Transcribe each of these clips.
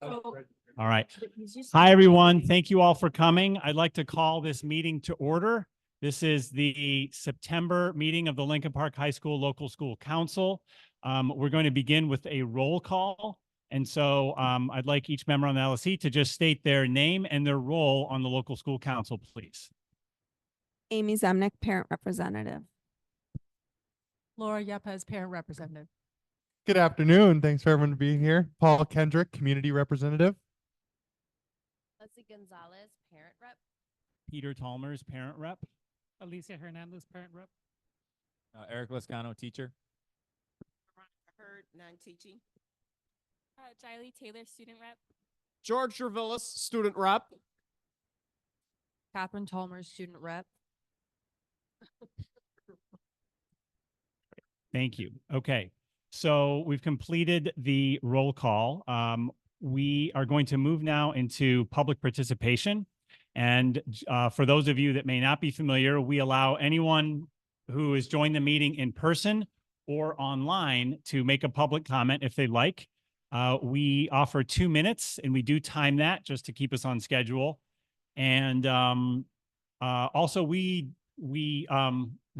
All right. Hi, everyone. Thank you all for coming. I'd like to call this meeting to order. This is the September meeting of the Lincoln Park High School Local School Council. We're going to begin with a roll call. And so I'd like each member on the LSC to just state their name and their role on the local school council, please. Amy Zemnick, parent representative. Laura Yepes, parent representative. Good afternoon. Thanks for everyone being here. Paul Kendrick, community representative. Leslie Gonzalez, parent rep. Peter Talmers, parent rep. Alicia Hernandez, parent rep. Eric Lascano, teacher. Veronica Hurd, non-teaching. Jiley Taylor, student rep. George Gervillis, student rep. Catherine Talmers, student rep. Thank you. Okay. So we've completed the roll call. We are going to move now into public participation. And for those of you that may not be familiar, we allow anyone who has joined the meeting in person or online to make a public comment if they'd like. We offer 2 minutes and we do time that just to keep us on schedule. And also we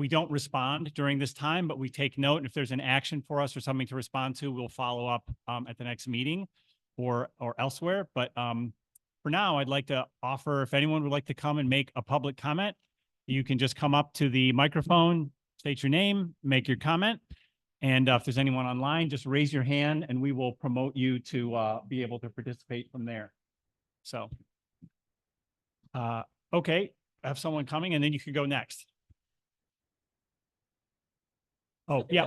don't respond during this time, but we take note. And if there's an action for us or something to respond to, we'll follow up at the next meeting or elsewhere. But for now, I'd like to offer, if anyone would like to come and make a public comment, you can just come up to the microphone, state your name, make your comment. And if there's anyone online, just raise your hand and we will promote you to be able to participate from there. So, okay, I have someone coming and then you can go next. Oh, yeah.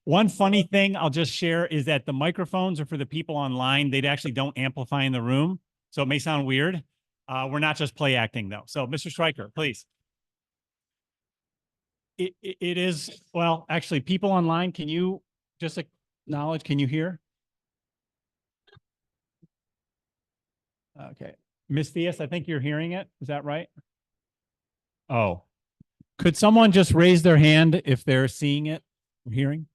One funny thing I'll just share is that the microphones are for the people online. They actually don't amplify in the room. So it may sound weird. We're not just play acting, though. So, Mr. Stryker, please. It is, well, actually, people online, can you just acknowledge, can you hear? Okay. Ms. Theus, I think you're hearing it. Is that right? Oh. Could someone just raise their hand if they're seeing it, hearing?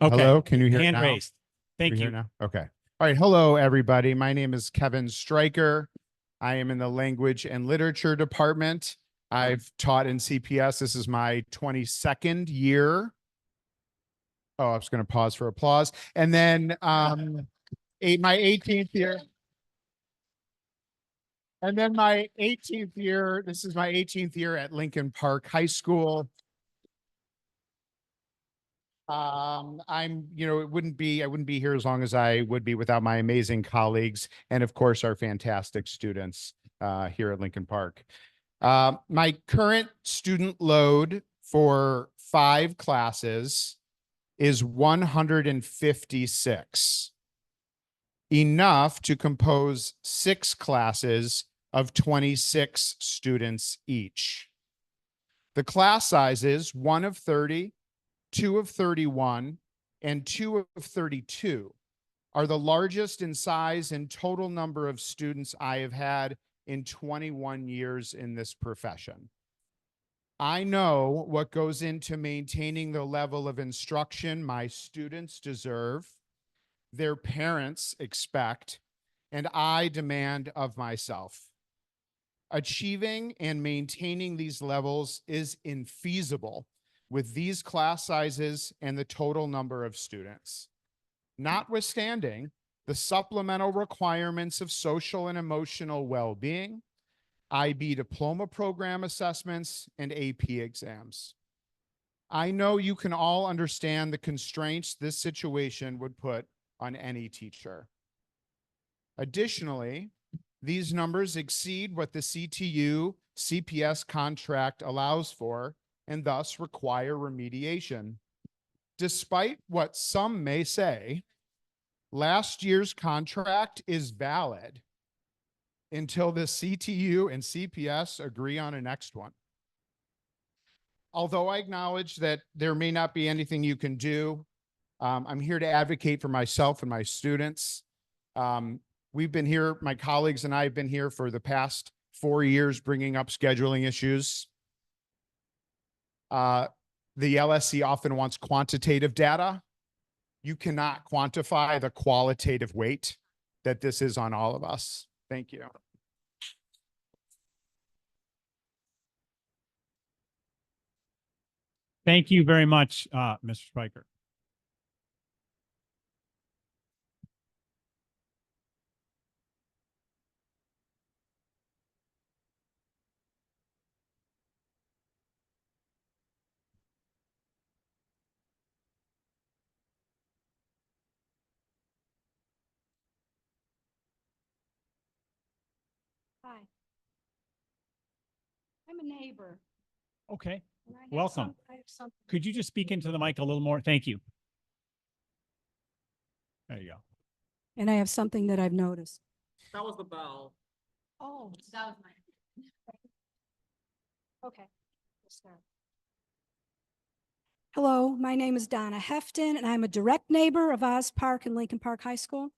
Okay. Hello, can you hear hand now? raised. Thank you. Now? Okay. All right. Hello, everybody. My name is Kevin Stryker. I am in the language and literature department. I've taught in CPS. This is my 22nd year. Oh, I was going to pause for applause. And then my 18th year. And then my 18th year, this is my 18th year at Lincoln Park High School. I wouldn't be here as long as I would be without my amazing colleagues and of course our fantastic students here at Lincoln Park. My current student load for 5 classes is 156. Enough to compose 6 classes of 26 students each. The class sizes 1 of 30, 2 of 31, and 2 of 32 are the largest in size and total number of students I have had in 21 years in this profession. I know what goes into maintaining the level of instruction my students deserve, their parents expect, and I demand of myself. Achieving and maintaining these levels is infeasible with these class sizes and the total number of students. Notwithstanding the supplemental requirements of social and emotional well-being, IB diploma program assessments, and AP exams. I know you can all understand the constraints this situation would put on any teacher. Additionally, these numbers exceed what the CTU CPS contract allows for and thus require remediation. Despite what some may say, last year's contract is valid until the CTU and CPS agree on a next one. Although I acknowledge that there may not be anything you can do, I'm here to advocate for myself and my students. We've been here, my colleagues and I have been here for the past 4 years bringing up scheduling issues. The LSC often wants quantitative data. you cannot quantify the qualitative weight that this is on all of us. Thank you. Thank you very much, Mr. Spiker. Hi. I'm a neighbor. Okay, and I have welcome. I have something. Could you just speak into the mic a little more? Thank you. There you go. And I have something that I've noticed. That was the bell. Oh, that was mine. Okay. We'll start. Hello, my name is Donna Hefton, and I'm a direct neighbor of Oz Park and Lincoln Park High School.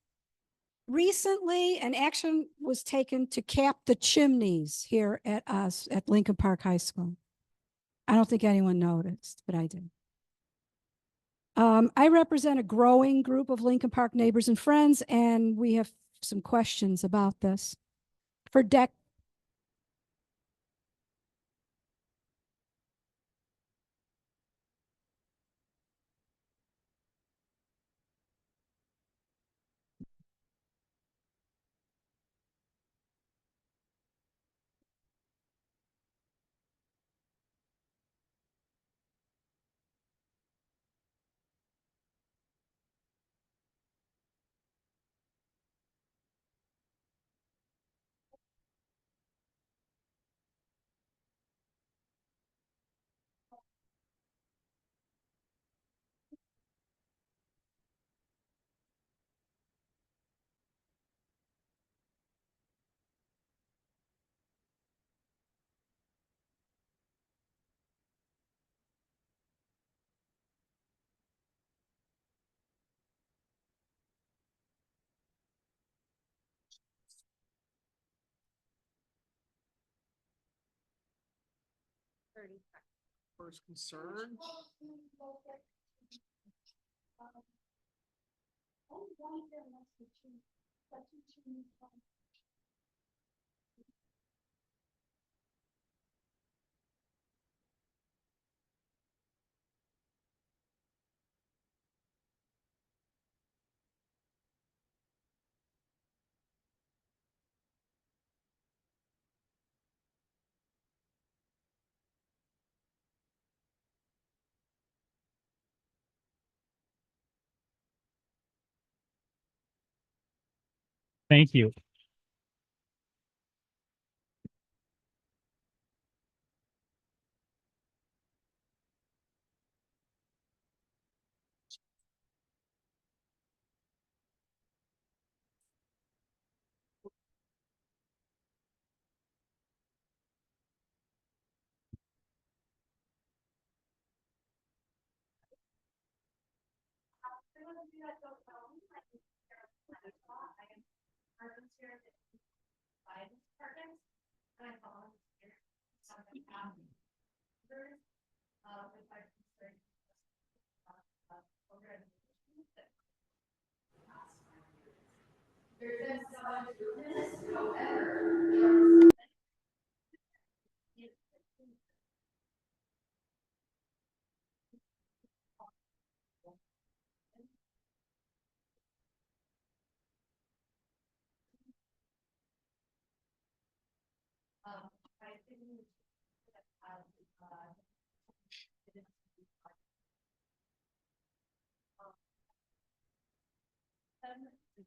Recently, an action was taken to cap the chimneys here at Lincoln Park High School. I don't think anyone noticed, but I did. I represent a growing group of Lincoln Park neighbors and friends, and we have some questions about this. For First concern. Thank you.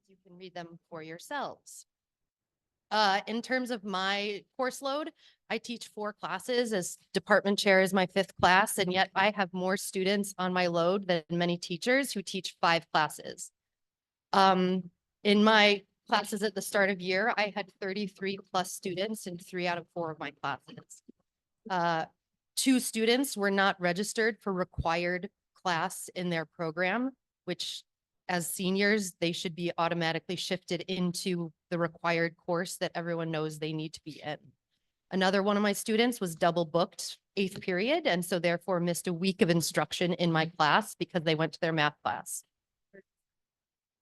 You can read them for yourselves. In terms of my course load, I teach 4 classes as department chair is my 5th class, and yet I have more students on my load than many teachers who teach 5 classes. In my classes at the start of year, I had 33 plus students in 3 out of 4 of my classes. 2 students were not registered for required class in their program, which as seniors, they should be automatically shifted into the required course that everyone knows they need to be in. Another one of my students was double booked 8th period, and so therefore missed a week of instruction in my class because they went to their math class.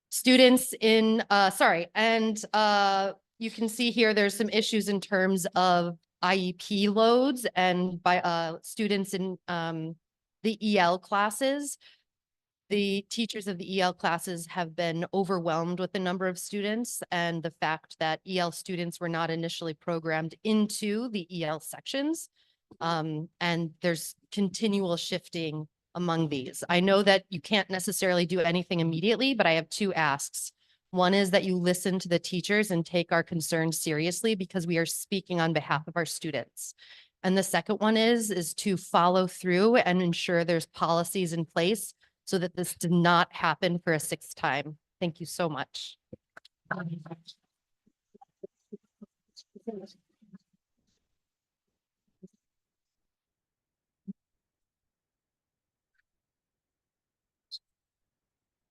Students in, you can see here, there's some issues in terms of IEP loads and by students in the EL classes. The teachers of the EL classes have been overwhelmed with the number of students and the fact that EL students were not initially programmed into the EL sections. And there's continual shifting among these. I know that you can't necessarily do anything immediately, but I have two asks. One is that you listen to the teachers and take our concerns seriously because we are speaking on behalf of our students. And the second one is to follow through and ensure there's policies in place so that this did not happen for a sixth time. Thank you so much.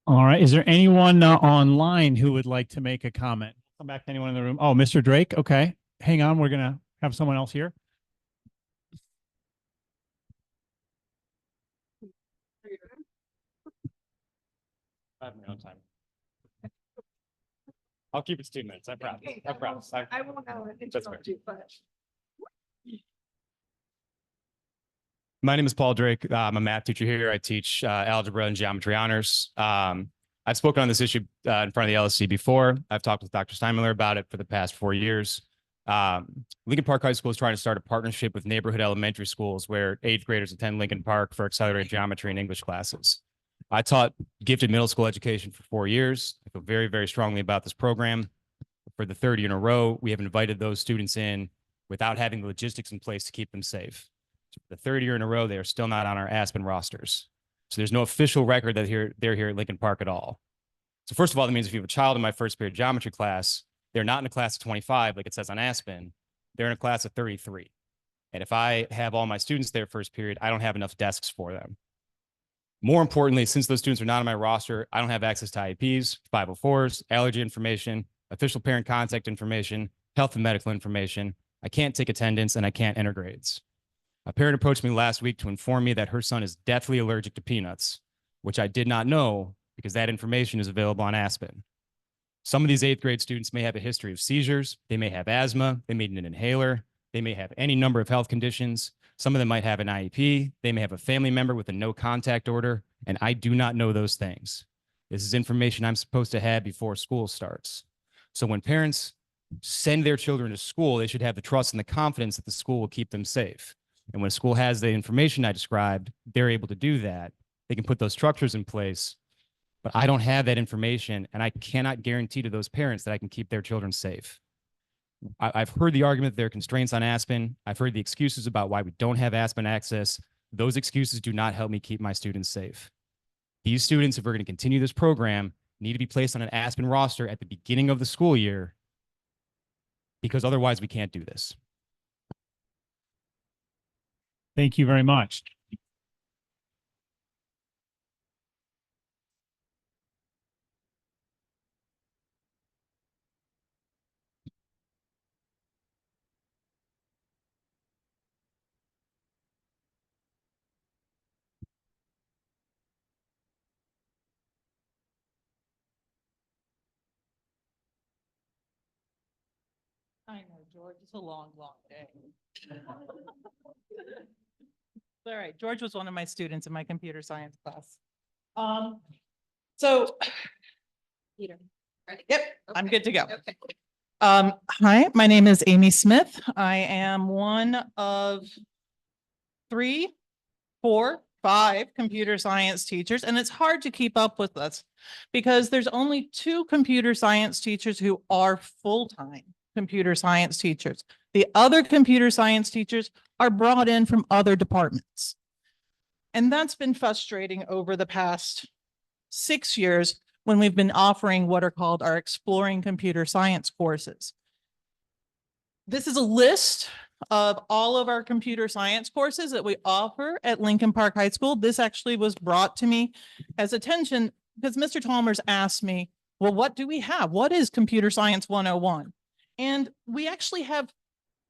All right. Is there anyone online who would like to make a comment? Come back to anyone in the room. Oh, Mr. Drake. Okay. Hang on. We're going to have someone else here. I have my own time. I'll keep it to 2 minutes. I promise. I promise. I won't interrupt you, but. My name is Paul Drake. I'm a math teacher here. I teach algebra and geometry honors. I've spoken on this issue in front of the LSC before. I've talked with Dr. Steinmiller about it for the past 4 years. Lincoln Park High School is trying to start a partnership with neighborhood elementary schools where 8th graders attend Lincoln Park for accelerated geometry and English classes. I taught gifted middle school education for 4 years. I feel very, very strongly about this program. For the 3rd year in a row, we have invited those students in without having the logistics in place to keep them safe. The 3rd year in a row, they are still not on our Aspen rosters. So there's no official record that they're here at Lincoln Park at all. So first of all, that means if you have a child in my first period geometry class, they're not in a class of 25 like it says on Aspen. They're in a class of 33. And if I have all my students there first period, I don't have enough desks for them. More importantly, since those students are not on my roster, I don't have access to IEPs, 504s, allergy information, official parent contact information, health and medical information. I can't take attendance and I can't enter grades. A parent approached me last week to inform me that her son is deathly allergic to peanuts, which I did not know because that information is available on Aspen. Some of these 8th grade students may have a history of seizures. They may have asthma. They may need an inhaler. They may have any number of health conditions. Some of them might have an IEP. They may have a family member with a no contact order, and I do not know those things. This is information I'm supposed to have before school starts. So when parents send their children to school, they should have the trust and the confidence that the school will keep them safe. And when a school has the information I described, they're able to do that. They can put those structures in place, but I don't have that information, and I cannot guarantee to those parents that I can keep their children safe. I've heard the argument that there are constraints on Aspen. I've heard the excuses about why we don't have Aspen access. Those excuses do not help me keep my students safe. These students, if we're going to continue this program, need to be placed on an Aspen roster at the beginning of the school year because otherwise we can't do this. Thank you very much. I know, George, it's a long, long day. All right, George was one of my students in my computer science class. So. Peter. Yep, I'm Okay. good to go. Okay. Hi, my name is Amy Smith. I am one of 3, 4, 5 computer science teachers, and it's hard to keep up with us because there's only 2 computer science teachers who are full-time computer science teachers. The other computer science teachers are brought in from other departments. And that's been frustrating over the past 6 years when we've been offering what are called our Exploring Computer Science courses. This is a list of all of our computer science courses that we offer at Lincoln Park High School. This actually was brought to me as attention because Mr. Chalmers asked me, well, what do we have? What is Computer Science 101? And we actually have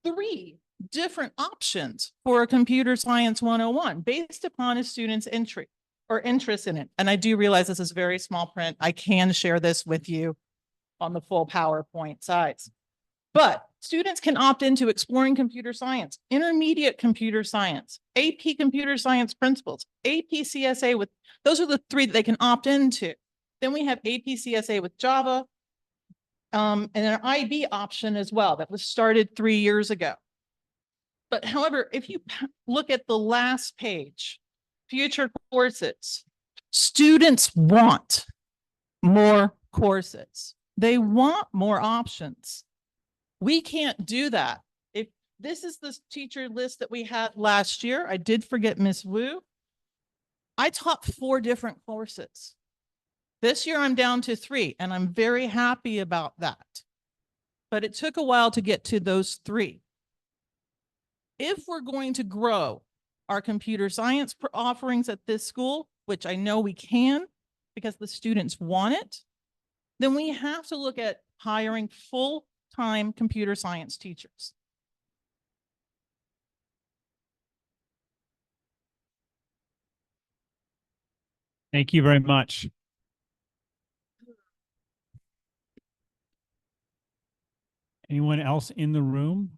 3 different options for a Computer Science 101 based upon a student's entry. or interest in it. And I do realize this is very small print. I can share this with you on the full PowerPoint size. But students can opt into exploring computer science, intermediate computer science, AP computer science principles, AP CSA with, those are the three that they can opt into. Then we have AP CSA with Java, and an IB option as well that was started 3 years ago. But however, if you look at the last page, future courses, students want more courses. They want more options. We can't do that. If this is the teacher list that we had last year, I did forget Miss Wu. I taught 4 different courses. This year I'm down to 3, and I'm very happy about that. But it took a while to get to those 3. If we're going to grow our computer science offerings at this school, which I know we can because the students want it, then we have to look at hiring full-time computer science teachers. Thank you very much. Anyone else in the room?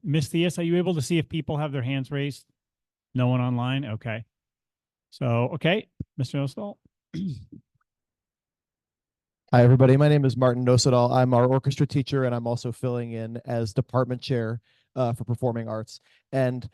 Ms. Theus, are you able to see if people have their hands raised? No one online? Okay. So, okay, Mr. Nostal. Hi, everybody. My name is Martin Nosadal. I'm our orchestra teacher, and I'm also filling in as department chair for performing arts. And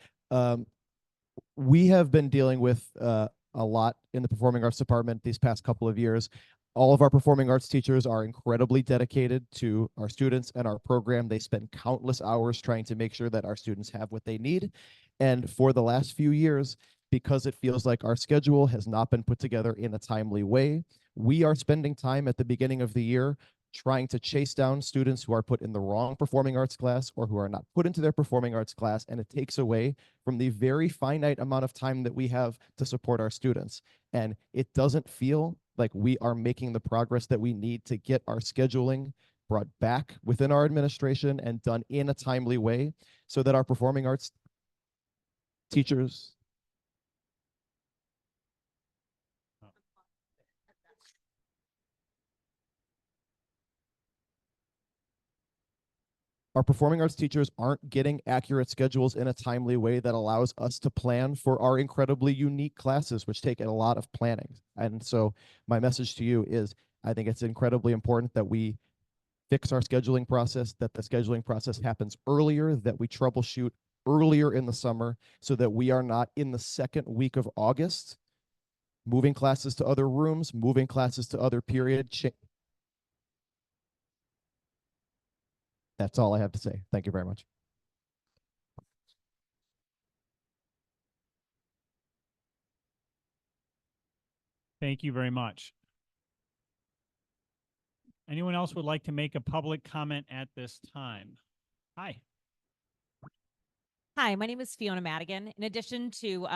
we have been dealing with a lot in the performing arts department these past couple of years. All of our performing arts teachers are incredibly dedicated to our students and our program. They spend countless hours trying to make sure that our students have what they need. And for the last few years, because it feels like our schedule has not been put together in a timely way, we are spending time at the beginning of the year trying to chase down students who are put in the wrong performing arts class or who are not put into their performing arts class, and it takes away from the very finite amount of time that we have to support our students. And it doesn't feel like we are making the progress that we need to get our scheduling brought back within our administration and done in a timely way so that our performing arts teachers aren't getting accurate schedules in a timely way that allows us to plan for our incredibly unique classes, which take a lot of planning. And so my message to you is, I think it's incredibly important that we fix our scheduling process, that the scheduling process happens earlier, that we troubleshoot earlier in the summer so that we are not in the second week of August moving classes to other rooms, moving classes to other periods. That's all I have to say. Thank you very much. Thank you very much. Anyone else would like to make a public comment at this time? Hi. Hi, my name is Fiona Madigan. In addition to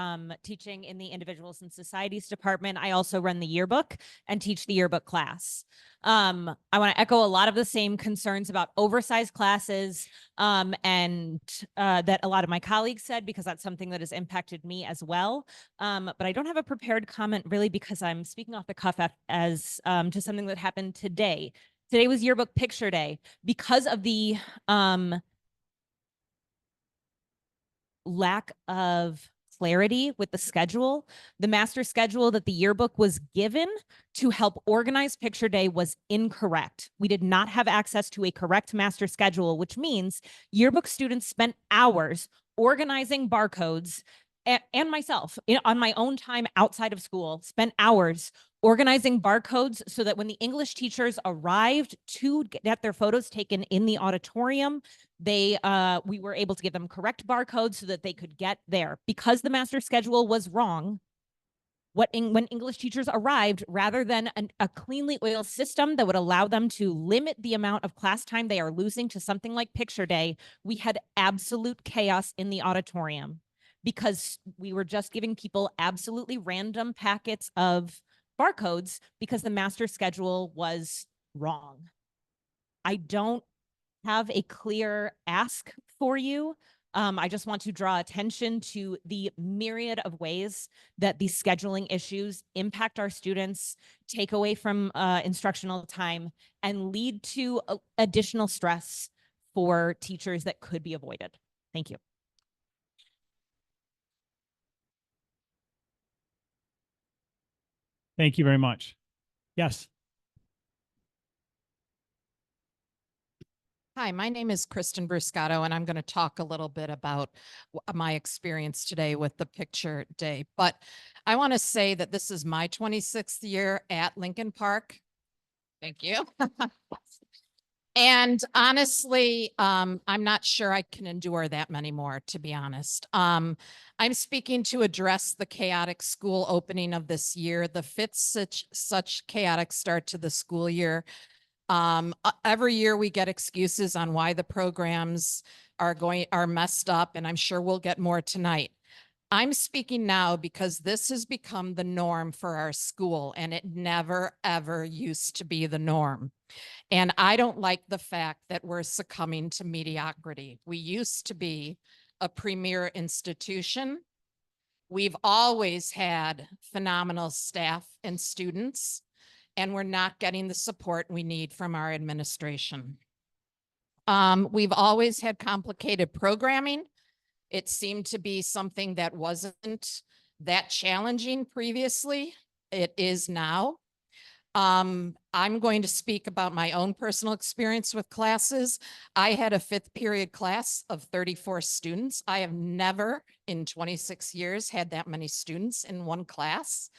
teaching in the Individuals and Societies department, I also run the yearbook and teach the yearbook class. I want to echo a lot of the same concerns about oversized classes and that a lot of my colleagues said, because that's something that has impacted me as well. But I don't have a prepared comment really because I'm speaking off the cuff as to something that happened today. Today was yearbook picture day. Because of the lack of clarity with the schedule, the master schedule that the yearbook was given to help organize picture day was incorrect. We did not have access to a correct master schedule, which means yearbook students spent hours organizing barcodes, and myself on my own time outside of school spent hours organizing barcodes so that when the English teachers arrived to get their photos taken in the auditorium, we were able to give them correct barcodes so that they could get there. Because the master schedule was wrong, when English teachers arrived, rather than a cleanly oiled system that would allow them to limit the amount of class time they are losing to something like picture day, we had absolute chaos in the auditorium because we were just giving people absolutely random packets of barcodes because the master schedule was wrong. I don't have a clear ask for you. I just want to draw attention to the myriad of ways that these scheduling issues impact our students, take away from instructional time, and lead to additional stress for teachers that could be avoided. Thank you. Thank you very much. Yes. Hi, my name is Kristen Bruscato, and I'm going to talk a little bit about my experience today with the picture day. But I want to say that this is my 26th year at Lincoln Park. Thank you. And honestly, I'm not sure I can endure that many more, to be honest. I'm speaking to address the chaotic school opening of this year, the fifth such chaotic start to the school year. Every year we get excuses on why the programs are messed up, and I'm sure we'll get more tonight. I'm speaking now because this has become the norm for our school, and it never, ever used to be the norm. And I don't like the fact that we're succumbing to mediocrity. We used to be a premier institution. We've always had phenomenal staff and students, and we're not getting the support we need from our administration. We've always had complicated programming. It seemed to be something that wasn't that challenging previously. It is now. I'm going to speak about my own personal experience with classes. I had a fifth period class of 34 students. I have never in 26 years had that many students in one class.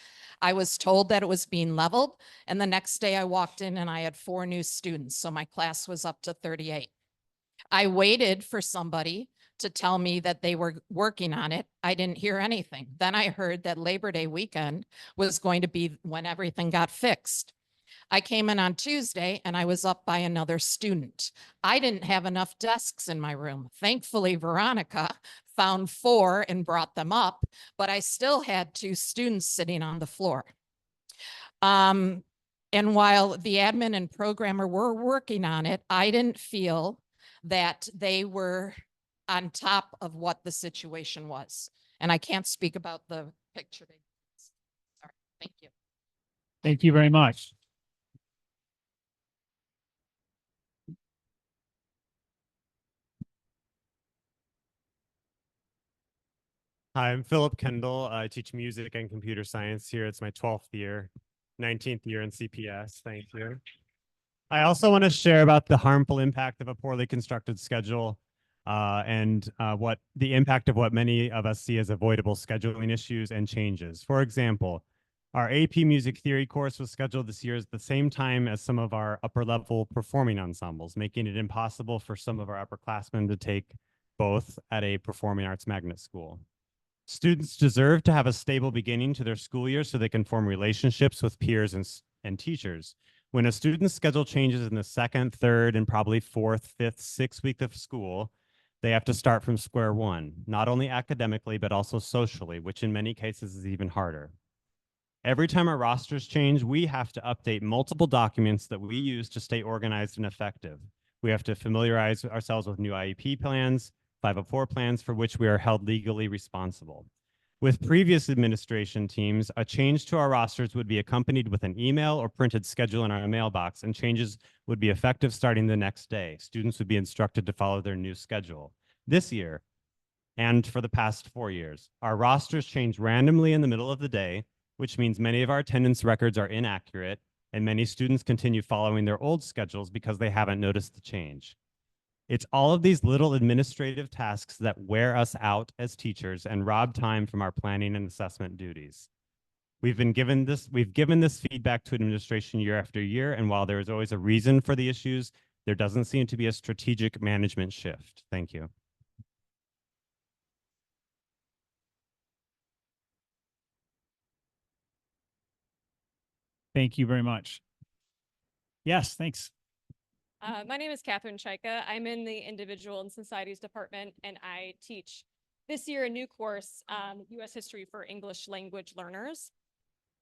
I was told that it was being leveled, and the next day I walked in and I had 4 new students. So my class was up to 38. I waited for somebody to tell me that they were working on it. I didn't hear anything. Then I heard that Labor Day weekend was going to be when everything got fixed. I came in on Tuesday and I was up by another student. I didn't have enough desks in my room. Thankfully, Veronica found 4 and brought them up, but I still had 2 students sitting on the floor. And while the admin and programmer were working on it, I didn't feel that they were on top of what the situation was. And I can't speak about the picture. Sorry. Thank you. Thank you very much. Hi, I'm Philip Kendall. I teach music and computer science here. It's my 12th year, 19th year in CPS. Thank you. I also want to share about the harmful impact of a poorly constructed schedule and what the impact of what many of us see as avoidable scheduling issues and changes. For example, our AP Music Theory course was scheduled this year at the same time as some of our upper level performing ensembles, making it impossible for some of our upperclassmen to take both at a performing arts magnet school. Students deserve to have a stable beginning to their school year so they can form relationships with peers and teachers. When a student's schedule changes in the 2nd, 3rd, and probably 4th, 5th, 6th week of school, they have to start from square one, not only academically, but also socially, which in many cases is even harder. Every time our rosters change, we have to update multiple documents that we use to stay organized and effective. We have to familiarize ourselves with new IEP plans, 504 plans for which we are held legally responsible. With previous administration teams, a change to our rosters would be accompanied with an email or printed schedule in our mailbox, and changes would be effective starting the next day. Students would be instructed to follow their new schedule. This year, and for the past 4 years, our rosters change randomly in the middle of the day, which means many of our attendance records are inaccurate, and many students continue following their old schedules because they haven't noticed the change. It's all of these little administrative tasks that wear us out as teachers and rob time from our planning and assessment duties. We've given this feedback to administration year after year, and while there is always a reason for the issues, there doesn't seem to be a strategic management shift. Thank you. Thank you very much. Yes, thanks. My name is Catherine Chaika. I'm in the Individual and Societies Department, and I teach this year a new course, U.S. History for English Language Learners.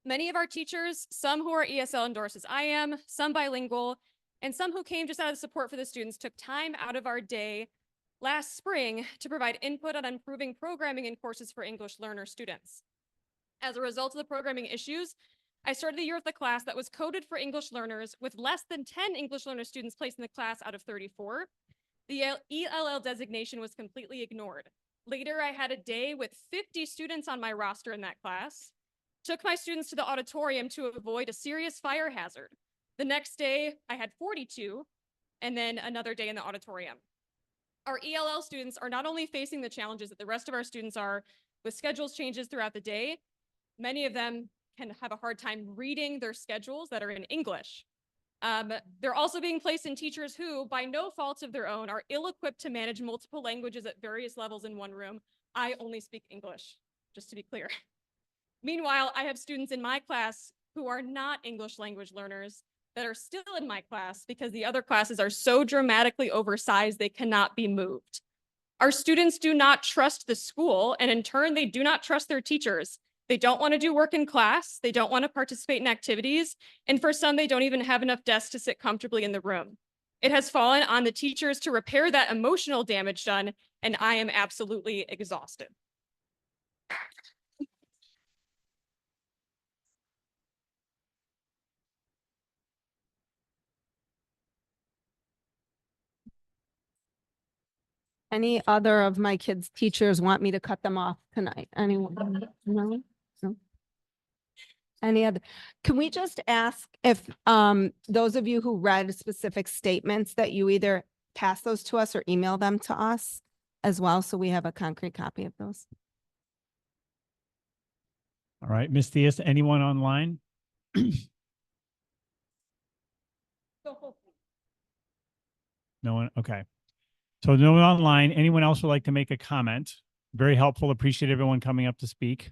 Many of our teachers, some who are ESL endorsed as I am, some bilingual, and some who came just out of support for the students, took time out of our day last spring to provide input on improving programming in courses for English learner students. As a result of the programming issues, I started the year with a class that was coded for English learners with less than 10 English learner students placed in the class out of 34. The ELL designation was completely ignored. Later, I had a day with 50 students on my roster in that class, took my students to the auditorium to avoid a serious fire hazard. The next day, I had 42, and then another day in the auditorium. Our ELL students are not only facing the challenges that the rest of our students are with schedules changes throughout the day, many of them can have a hard time reading their schedules that are in English. They're also being placed in teachers who, by no fault of their own, are ill-equipped to manage multiple languages at various levels in one room. I only speak English, just to be clear. Meanwhile, I have students in my class who are not English language learners that are still in my class because the other classes are so dramatically oversized they cannot be moved. Our students do not trust the school, and in turn, they do not trust their teachers. They don't want to do work in class. They don't want to participate in activities. And for some, they don't even have enough desks to sit comfortably in the room. It has fallen on the teachers to repair that emotional damage done, and I am absolutely exhausted. Any other of my kids' teachers want me to cut them off tonight? Anyone? No? No? Any other? Can we just ask if those of you who read specific statements that you either pass those to us or email them to us as well, so we have a concrete copy of those? All right, Ms. Theus, anyone online? No one, okay. So no one online. Anyone else would like to make a comment? Very helpful. Appreciate everyone coming up to speak.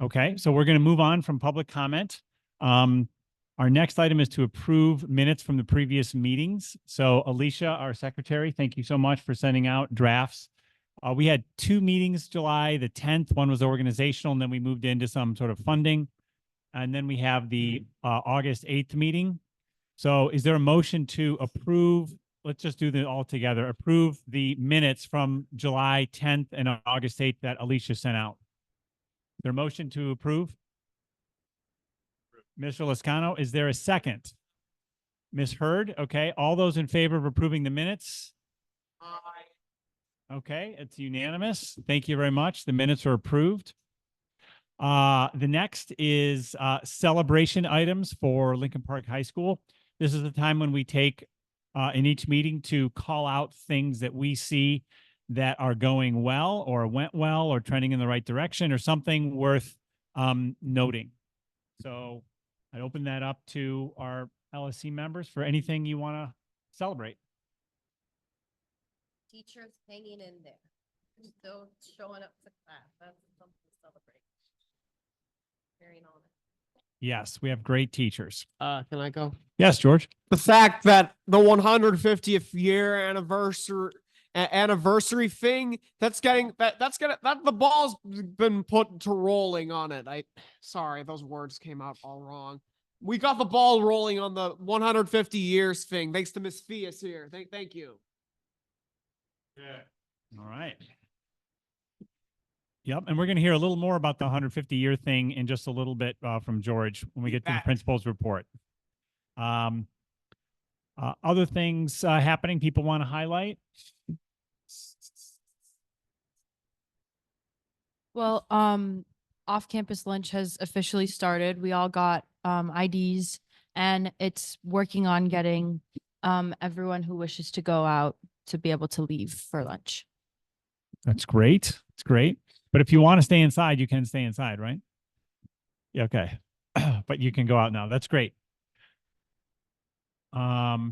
Okay, so we're going to move on from public comment. Our next item is to approve minutes from the previous meetings. So Alicia, our secretary, thank you so much for sending out drafts. We had 2 meetings July the 10th. One was organizational, and then we moved into some sort of funding. And then we have the August 8th meeting. So is there a motion to approve? Let's just do them all together. Approve the minutes from July 10th and August 8th that Alicia sent out. Is there a motion to approve? Mr. Lascano, is there a second? Ms. Hurd, okay. All those in favor of approving the minutes? Aye. Okay, it's unanimous. Thank you very much. The minutes are approved. The next is celebration items for Lincoln Park High School. This is the time when we take in each meeting to call out things that we see that are going well or went well or trending in the right direction or something worth noting. So I open that up to our LSC members for anything you want to celebrate. Teachers hanging in there, still showing up to class. That's something to celebrate. Carrying on. Yes, we have great teachers. Can I go? Yes, George. The fact that the 150th year anniversary thing that's the ball's been put to rolling on it. Sorry, those words came out all wrong. We got the ball rolling on the 150 years thing thanks to Miss Theus here. Thank you. Yeah. All right. Yep, and we're going to hear a little more about the 150-year thing in just a little bit from George when we get to the principal's report. Other things happening people want to highlight? Well, off-campus lunch has officially started. We all got IDs, and it's working on getting everyone who wishes to go out to be able to leave for lunch. That's great. It's great. But if you want to stay inside, you can stay inside, right? Yeah, okay. But you can go out now. That's great. Football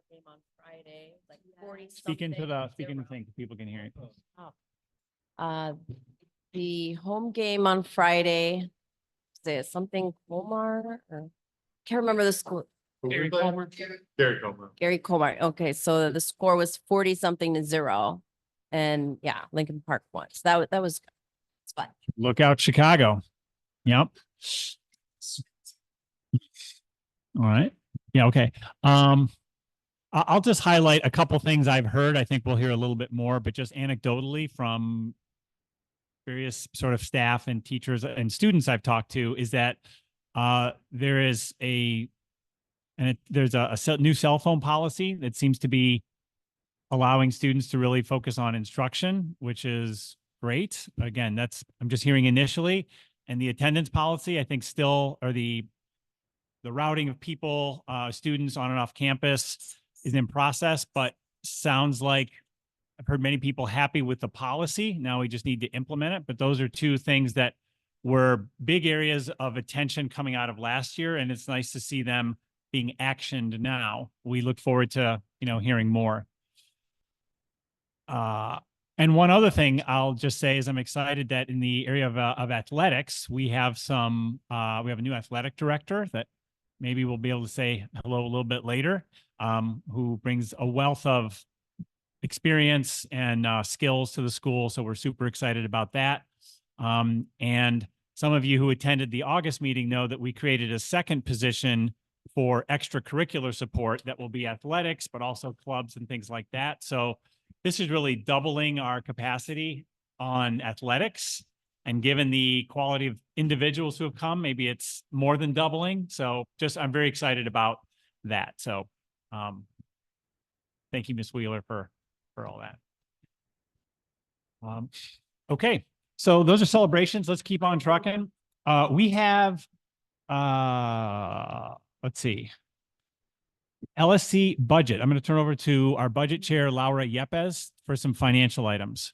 game on Friday, like 40 speak into the thing so people can hear it. The home game on Friday, is it something Colmar or can't remember the school. Gary Colmar. Gary Colmar. Okay, so the score was 40-0. And yeah, Lincoln Park won. So that was good. It's fun. Look out, Chicago. Yep. All right. Yeah, okay. I'll just highlight a couple things I've heard. I think we'll hear a little bit more, but just anecdotally from various sort of staff and teachers and students I've talked to is that there is there's a new cell phone policy that seems to be allowing students to really focus on instruction, which is great. Again, I'm just hearing initially. And the attendance policy, I think still, or the routing of people, students on and off campus is in process, but sounds like I've heard many people happy with the policy. Now we just need to implement it. But those are two things that were big areas of attention coming out of last year. And it's nice to see them being actioned now. We look forward to, hearing more. And one other thing I'll just say is I'm excited that in the area of athletics, we have we have a new athletic director that maybe we'll be able to say hello a little bit later, who brings a wealth of experience and skills to the school. So we're super excited about that. And some of you who attended the August meeting know that we created a second position for extracurricular support that will be athletics, but also clubs and things like that. So this is really doubling our capacity on athletics. And given the quality of individuals who have come, maybe it's more than doubling. So I'm very excited about that. So thank you, Ms. Wheeler, for all that. Okay, so those are celebrations. Let's keep on trucking. We have, let's see, LSC budget. I'm going to turn over to our budget chair, Laura Yepes, for some financial items.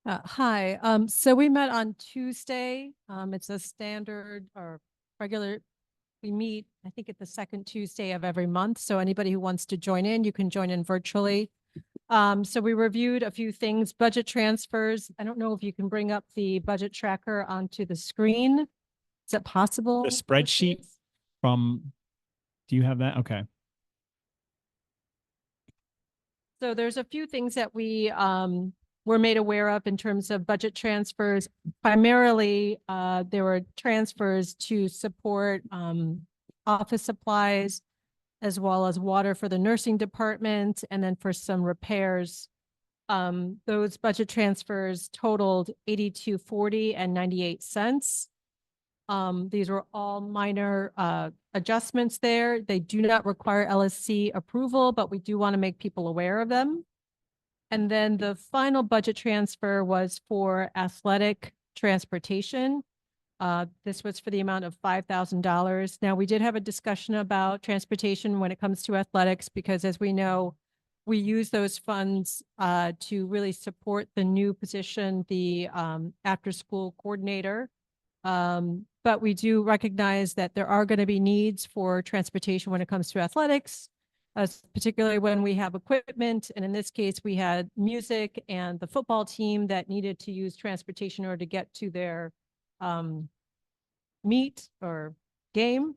Hi. So we met on Tuesday. It's a standard or regular. We meet, I think, at the second Tuesday of every month. So anybody who wants to join in, you can join in virtually. So we reviewed a few things, budget transfers. I don't know if you can bring up the budget tracker onto the screen. Is it possible? The spreadsheet do you have that? Okay. So there's a few things that we were made aware of in terms of budget transfers. Primarily, there were transfers to support office supplies, as well as water for the nursing department, and then for some repairs. Those budget transfers totaled $82.40 and 98 cents. These were all minor adjustments there. They do not require LSC approval, but we do want to make people aware of them. And then the final budget transfer was for athletic transportation. This was for the amount of $5,000. Now, we did have a discussion about transportation when it comes to athletics, because as we know, we use those funds to really support the new position, the after-school coordinator. But we do recognize that there are going to be needs for transportation when it comes to athletics, particularly when we have equipment. And in this case, we had music and the football team that needed to use transportation in order to get to their meet or game.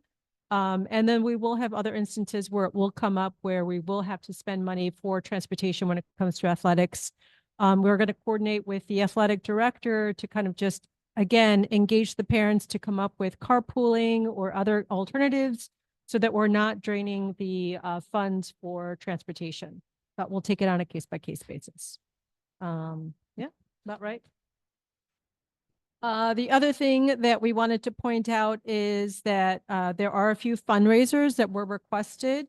And then we will have other instances where it will come up where we will have to spend money for transportation when it comes to athletics. We're going to coordinate with the athletic director to kind of just, again, engage the parents to come up with carpooling or other alternatives so that we're not draining the funds for transportation, but we'll take it on a case-by-case basis. Yeah, about right. The other thing that we wanted to point out is that there are a few fundraisers that were requested.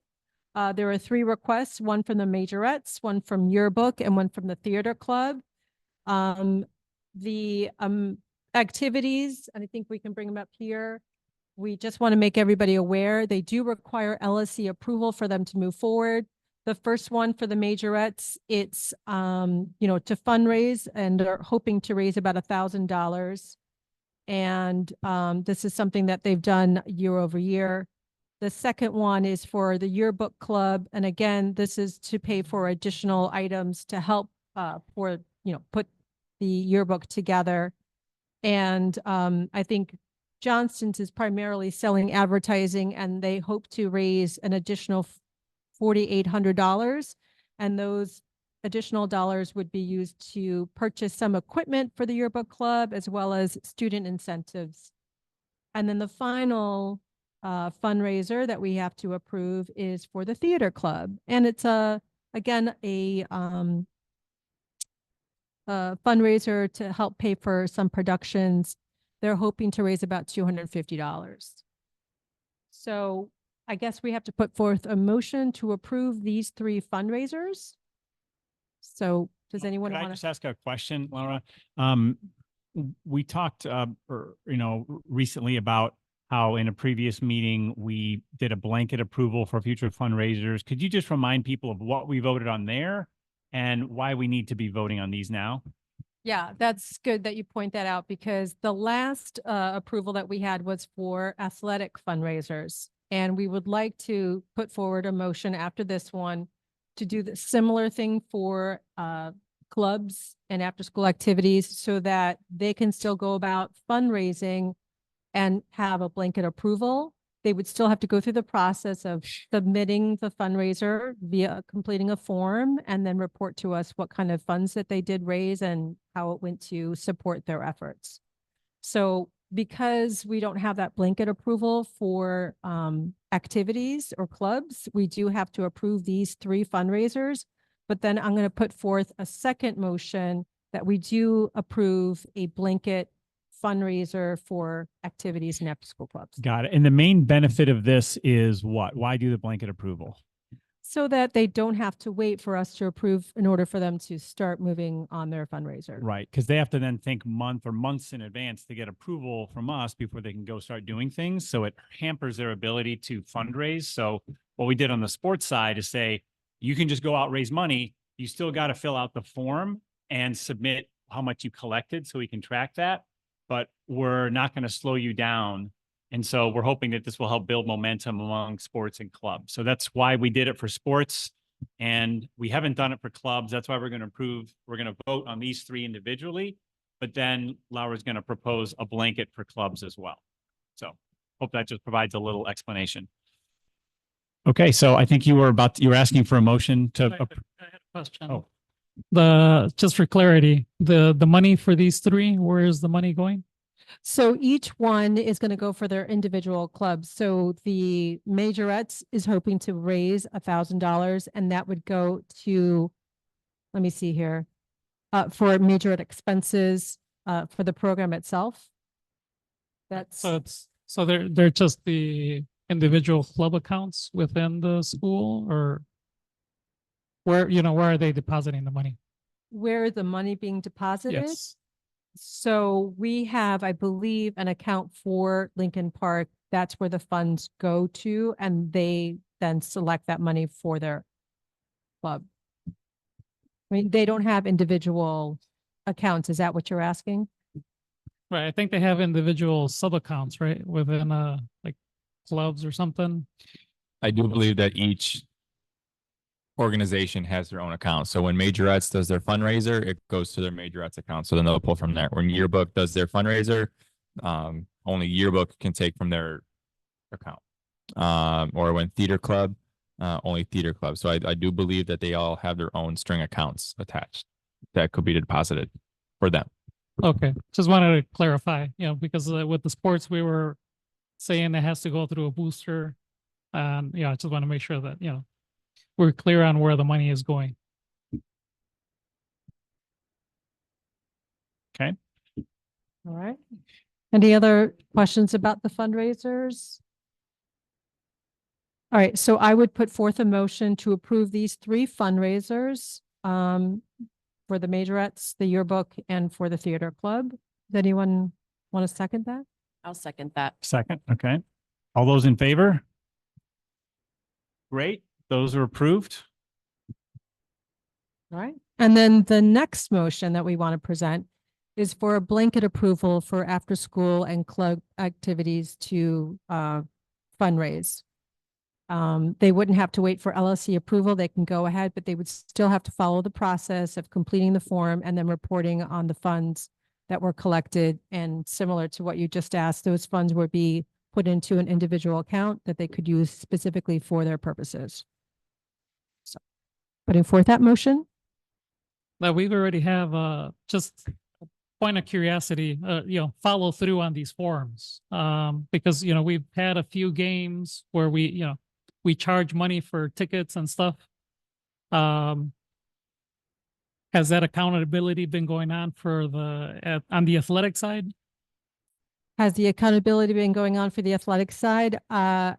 There are 3 requests, one from the majorettes, one from Yearbook, and one from the theater club. The activities, and I think we can bring them up here. We just want to make everybody aware they do require LSC approval for them to move forward. The first one for the majorettes, it's to fundraise, and they're hoping to raise about $1,000. And this is something that they've done year over year. The second one is for the Yearbook Club, and again, this is to pay for additional items to help put the yearbook together. And I think Johnston's is primarily selling advertising, and they hope to raise an additional $4,800. And those additional dollars would be used to purchase some equipment for the Yearbook Club, as well as student incentives. And then the final fundraiser that we have to approve is for the theater club. And it's again, a fundraiser to help pay for some productions. They're hoping to raise about $250. So I guess we have to put forth a motion to approve these three fundraisers. So does anyone Could I want just to? ask a question, Laura? We talked, recently about how in a previous meeting, we did a blanket approval for future fundraisers. Could you just remind people of what we voted on there and why we need to be voting on these now? Yeah, that's good that you point that out because the last approval that we had was for athletic fundraisers. And we would like to put forward a motion after this one to do the similar thing for clubs and after-school activities so that they can still go about fundraising and have a blanket approval. They would still have to go through the process of submitting the fundraiser via completing a form and then report to us what kind of funds that they did raise and how it went to support their efforts. So because we don't have that blanket approval for activities or clubs, we do have to approve these three fundraisers. But then I'm going to put forth a second motion that we do approve a blanket fundraiser for activities and after-school clubs. Got it. And the main benefit of this is what? Why do the blanket approval? So that they don't have to wait for us to approve in order for them to start moving on their fundraiser. Right, because they have to then think months in advance to get approval from us before they can go start doing things. So it hampers their ability to fundraise. So what we did on the sports side is say, you can just go out, raise money. You still got to fill out the form and submit how much you collected so we can track that. But we're not going to slow you down. And so we're hoping that this will help build momentum among sports and clubs. So that's why we did it for sports. And we haven't done it for clubs. That's why we're going to vote on these three individually. But then Laura's going to propose a blanket for clubs as well. So hope that just provides a little explanation. Okay, so I think you were asking for a motion to. I had a question. Oh. Just for clarity, the money for these three, where is the money going? So each one is going to go for their individual clubs. So the Majorettes is hoping to raise $1,000 and that would go to, let me see here, for majorette expenses for the program itself. That's So they're just the individual club accounts within the school, or where are they depositing the money? where the money being deposited. Yes. So we have, I believe, an account for Lincoln Park. That's where the funds go to, and they then select that money for their club. I mean, they don't have individual accounts. Is that what you're asking? Right. I think they have individual sub accounts, right? Within like clubs or something. I do believe that each organization has their own account. So when Majorettes does their fundraiser, it goes to their Majorettes account. So then they'll pull from there. When Yearbook does their fundraiser, only Yearbook can take from their account. Or when Theater Club, only Theater Club. So I do believe that they all have their own string accounts attached that could be deposited for them. Okay. Just wanted to clarify, because with the sports, we were saying it has to go through a booster. I just want to make sure that, we're clear on where the money is going. Okay. All right. Any other questions about the fundraisers? All right, so I would put forth a motion to approve these three fundraisers for the Majorettes, the Yearbook, and for the Theater Club. Does anyone want to second that? I'll second that. Second, okay. All those in favor? Great, those are approved. All right. And then the next motion that we want to present is for a blanket approval for after-school and club activities to fundraise. They wouldn't have to wait for LSC approval. They can go ahead, but they would still have to follow the process of completing the form and then reporting on the funds that were collected. And similar to what you just asked, those funds would be put into an individual account that they could use specifically for their purposes. So, putting forth that motion. Now we already have just a point of curiosity, follow through on these forms. Because, we've had a few games where we charge money for tickets and stuff. Has that accountability been going on on the athletic side? Has the accountability been going on for the athletic side? For,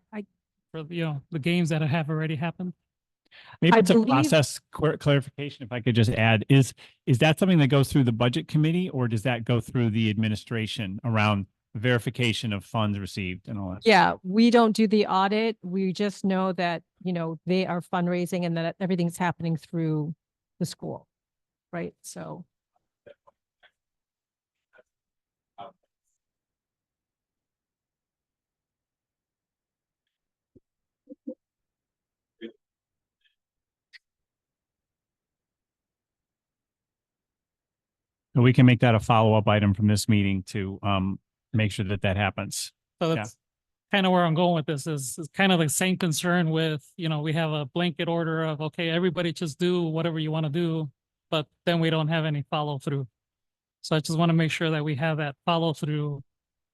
the games that have already happened? Maybe I it's a believe- process clarification, if I could just add, is that something that goes through the budget committee, or does that go through the administration around verification of funds received and all that? Yeah, we don't do the audit. We just know that, they are fundraising and that everything's happening through the school. Right, so. So we can make that a follow-up item from this meeting to make sure that that happens. So that's kind of where I'm going with this is kind of the same concern with, we have a blanket order of, okay, everybody just do whatever you want to do, but then we don't have any follow through. So I just want to make sure that we have that follow through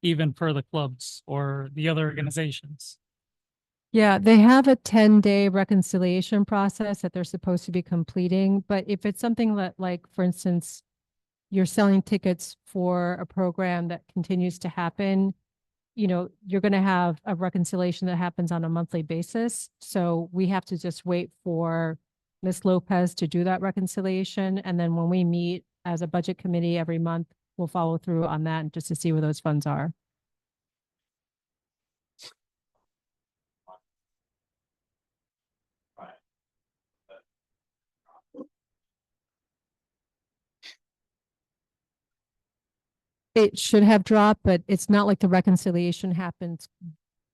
even for the clubs or the other organizations. Yeah, they have a 10-day reconciliation process that they're supposed to be completing. But if it's something that, like, for instance, you're selling tickets for a program that continues to happen, you're going to have a reconciliation that happens on a monthly basis. So we have to just wait for Ms. Lopez to do that reconciliation. And then when we meet as a budget committee every month, we'll follow through on that just to see where those funds are. It should have dropped, but it's not like the reconciliation happens.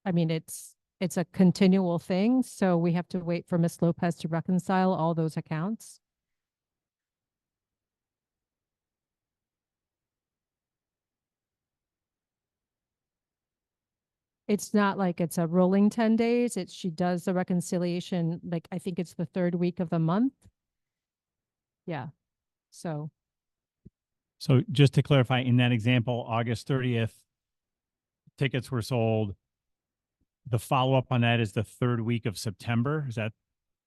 I mean, it's a continual thing. So we have to wait for Ms. Lopez to reconcile all those accounts. It's not like it's a rolling 10 days. She does the reconciliation, like, I think it's the third week of the month. Yeah. So just to clarify, in that example, August 30th, tickets were sold. The follow-up on that is the third week of September. Is that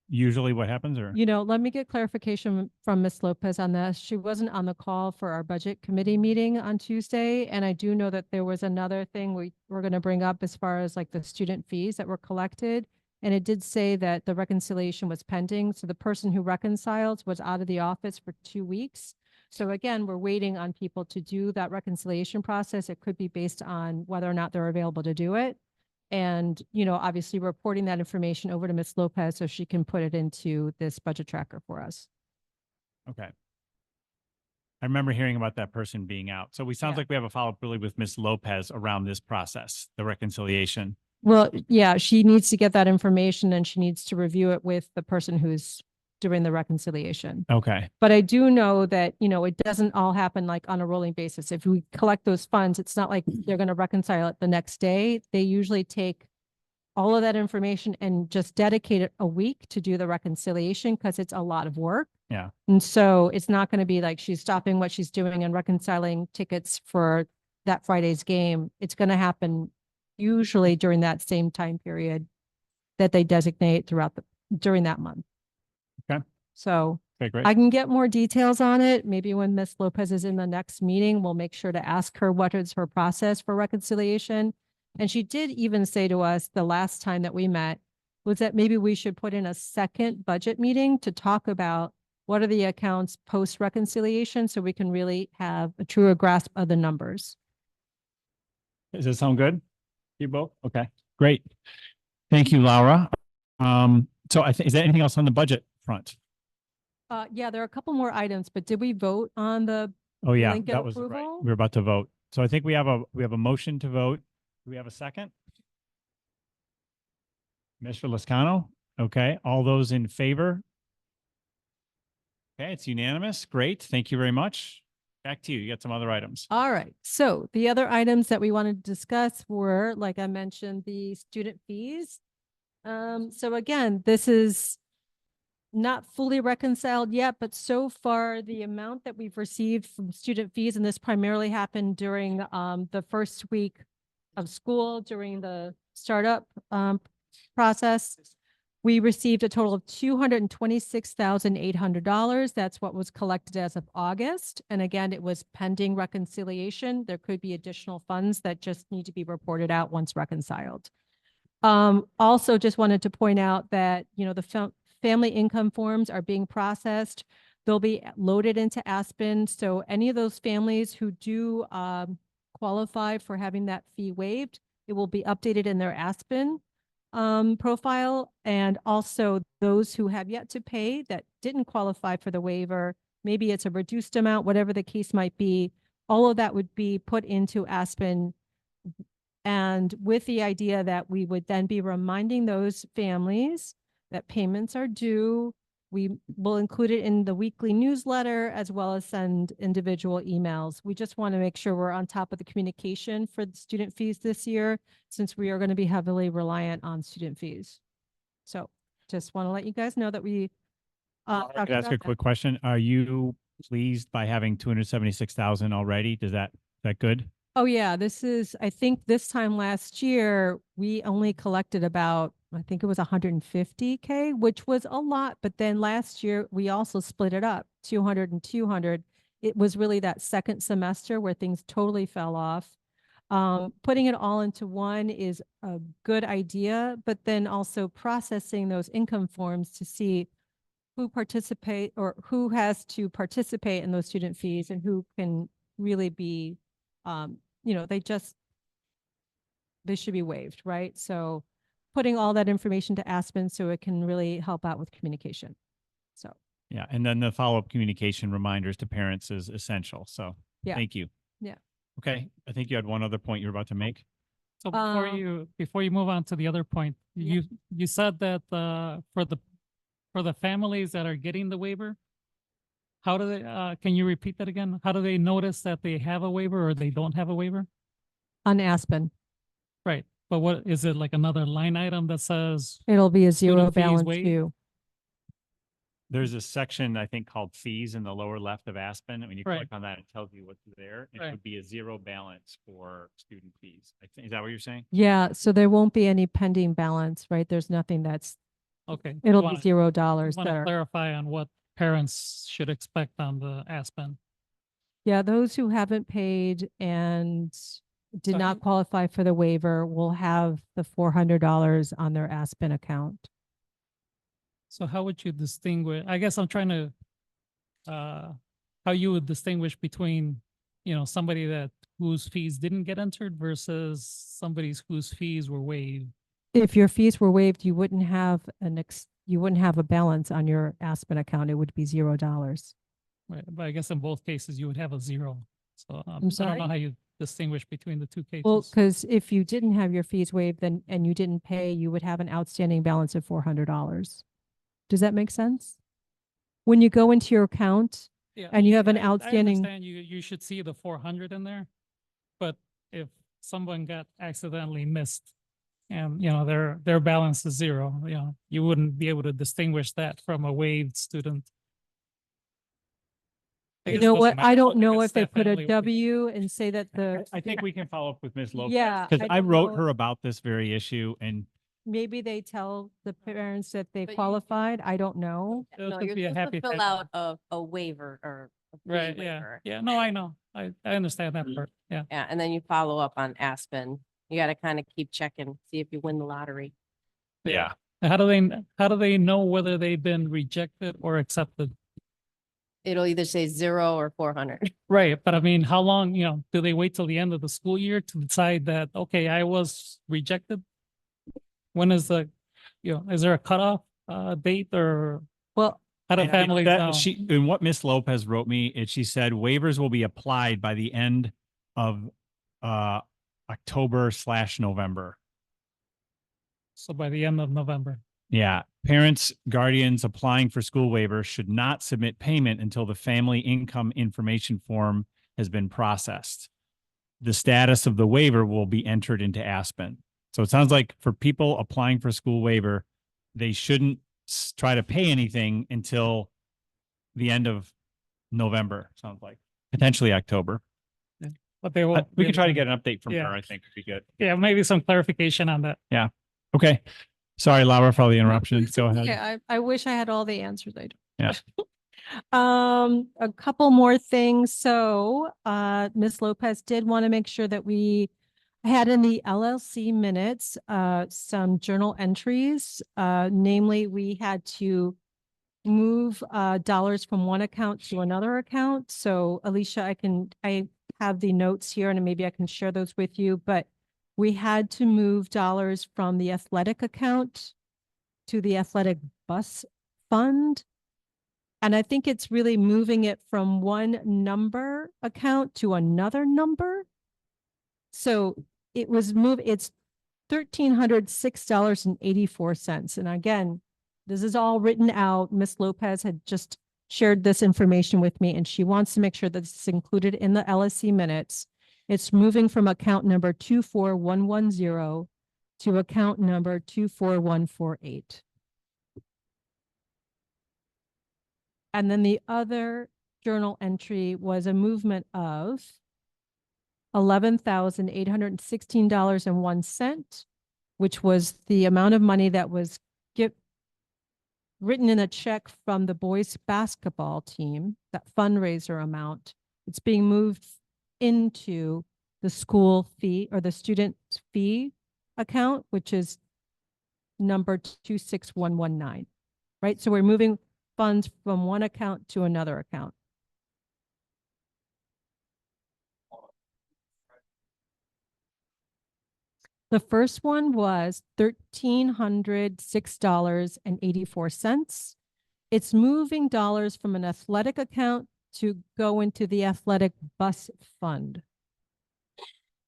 usually what happens, or? let me get clarification from Ms. Lopez on this. She wasn't on the call for our budget committee meeting on Tuesday. And I do know that there was another thing we were going to bring up as far as like the student fees that were collected. And it did say that the reconciliation was pending. So the person who reconciled was out of the office for 2 weeks. So again, we're waiting on people to do that reconciliation process. It could be based on whether or not they're available to do it. And, obviously reporting that information over to Ms. Lopez so she can put it into this budget tracker for us. Okay. I remember hearing about that person being out. So sounds like we have a follow-up really with Ms. Lopez around this process, the reconciliation. Well, yeah, she needs to get that information and she needs to review it with the person who's doing the reconciliation. Okay. But I do know that, it doesn't all happen like on a rolling basis. If we collect those funds, it's not like they're going to reconcile it the next day. They usually take all of that information and just dedicate it a week to do the reconciliation because it's a lot of work. Yeah. And so it's not going to be like she's stopping what she's doing and reconciling tickets for that Friday's game. It's going to happen usually during that same time period that they designate during that month. Okay. So okay, great. I can get more details on it. Maybe when Ms. Lopez is in the next meeting, we'll make sure to ask her what is her process for reconciliation. And she did even say to us the last time that we met was that maybe we should put in a second budget meeting to talk about what are the accounts post reconciliation so we can really have a truer grasp of the numbers. Does that sound good? You both? Okay, great. Thank you, Laura. So is there anything else on the budget front? Yeah, there are a couple more items, but did we vote on the Oh, yeah, blanket that was right. approval? We're about to vote. So I think we have a motion to vote. Do we have a second? Mr. Lascano? Okay, all those in favor? Okay, it's unanimous. Great. Thank you very much. Back to you. You got some other items. All right. So the other items that we wanted to discuss were, like I mentioned, the student fees. So again, this is not fully reconciled yet, but so far the amount that we've received from student fees, and this primarily happened during the first week of school during the startup process. We received a total of $226,800. That's what was collected as of August. And again, it was pending reconciliation. There could be additional funds that just need to be reported out once reconciled. Also just wanted to point out that, you know, the family income forms are being processed. They'll be loaded into Aspen. So any of those families who do qualify for having that fee waived, it will be updated in their Aspen profile. And also those who have yet to pay that didn't qualify for the waiver, maybe it's a reduced amount, whatever the case might be, all of that would be put into Aspen. And with the idea that we would then be reminding those families that payments are due. We will include it in the weekly newsletter as well as send individual emails. We just want to make sure we're on top of the communication for the student fees this year, since we are going to be heavily reliant on student fees. So just want to let you guys know that we Could I ask a quick question? Are you pleased by having 276,000 already? Is that good? Oh yeah, this is, I think this time last year, we only collected about, I think it was 150K, which was a lot. But then last year, we also split it up, 200 and 200. It was really that second semester where things totally fell off. Putting it all into one is a good idea, but then also processing those income forms to see who participate or who has to participate in those student fees and who can really be, you know, they should be waived, right? So putting all that information to Aspen so it can really help out with communication. So. Yeah. And then the follow-up communication reminders to parents is essential. So Yeah. thank you. Yeah. Okay. I think you had one other point you were about to make. So before you move on to the other point, you said that for the families that are getting the waiver, how do they can you repeat that again? How do they notice that they have a waiver or they don't have a waiver? On Aspen. Right. But what is it, like another line item that says It'll be a zero student fees balance waived? due. There's a section, I think, called fees in the lower left of Aspen. And when you Right. click on that, it tells you what's there. It Right. would be a zero balance for student fees. Is that what you're saying? Yeah, so there won't be any pending balance, right? There's nothing that's, Okay. it'll Want be $0 to there. clarify on what parents should expect on the Aspen. Yeah, those who haven't paid and did So not how- qualify for the waiver will have the $400 on their Aspen account. So how would you distinguish? I guess I'm trying to, how you would distinguish between, you know, somebody whose fees didn't get entered versus somebody's whose fees were waived. If your fees were waived, you wouldn't have you wouldn't have a balance on your Aspen account. It would be $0. Right. But I guess in both cases, you would have a zero. So I don't sorry? know how you distinguish between the two cases. Well, because if you didn't have your fees waived then and you didn't pay, you would have an outstanding balance of $400. Does that make sense? When you go into your account Yeah, and you have an I outstanding, understand you should see the 400 in there, but if someone got accidentally missed and, you know, their balance is zero, you know, you wouldn't be able to distinguish that from a waived student. I you guess know it what? doesn't matter I don't if know it's if they that put a family or- W and say that I think we can follow up with Ms. Lopez. Yeah, Because I I don't wrote know. her about this very issue and maybe they tell the parents that they But you- qualified. I don't know. It No, could you're be a supposed happy to fill family. out a waiver or a fee Right, yeah, waiver. yeah, no, I know, I understand that part, yeah. Yeah, and then you follow up on Aspen. You got to kind of keep checking, see if you win the lottery. yeah. How do they know whether they've been rejected or accepted? It'll either say 0 or 400. Right, but I mean, how long, you know, do they wait till the end of the school year to decide that, okay, I was rejected? When is you know, is there a cutoff date or Well, how do And families know? and what Miss Lopez wrote me, she said waivers will be applied by the end of October/November. So by the end of November. Yeah. Parents, guardians applying for school waivers should not submit payment until the family income information form has been processed. The status of the waiver will be entered into Aspen. So it sounds like for people applying for school waiver, they shouldn't try to pay anything until the end of November, sounds like, potentially October. But they will. We can try to get an update from her, Yeah. I think would be good. Yeah, maybe some clarification on that. Yeah. Okay. Sorry, Laura, for all the interruptions. Go ahead. Yeah, I wish I had all the answers. I don't. Yeah. A couple more things. So, Ms. Lopez did want to make sure that we had in the LLC minutes, some journal entries. Namely, we had to move, dollars from one account to another account. So Alicia, I have the notes here and maybe I can share those with you, but we had to move dollars from the athletic account to the athletic bus fund. And I think it's really moving it from one number account to another number. So it's $1,306.84. And again, this is all written out. Miss Lopez had just shared this information with me and she wants to make sure that it's included in the LSC minutes. It's moving from account number 24110 to account number 24148. And then the other journal entry was a movement of $11,816.01, which was the amount of money that was written in a check from the boys basketball team, that fundraiser amount. It's being moved into the school fee or the student fee account, which is number 26119, right? So we're moving funds from one account to another account. The first one was $1,306.84. It's moving dollars from an athletic account to go into the athletic bus fund.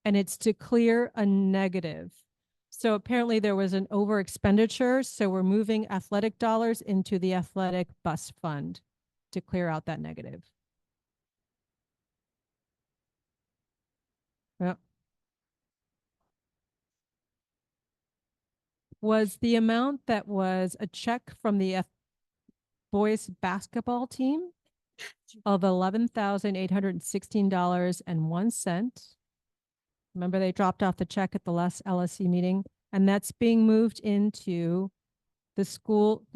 And it's to clear a negative. So apparently there was an over expenditure. So we're moving athletic dollars into the athletic bus fund to clear out that negative. Yep. Was the amount that was a check from the boys basketball team of $11,816.01. Remember, they dropped off the check at the last LSC meeting, and that's being moved into the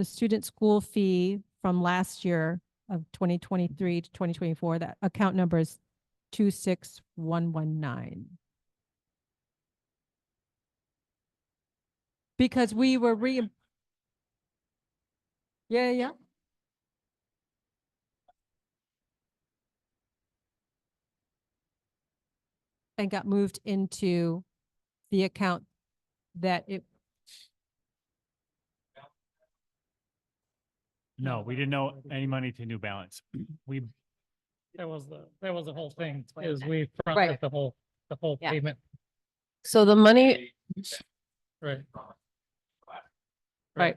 student school fee from last year of 2023 to 2024. That account number is 26119. Because we were yeah. And got moved into the account that it. No, we didn't know any money to New Balance. That was the whole thing, is we Right. fronted the whole Yeah. payment. So the money, Right. Right.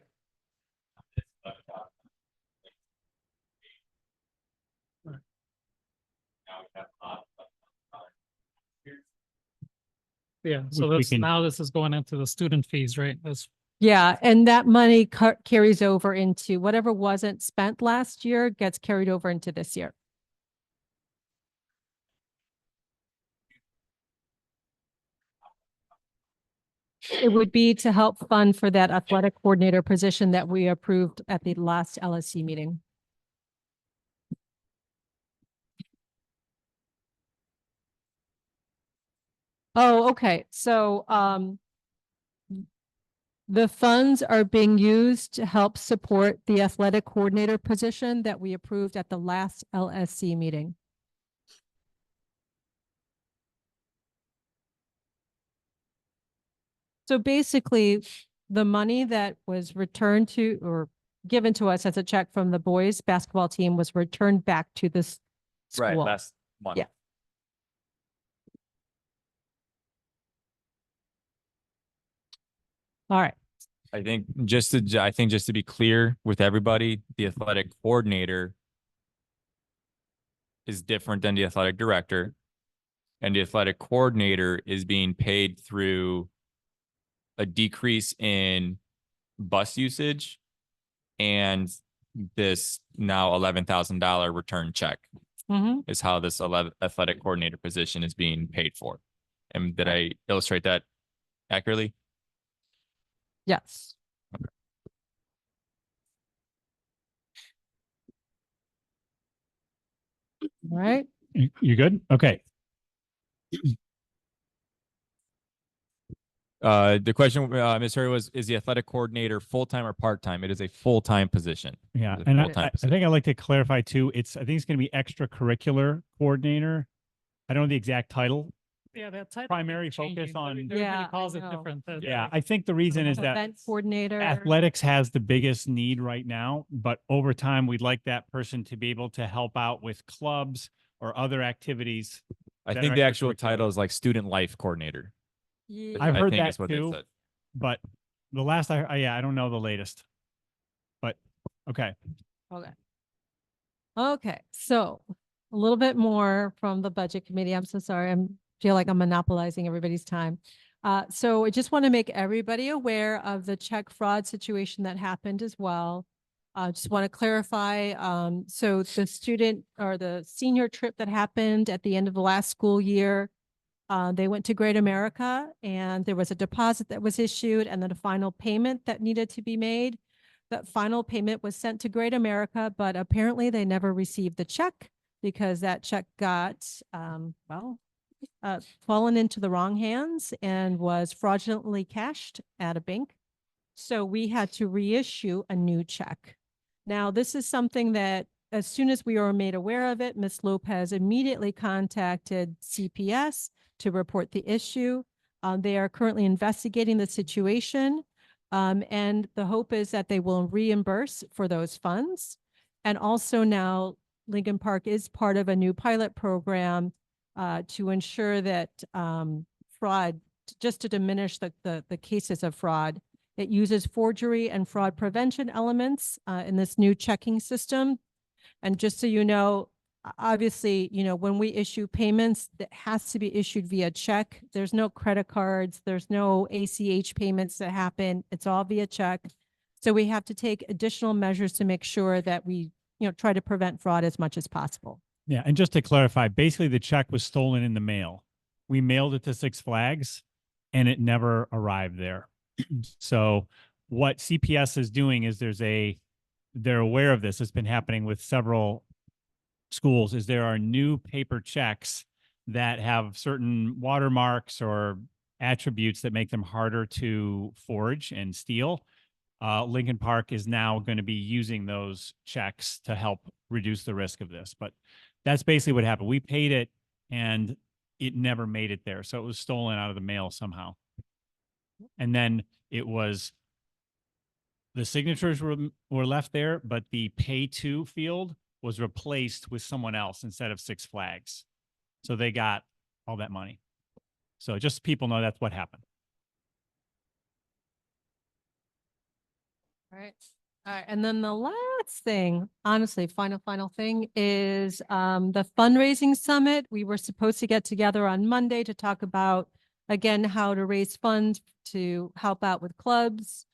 Yeah, so We that's, can- now this is going into the student fees, right? That's, Yeah, and that money carries over into whatever wasn't spent last year gets carried over into this year. It would be to help fund for that athletic coordinator position that we approved at the last LSC meeting. Oh, okay. So, the funds are being used to help support the athletic coordinator position that we approved at the last LSC meeting. So basically, the money that was returned to or given to us as a check from the boys basketball team was returned back to this Right, school. last one. Yeah. All right. I think just to be clear with everybody, the athletic coordinator is different than the athletic director. And the athletic coordinator is being paid through a decrease in bus usage and this now $11,000 return check is how this athletic coordinator position is being paid for. And did I illustrate that accurately? Yes. All right. You good? Okay. The question, Ms. Hurley, was, is the athletic coordinator full-time or part-time? It is a full-time position. Yeah, It is a and full-time I position. think I'd like to clarify too, I think it's going to be extracurricular coordinator. I don't know the exact title. Yeah, that title Primary keeps changing. focus on. Everybody Yeah, calls I it know. different. Yeah, I think the reason is that Event coordinator. athletics has the biggest need right now, but over time, we'd like that person to be able to help out with clubs or other activities. I that think are the actual extracurricular. title is like student life coordinator. Yeah. I've I heard think that is what they too, said. but the last yeah, I don't know the latest, but okay. Okay. Okay, so a little bit more from the budget committee. I'm so sorry. Feel like I'm monopolizing everybody's time. So I just want to make everybody aware of the check fraud situation that happened as well. Just want to clarify. So the student or the senior trip that happened at the end of the last school year, they went to Great America and there was a deposit that was issued and then a final payment that needed to be made. That final payment was sent to Great America, but apparently they never received the check because that check got, fallen into the wrong hands and was fraudulently cashed at a bank. So we had to reissue a new check. Now, this is something that as soon as we were made aware of it, Ms. Lopez immediately contacted CPS to report the issue. They are currently investigating the situation. And the hope is that they will reimburse for those funds. And also now Lincoln Park is part of a new pilot program to ensure that fraud, just to diminish the cases of fraud. It uses forgery and fraud prevention elements in this new checking system. And just so you know, obviously, when we issue payments, that has to be issued via check. There's no credit cards. There's no ACH payments that happen. It's all via check. So we have to take additional measures to make sure that we, try to prevent fraud as much as possible. Yeah, and just to clarify, basically the check was stolen in the mail. We mailed it to Six Flags and it never arrived there. So what CPS is doing is they're aware of this. It's been happening with several schools, is there are new paper checks that have certain watermarks or attributes that make them harder to forge and steal. Lincoln Park is now going to be using those checks to help reduce the risk of this. But that's basically what happened. We paid it and it never made it there. So it was stolen out of the mail somehow. And then the signatures were left there, but the pay to field was replaced with someone else instead of Six Flags. So they got all that money. So just so people know that's what happened. All right. All right. And then the last thing, honestly, final thing is the fundraising summit. We were supposed to get together on Monday to talk about, again, how to raise funds to help out with clubs.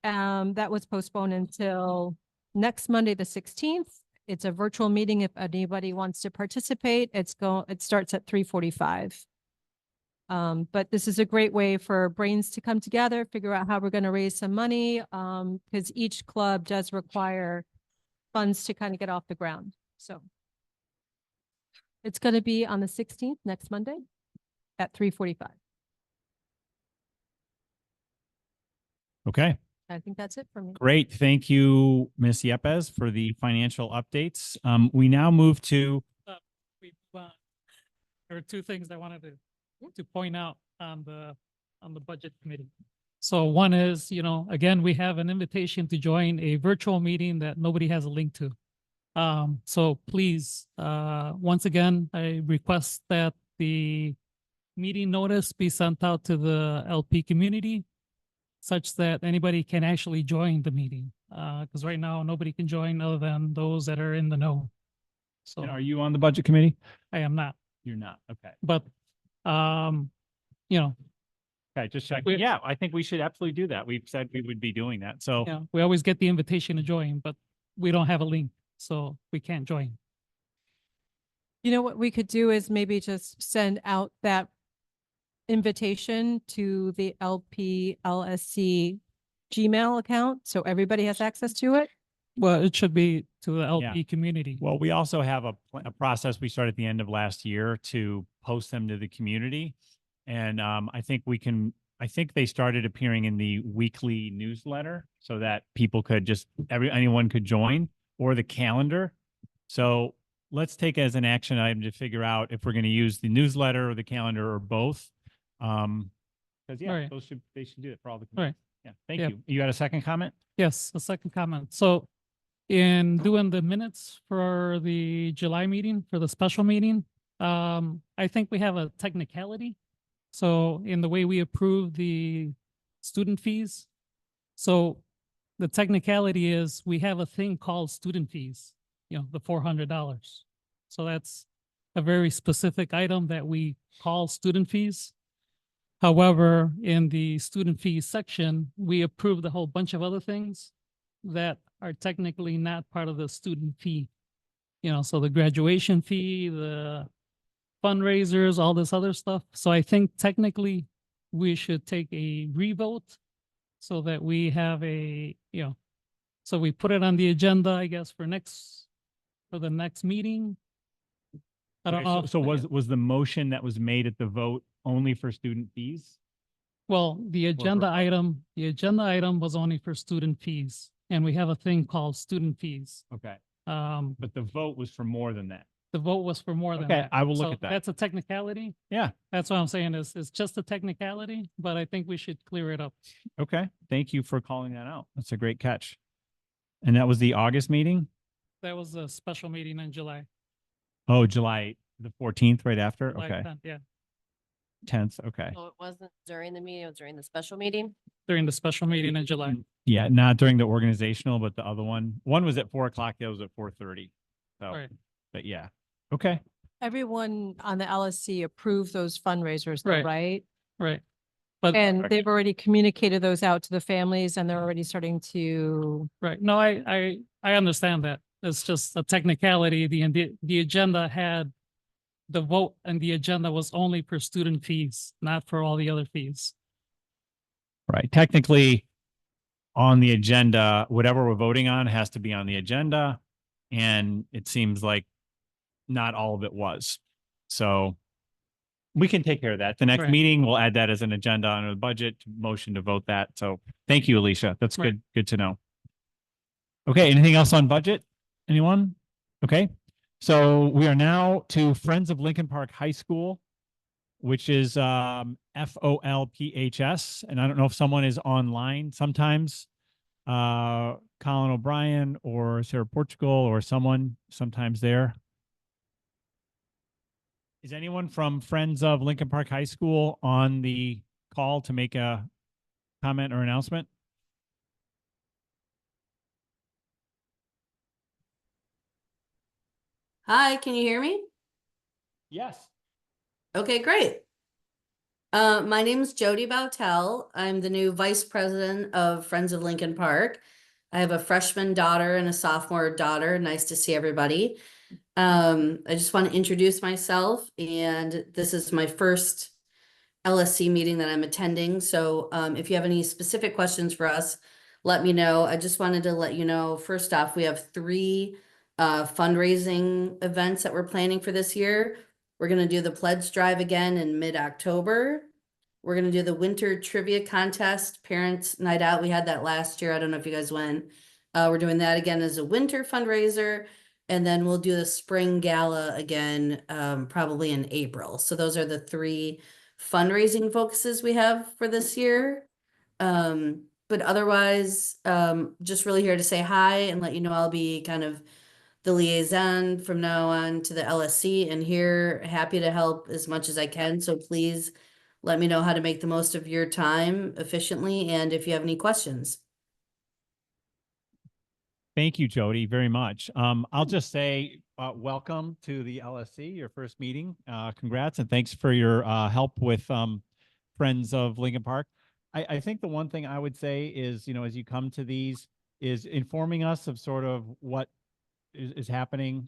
That was postponed until next Monday, the 16th. It's a virtual meeting. If anybody wants to participate, it starts at 3:45. But this is a great way for brains to come together, figure out how we're going to raise some money, because each club does require funds to kind of get off the ground. So it's going to be on the 16th, next Monday at 3:45. Okay. I think that's it for me. Great. Thank you, Ms. Yepes, for the financial updates. We now move to There are two things I wanted to point out on the budget committee. So one is, again, we have an invitation to join a virtual meeting that nobody has a link to. So please, once again, I request that the meeting notice be sent out to the LP community such that anybody can actually join the meeting. Because right now, nobody can join other than those that are in the know. So And are you on the budget committee? I am not. You're not. Okay. But, Okay, just check. We- Yeah, I think we should absolutely do that. We've said we would be doing that. So Yeah, we always get the invitation to join, but we don't have a link, so we can't join. You know what we could do is maybe just send out that invitation to the LPLSC Gmail account, so everybody has access to it. Well, it should be to the Yeah. LP community. well, we also have a process we started at the end of last year to post them to the community. And I think they started appearing in the weekly newsletter so that people could anyone could join, or the calendar. So let's take as an action item to figure out if we're going to use the newsletter or the calendar or both. Because Right. they should do it for all the Right. communities. Yeah, thank Yep. you. You got a second comment? Yes, a second comment. So in doing the minutes for the July meeting, for the special meeting, I think we have a technicality. So in the way we approve the student fees. So the technicality is we have a thing called student fees, the $400. So that's a very specific item that we call student fees. However, in the student fees section, we approved a whole bunch of other things that are technically not part of the student fee. So the graduation fee, the fundraisers, all this other stuff. So I think technically we should take a revote so that we have so we put it on the agenda, I guess, for the next meeting. I don't Okay, know. So was the motion that was made at the vote only for student fees? Well, the agenda item was only for student fees, and we have a thing called student fees. Okay, Um, but the vote was for more than that. the vote was for more than Okay, that. I will look So at that. That's a technicality. Yeah. That's what I'm saying is it's just a technicality, but I think we should clear it up. Okay, thank you for calling that out. That's a great catch. And that was the August meeting? That was a special meeting in July. Oh, July the 14th, right after? July Okay, 10th, yeah, 10th, okay. So it wasn't during the meeting, it was during the special meeting? during the special meeting in July. Yeah, not during the organizational, but the other one. One was at 4 o'clock, the other was at 4:30. So, Right. but yeah, okay. Everyone on the LSC approved those fundraisers, though, Right. right? Right. But And they've already communicated those out to the families and they're already starting to, right. No, I understand that. It's just a technicality. The agenda had the vote, and the agenda was only for student fees, not for all the other fees. Right. Technically, on the agenda, whatever we're voting on has to be on the agenda. And it seems like not all of it was. So we can take care of that. The next Right. meeting, we'll add that as an agenda under the budget motion to vote that. So thank you, Alicia. That's Right. good to know. Okay, anything else on budget? Anyone? Okay. So we are now to Friends of Lincoln Park High School, which is FOLPHS. And I don't know if someone is online sometimes. Colin O'Brien or Sarah Portugal or someone sometimes there. Is anyone from Friends of Lincoln Park High School on the call to make a comment or announcement? Hi, can you hear me? Yes. Okay, great. My name is Jody Bautel. I'm the new vice president of Friends of Lincoln Park. I have a freshman daughter and a sophomore daughter. Nice to see everybody. I just want to introduce myself, and this is my first LSC meeting that I'm attending. So if you have any specific questions for us, let me know. I just wanted to let you know, first off, we have 3 fundraising events that we're planning for this year. We're going to do the pledge drive again in mid-October. We're going to do the winter trivia contest, parents night out. We had that last year. I don't know if you guys went. We're doing that again as a winter fundraiser. And then we'll do the spring gala again, probably in April. So those are the 3 fundraising focuses we have for this year. But otherwise, just really here to say hi and let you know I'll be kind of the liaison from now on to the LSC, and here happy to help as much as I can. So please let me know how to make the most of your time efficiently and if you have any questions. Thank you, Jody, very much. I'll just say welcome to the LSC, your first meeting. Congrats, and thanks for your help with Friends of Lincoln Park. I think the one thing I would say is, as you come to these, is informing us of sort of what is happening.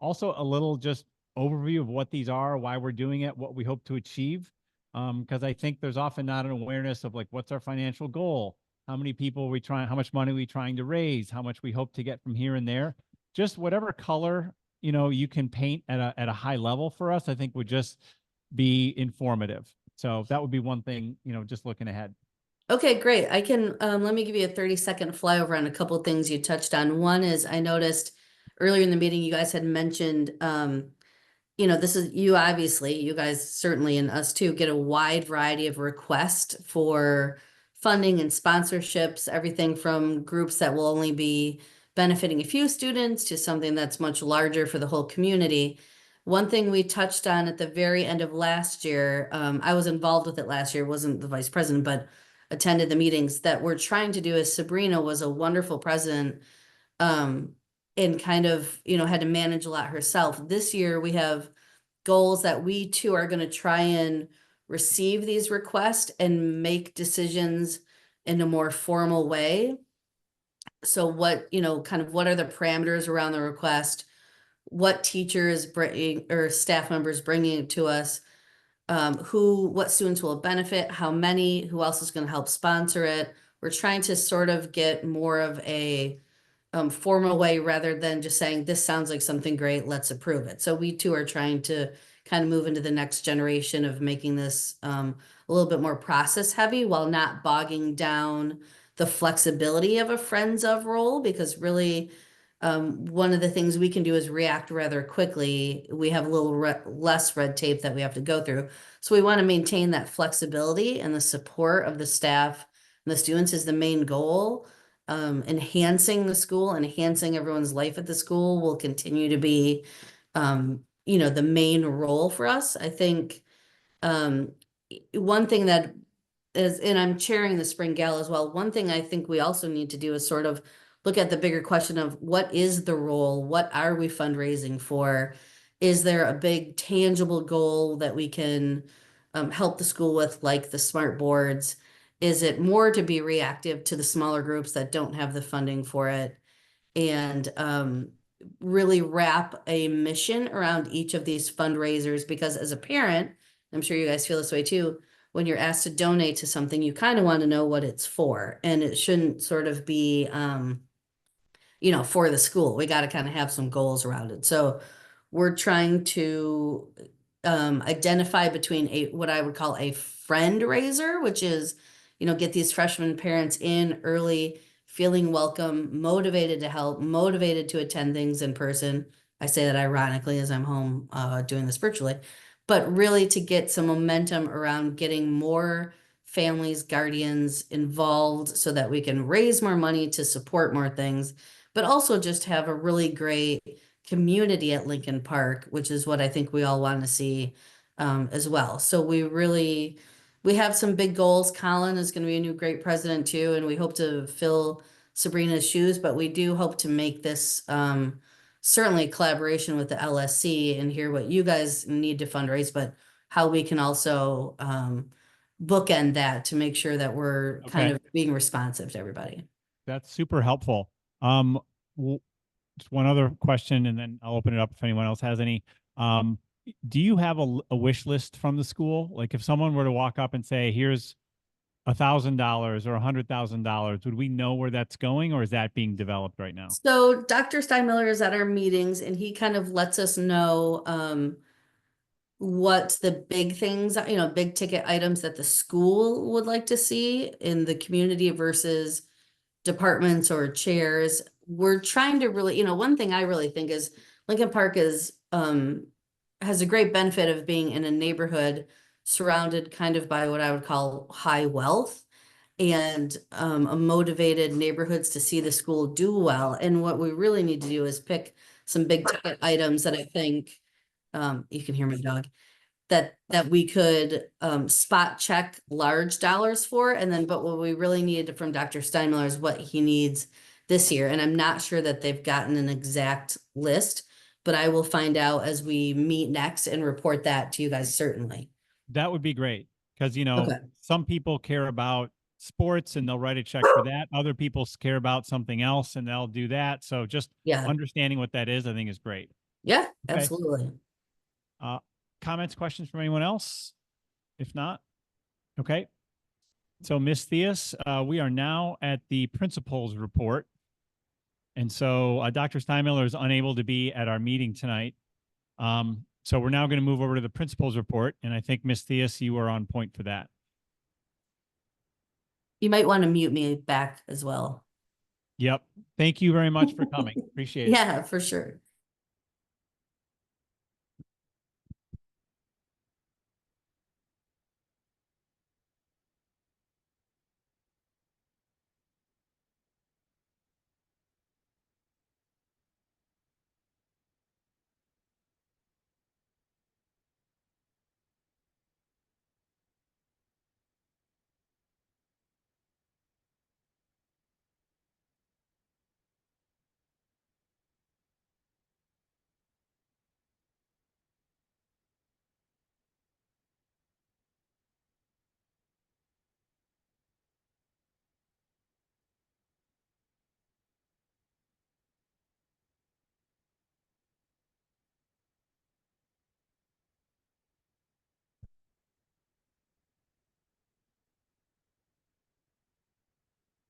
Also a little just overview of what these are, why we're doing it, what we hope to achieve. Because I think there's often not an awareness of like, what's our financial goal? How many people we trying, how much money we trying to raise, how much we hope to get from here and there. Just whatever color, you can paint at a high level for us, I think would just be informative. So that would be one thing, just looking ahead. Okay, great. I can, let me give you a 30-second flyover on a couple of things you touched on. One is I noticed earlier in the meeting, you guys had mentioned, this is you, obviously, you guys certainly, and us too, get a wide variety of requests for funding and sponsorships, everything from groups that will only be benefiting a few students to something that's much larger for the whole community. One thing we touched on at the very end of last year, I was involved with it last year, wasn't the vice president, but attended the meetings that we're trying to do is Sabrina was a wonderful president, and kind of, had to manage a lot herself. This year we have goals that we too are going to try and receive these requests and make decisions in a more formal way. So what, kind of what are the parameters around the request? What teachers bring or staff members bringing it to us? What students will benefit, how many, who else is going to help sponsor it? We're trying to sort of get more of a formal way rather than just saying, this sounds like something great, let's approve it. So we too are trying to kind of move into the next generation of making this a little bit more process heavy while not bogging down the flexibility of a friends of role, because really one of the things we can do is react rather quickly. We have a little less red tape that we have to go through. So we want to maintain that flexibility, and the support of the staff and the students is the main goal. Enhancing the school, enhancing everyone's life at the school will continue to be, the main role for us. I think one thing that is, and I'm chairing the spring gala as well, one thing I think we also need to do is sort of look at the bigger question of what is the role? What are we fundraising for? Is there a big tangible goal that we can help the school with, like the smart boards? Is it more to be reactive to the smaller groups that don't have the funding for it? And really wrap a mission around each of these fundraisers, because as a parent, I'm sure you guys feel this way too, when you're asked to donate to something, you kind of want to know what it's for, and it shouldn't sort of be for the school. We got to kind of have some goals around it. So we're trying to identify between what I would call a friend raiser, which is, get these freshman parents in early, feeling welcome, motivated to help, motivated to attend things in person. I say that ironically as I'm home doing this virtually, but really to get some momentum around getting more families, guardians involved so that we can raise more money to support more things, but also just have a really great community at Lincoln Park, which is what I think we all want to see as well. So we have some big goals. Colin is going to be a new great president too, and we hope to fill Sabrina's shoes, but we do hope to make this certainly a collaboration with the LSC and hear what you guys need to fundraise, but how we can also bookend that to make sure that we're kind of being responsive to everybody. That's super helpful. Just one other question, and then I'll open it up if anyone else has any. Do you have a wish list from the school? Like if someone were to walk up and say, here's $1,000 or $100,000, would we know where that's going, or is that being developed right now? So Dr. Steinmiller is at our meetings, and he kind of lets us know what the big things, big ticket items that the school would like to see in the community versus departments or chairs. We're trying to really, one thing I really think is Lincoln Park is has a great benefit of being in a neighborhood surrounded kind of by what I would call high wealth and a motivated neighborhoods to see the school do well. And what we really need to do is pick some big ticket items that I think you can hear my dog, that we could spot check large dollars for. And then, but what we really needed from Dr. Steinmiller is what he needs this year. And I'm not sure that they've gotten an exact list, but I will find out as we meet next and report that to you guys, certainly. That would be great, Because, you know, Okay. some people care about sports and they'll write a check for that. Other people care about something else and they'll do that. So just Yeah. understanding what that is, I think is great. Yeah, Okay. absolutely. Comments, questions from anyone else? If not, okay. So Ms. Theus, we are now at the principal's report. And so Dr. Steinmiller is unable to be at our meeting tonight. So we're now going to move over to the principal's report. And I think Ms. Theus, you are on point for that. You might want to mute me back as well. Yep. Thank you very much for coming. Appreciate it. Yeah, for sure.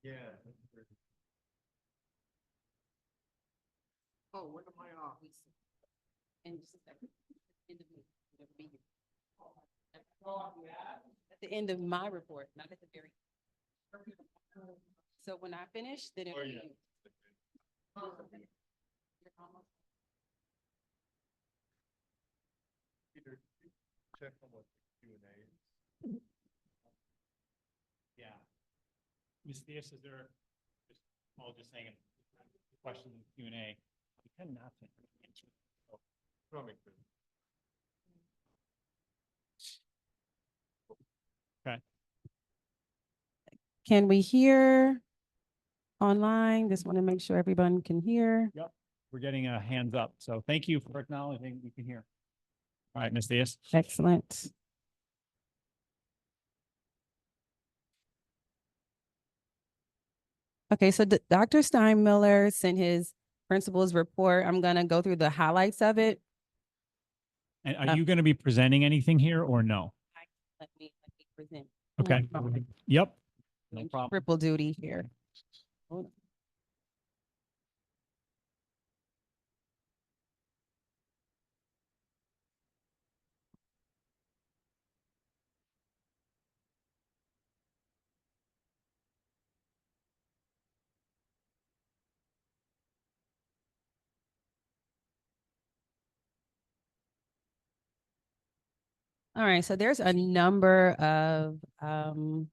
Yeah. Oh, what am I off? And just a second. At the end of my report, not at the very. So when I finish, then it'll be you. Check on what Q&A. Yeah. Ms. Theus, is there just saying a question in Q&A? We tend not to answer. Okay. Can we hear online? Just want to make sure everyone can hear. Yep. We're getting a hands up. So thank you for acknowledging we can hear. All right, Ms. Theus. Excellent. Okay, so Dr. Steinmiller sent his principal's report. I'm going to go through the highlights of it. And are you going to be presenting anything here or no? Let me present. Okay. Yep. No problem. Triple duty here. Hold on. All right, so there's a number of can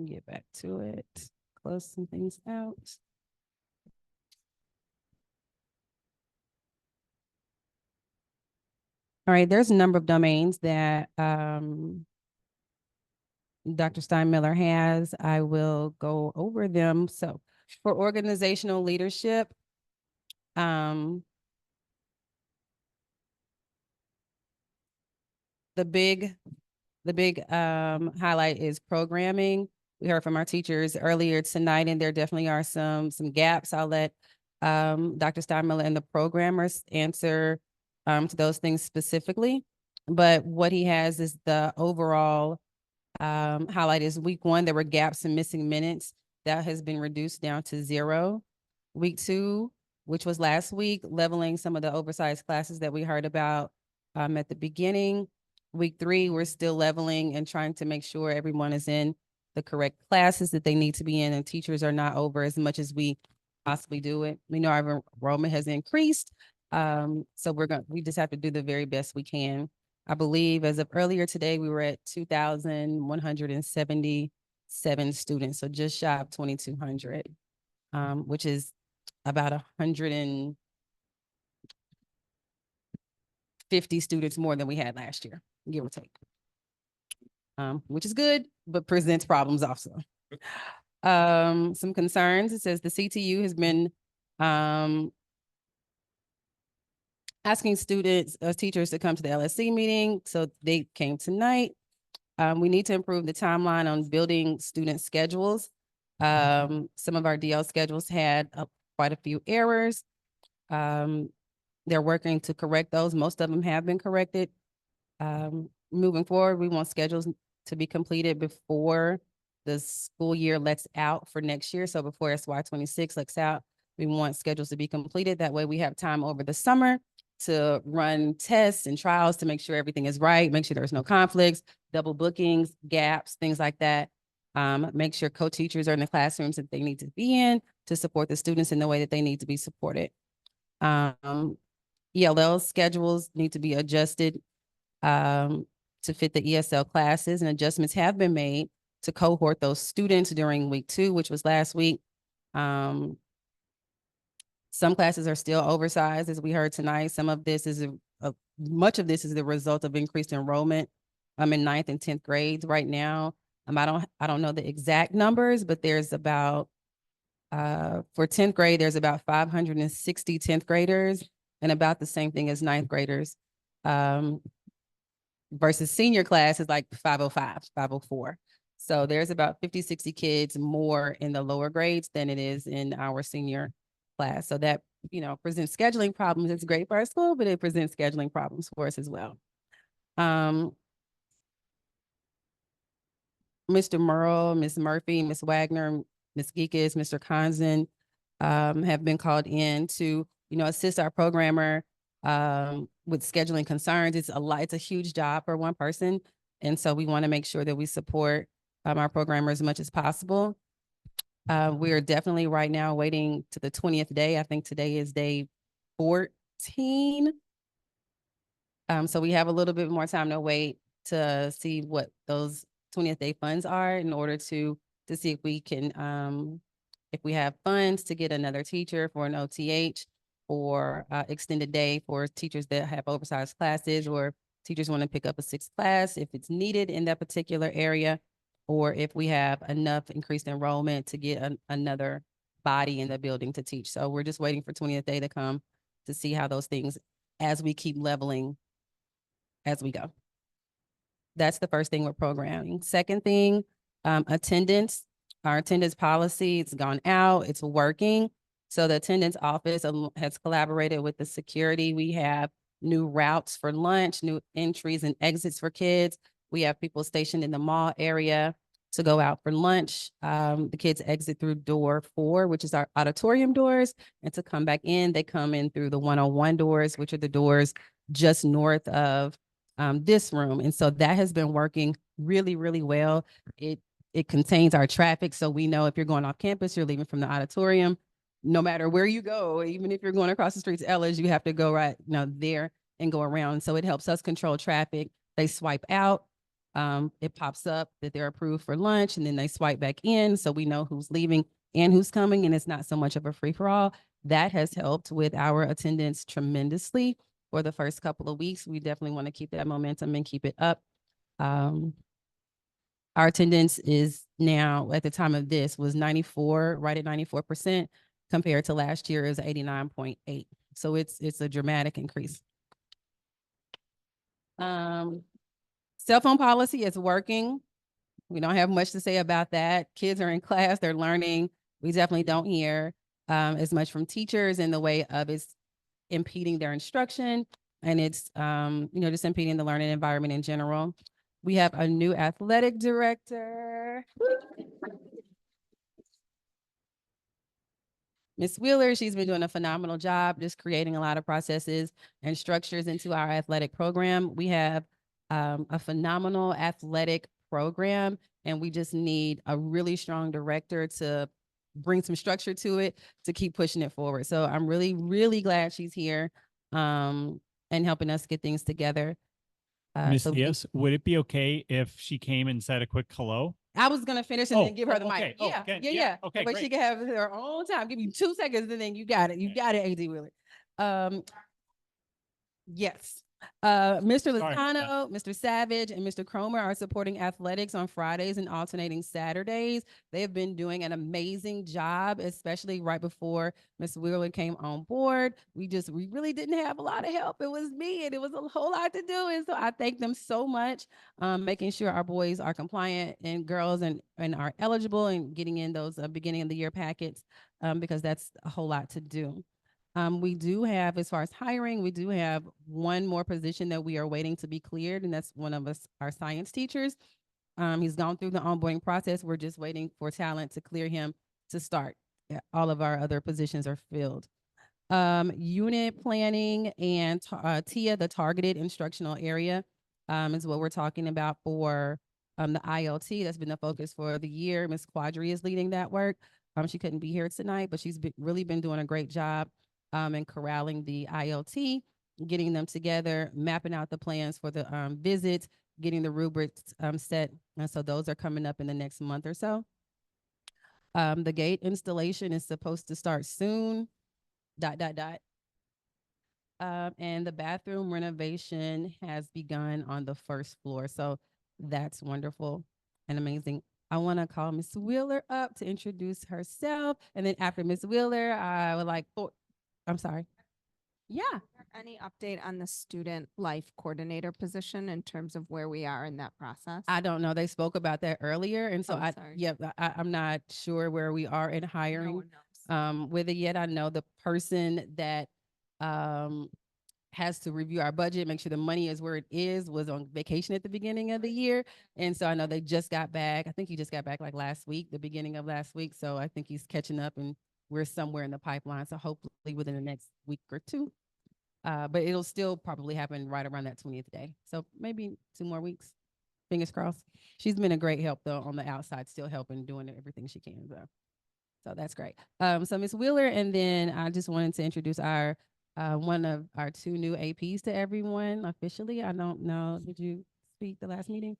get back to it, close some things out. All right, there's a number of domains that Dr. Steinmiller has. I will go over them. So for organizational leadership, the big highlight is programming. We heard from our teachers earlier tonight, and there definitely are some gaps. I'll let Dr. Steinmiller and the programmers answer to those things specifically. But what he has is the overall highlight is week 1, there were gaps and missing minutes. That has been reduced down to 0. Week 2, which was last week, leveling some of the oversized classes that we heard about at the beginning. Week 3, we're still leveling and trying to make sure everyone is in the correct classes that they need to be in, and teachers are not over as much as we possibly do it. We know our enrollment has increased. So we just have to do the very best we can. I believe as of earlier today, we were at 2,177 students. So just shy of 2,200, which is about 150 students more than we had last year, give or take. Which is good, but presents problems also. Some concerns. It says the CTU has been asking students, teachers to come to the LSC meeting. So they came tonight. We need to improve the timeline on building student schedules. Some of our DL schedules had quite a few errors. They're working to correct those. Most of them have been corrected. Moving forward, we want schedules to be completed before the school year lets out for next year. So before SY26 lets out, we want schedules to be completed. That way we have time over the summer to run tests and trials to make sure everything is right, make sure there's no conflicts, double bookings, gaps, things like that. Make sure co-teachers are in the classrooms that they need to be in to support the students in the way that they need to be supported. ELL schedules need to be adjusted to fit the ESL classes, and adjustments have been made to cohort those students during week 2, which was last week. Some classes are still oversized, as we heard tonight. Some of this is much of this is the result of increased enrollment in 9th and 10th grades right now. I don't know the exact numbers, but there's about for 10th grade, there's about 560 10th graders and about the same thing as 9th graders. Versus senior class is like 505, 504. So there's about 50, 60 kids more in the lower grades than it is in our senior class. So that, presents scheduling problems. It's great for our school, but it presents scheduling problems for us as well. Mr. Merle, Ms. Murphy, Ms. Wagner, Ms. Geekus, Mr. Conzen have been called in to, assist our programmer with scheduling concerns. It's a huge job for one person. And so we want to make sure that we support our programmer as much as possible. We are definitely right now waiting to the 20th day. I think today is day 14. So we have a little bit more time to wait to see what those 20th day funds are in order to see if we can, if we have funds to get another teacher for an OTH or extended day for teachers that have oversized classes, or teachers want to pick up a 6th class if it's needed in that particular area, or if we have enough increased enrollment to get another body in the building to teach. So we're just waiting for 20th day to come to see how those things, as we keep leveling as we go. That's the first thing with programming. Second thing, attendance. Our attendance policy, it's gone out, it's working. So the attendance office has collaborated with the security. We have new routes for lunch, new entries and exits for kids. We have people stationed in the mall area to go out for lunch. The kids exit through door 4, which is our auditorium doors. And to come back in, they come in through the 101 doors, which are the doors just north of this room. And so that has been working really, really well. It contains our traffic. So we know if you're going off campus, you're leaving from the auditorium, no matter where you go, even if you're going across the street to Ellis, you have to go right there and go around. So it helps us control traffic. They swipe out. It pops up that they're approved for lunch, and then they swipe back in. So we know who's leaving and who's coming, and it's not so much of a free-for-all. That has helped with our attendance tremendously for the first couple of weeks. We definitely want to keep that momentum and keep it up. Our attendance is now, at the time of this, was 94, right at 94%, compared to last year is 89.8. So it's a dramatic increase. Cell phone policy is working. We don't have much to say about that. Kids are in class, they're learning. We definitely don't hear as much from teachers in the way of it's impeding their instruction, and it's just impeding the learning environment in general. We have a new athletic director, Ms. Wheeler. She's been doing a phenomenal job just creating a lot of processes and structures into our athletic program. We have a phenomenal athletic program, and we just need a really strong director to bring some structure to it to keep pushing it forward. So I'm really, really glad she's here and helping us get things together. Ms. Diaz, would it be okay if she came and said a quick hello? I was gonna finish and then give her the mic. Oh, Yeah, okay. yeah. Okay, But she can have her own time. Give you 2 seconds and then you got it. You got it, AD Wheeler. Yes. Mr. Sorry about that. Latano, Mr. Savage, and Mr. Cromer are supporting athletics on Fridays and alternating Saturdays. They have been doing an amazing job, especially right before Ms. Wheeler came on board. We really didn't have a lot of help. It was me, and it was a whole lot to do. And so I thank them so much, making sure our boys are compliant and girls and are eligible and getting in those beginning of the year packets, because that's a whole lot to do. We do have, as far as hiring, we do have one more position that we are waiting to be cleared, and that's one of us, our science teachers. He's gone through the onboarding process. We're just waiting for talent to clear him to start. Yeah, all of our other positions are filled. Unit planning and TIA, the targeted instructional area, is what we're talking about for the ILT. That's been the focus for the year. Ms. Quadri is leading that work. She couldn't be here tonight, but she's really been doing a great job and corralling the ILT, getting them together, mapping out the plans for the visits, getting the rubrics set. And so those are coming up in the next month or so. The gate installation is supposed to start soon. ... And the bathroom renovation has begun on the first floor. So that's wonderful and amazing. I want to call Ms. Wheeler up to introduce herself. And then after Ms. Wheeler, I would like, I'm sorry. Yeah. Any update on the student life coordinator position in terms of where we are in that process? I don't know. They spoke about that earlier. And so Oh, sorry. I'm not sure where we are in hiring with it yet. I know the person that has to review our budget, make sure the money is where it is, was on vacation at the beginning of the year. And so I know they just got back. I think he just got back like last week, the beginning of last week. So I think he's catching up and we're somewhere in the pipeline. So hopefully within the next week or two. But it'll still probably happen right around that 20th day. So maybe 2 more weeks. Fingers crossed. She's been a great help though on the outside, still helping, doing everything she can. So that's great. So Ms. Wheeler, and then I just wanted to introduce our one of our 2 new APs to everyone officially. I don't know. Did you speak the last meeting?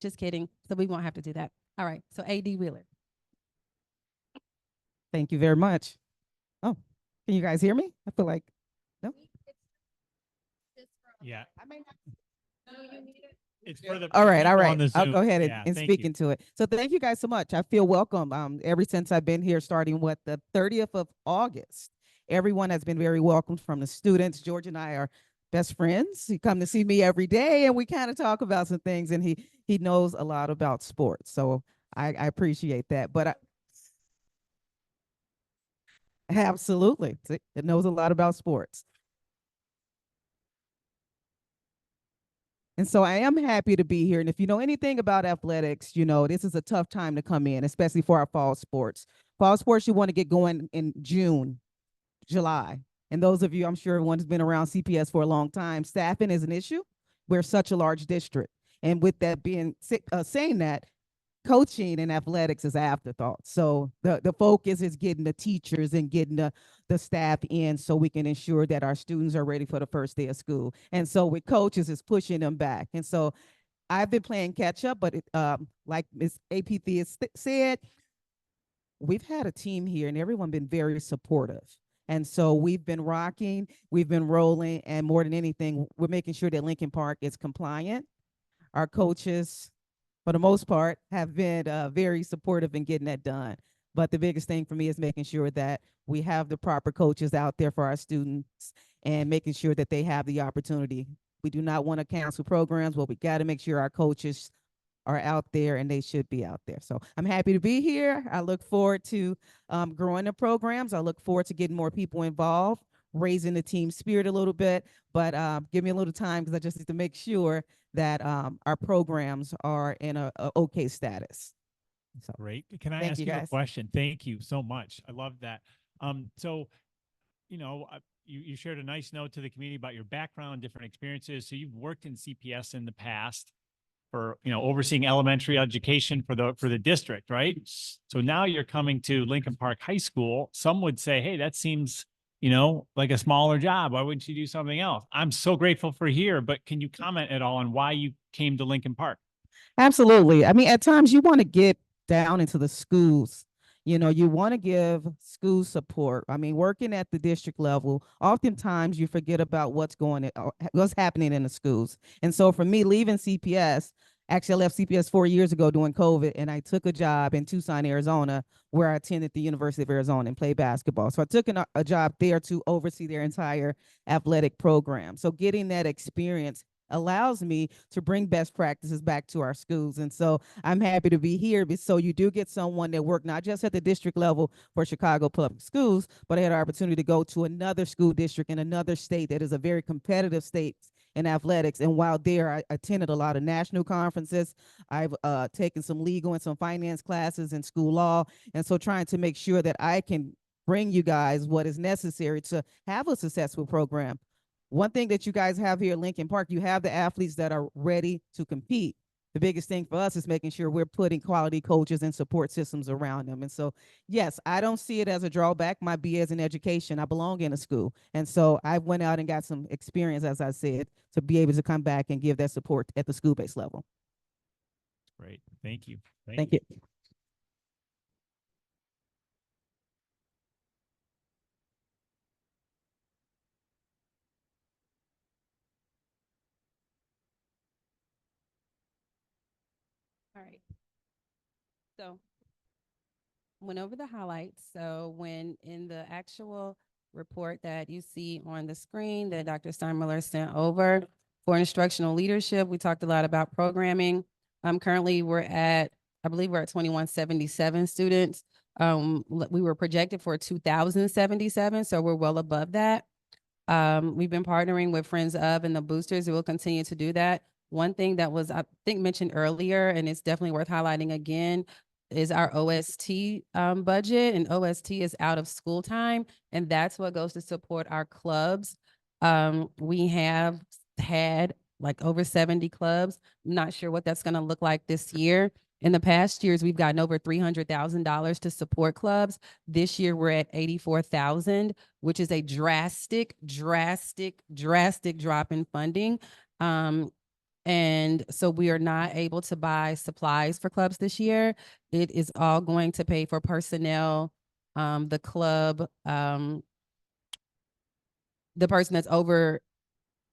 Just kidding. So we won't have to do that. All right. So AD Wheeler. Thank you very much. Oh, can you guys hear me? I feel like, no? Yeah. It's All for the right, people all on right. the I'll Zoom. go ahead and, Yeah, and thank speak you. into it. So thank you guys so much. I feel welcome. Ever since I've been here, starting the 30th of August, everyone has been very welcomed from the students. George and I are best friends. He come to see me every day, and we kind of talk about some things. And he knows a lot about sports, so I appreciate that. But absolutely, it knows a lot about sports. And so I am happy to be here. And if you know anything about athletics, you know, this is a tough time to come in, especially for our fall sports. Fall sports, you want to get going in June, July. And those of you, I'm sure everyone's been around CPS for a long time, staffing is an issue. We're such a large district. And with that being saying that, coaching and athletics is afterthought. So the focus is getting the teachers and getting the staff in so we can ensure that our students are ready for the first day of school. And so with coaches, it's pushing them back. And so I've been playing catch up, but like Ms. AP Thea said, we've had a team here and everyone been very supportive. And so we've been rocking, we've been rolling, and more than anything, we're making sure that Lincoln Park is compliant. Our coaches, for the most part, have been very supportive in getting that done. But the biggest thing for me is making sure that we have the proper coaches out there for our students and making sure that they have the opportunity. We do not want to cancel programs, but we got to make sure our coaches are out there, and they should be out there. So I'm happy to be here. I look forward to growing the programs. I look forward to getting more people involved, raising the team spirit a little bit, but give me a little time because I just need to make sure that our programs are in a okay status. So, great. Can I thank ask you you a guys. question? Thank you so much. I love that. So, you know, you shared a nice note to the community about your background, different experiences. So you've worked in CPS in the past for, you know, overseeing elementary education for the district, right? So now you're coming to Lincoln Park High School. Some would say, hey, that seems, you know, like a smaller job. Why wouldn't you do something else? I'm so grateful for here, but can you comment at all on why you came to Lincoln Park? Absolutely. I mean, at times you want to get down into the schools, You know, you want to give school support. I mean, working at the district level, oftentimes you forget about what's happening in the schools. And so for me, leaving CPS, actually, I left CPS 4 years ago during COVID, and I took a job in Tucson, Arizona, where I attended the University of Arizona and played basketball. So I took a job there to oversee their entire athletic program. So getting that experience allows me to bring best practices back to our schools. And so I'm happy to be here. So you do get someone that worked not just at the district level for Chicago Public Schools, but I had an opportunity to go to another school district in another state that is a very competitive state in athletics. And while there, I attended a lot of national conferences. I've taken some legal and some finance classes in school law. And so trying to make sure that I can bring you guys what is necessary to have a successful program. One thing that you guys have here at Lincoln Park, you have the athletes that are ready to compete. The biggest thing for us is making sure we're putting quality coaches and support systems around them. And so, yes, I don't see it as a drawback. My BA is in education. I belong in a school. And so I went out and got some experience, as I said, to be able to come back and give that support at the school-based level. Great. Thank you. Thank you. All right. So went over the highlights. So when in the actual report that you see on the screen that Dr. Steinmiller sent over for instructional leadership, we talked a lot about programming. Currently I believe we're at 2177 students. We were projected for 2077, so we're well above that. We've been partnering with Friends of and the boosters. We will continue to do that. One thing that was, I think, mentioned earlier, and it's definitely worth highlighting again, is our OST budget, and OST is out of school time, and that's what goes to support our clubs. We have had like over 70 clubs. I'm not sure what that's going to look like this year. In the past years, we've gotten over $300,000 to support clubs. This year, we're at $84,000, which is a drastic drop in funding. And so we are not able to buy supplies for clubs this year. It is all going to pay for personnel, the club, the person that's over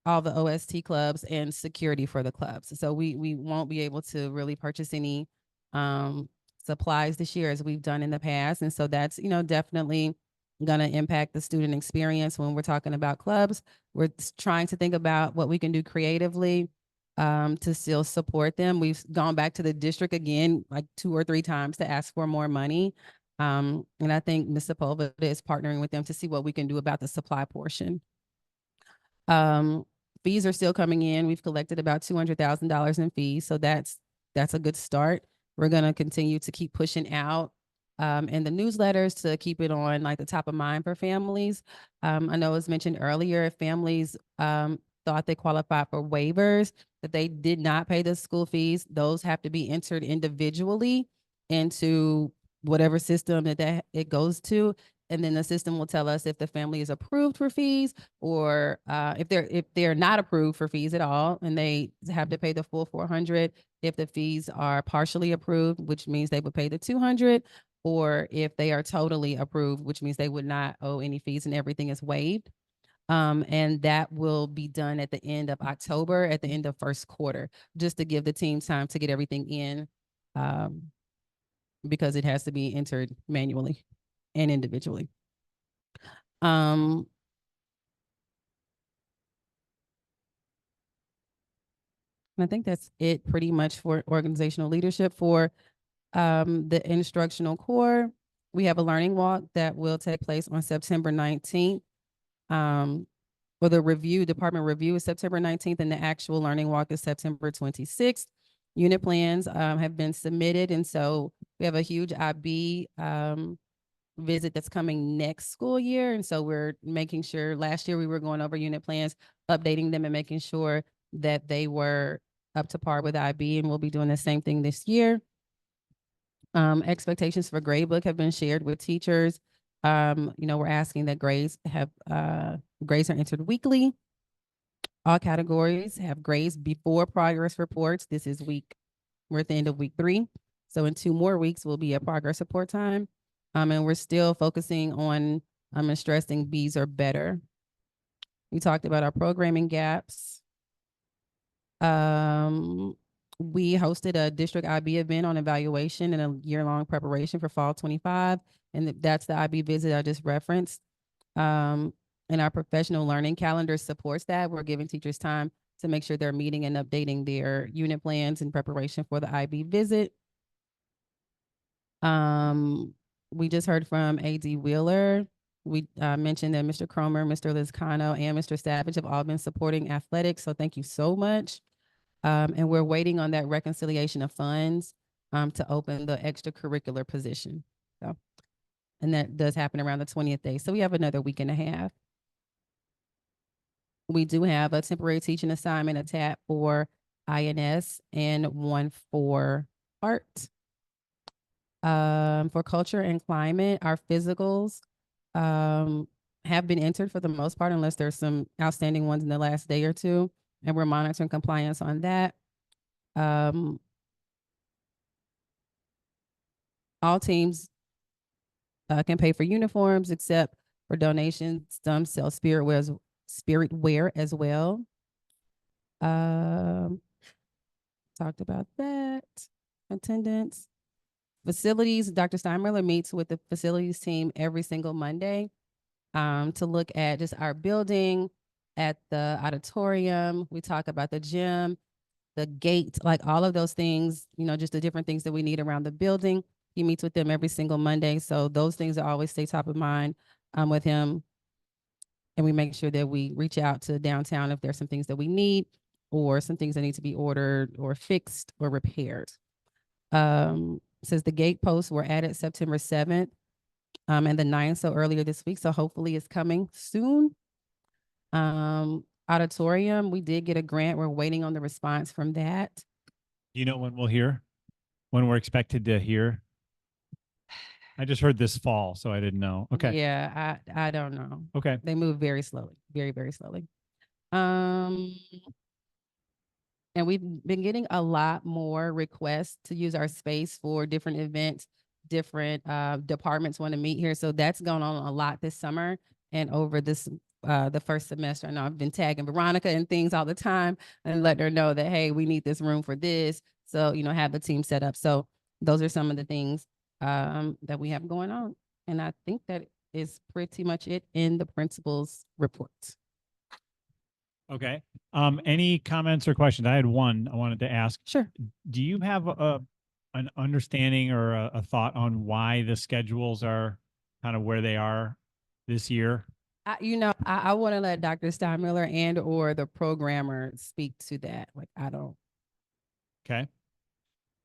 all the OST clubs and security for the clubs. So we won't be able to really purchase any supplies this year as we've done in the past. And so that's, definitely going to impact the student experience when we're talking about clubs. We're trying to think about what we can do creatively to still support them. We've gone back to the district again, like 2 or 3 times to ask for more money. And I think Ms. Sepulveda is partnering with them to see what we can do about the supply portion. Fees are still coming in. We've collected about $200,000 in fees. So that's a good start. We're going to continue to keep pushing out in the newsletters to keep it on like the top of mind for families. I know it was mentioned earlier, if families thought they qualified for waivers, that they did not pay the school fees, those have to be entered individually into whatever system that it goes to. And then the system will tell us if the family is approved for fees or if they're not approved for fees at all, and they have to pay the full $400. If the fees are partially approved, which means they would pay the $200, or if they are totally approved, which means they would not owe any fees and everything is waived. And that will be done at the end of October, at the end of first quarter, just to give the team time to get everything in, because it has to be entered manually and individually. I think that's it pretty much for organizational leadership. For the instructional core, we have a learning walk that will take place on September 19th. For the department review is September 19th, and the actual learning walk is September 26th. Unit plans have been submitted, and so we have a huge IB visit that's coming next school year. And so we're making sure, last year we were going over unit plans, updating them and making sure that they were up to par with IB, and we'll be doing the same thing this year. Expectations for gradebook have been shared with teachers. We're asking that grades are entered weekly. All categories have grades before progress reports. This is we're at the end of week 3. So in 2 more weeks will be a progress report time. And we're still focusing on and stressing B's are better. We talked about our programming gaps. We hosted a district IB event on evaluation and a year-long preparation for fall 25. And that's the IB visit I just referenced. And our professional learning calendar supports that. We're giving teachers time to make sure they're meeting and updating their unit plans in preparation for the IB visit. We just heard from AD Wheeler. We mentioned that Mr. Cromer, Mr. Lizcano, and Mr. Savage have all been supporting athletics. So thank you so much. And we're waiting on that reconciliation of funds to open the extracurricular position. So, and that does happen around the 20th day. So we have another week and a half. We do have a temporary teaching assignment, a TAP for INS and one for art. For culture and climate, our physicals have been entered for the most part, unless there's some outstanding ones in the last day or two, and we're monitoring compliance on that. All teams can pay for uniforms except for donations. Some sell spirit wear as well. Talked about that. Attendance. Facilities, Dr. Steinmiller meets with the facilities team every single Monday to look at just our building, at the auditorium. We talk about the gym, the gate, like all of those things, you know, just the different things that we need around the building. He meets with them every single Monday. So those things always stay top of mind with him. And we make sure that we reach out to downtown if there's some things that we need or some things that need to be ordered or fixed or repaired. Says the gate posts were added September 7th and the 9th, so earlier this week. So hopefully it's coming soon. Auditorium, we did get a grant. We're waiting on the response from that. Do you know when we'll hear? When we're expected to hear? I just heard this fall, so I didn't know. Okay. Yeah, I don't know. Okay. They move very slowly, very, very slowly. And we've been getting a lot more requests to use our space for different events, different departments want to meet here. So that's going on a lot this summer and over this the first semester. I know I've been tagging Veronica and things all the time and letting her know that, hey, we need this room for this. So, you know, have the team set up. So those are some of the things that we have going on. And I think that is pretty much it in the principal's report. Okay. Any comments or questions? I had one I wanted to ask. Sure. Do you have an understanding or a thought on why the schedules are kind of where they are this year? I want to let Dr. Steinmiller and or the programmer speak to that. Like, I don't. Okay.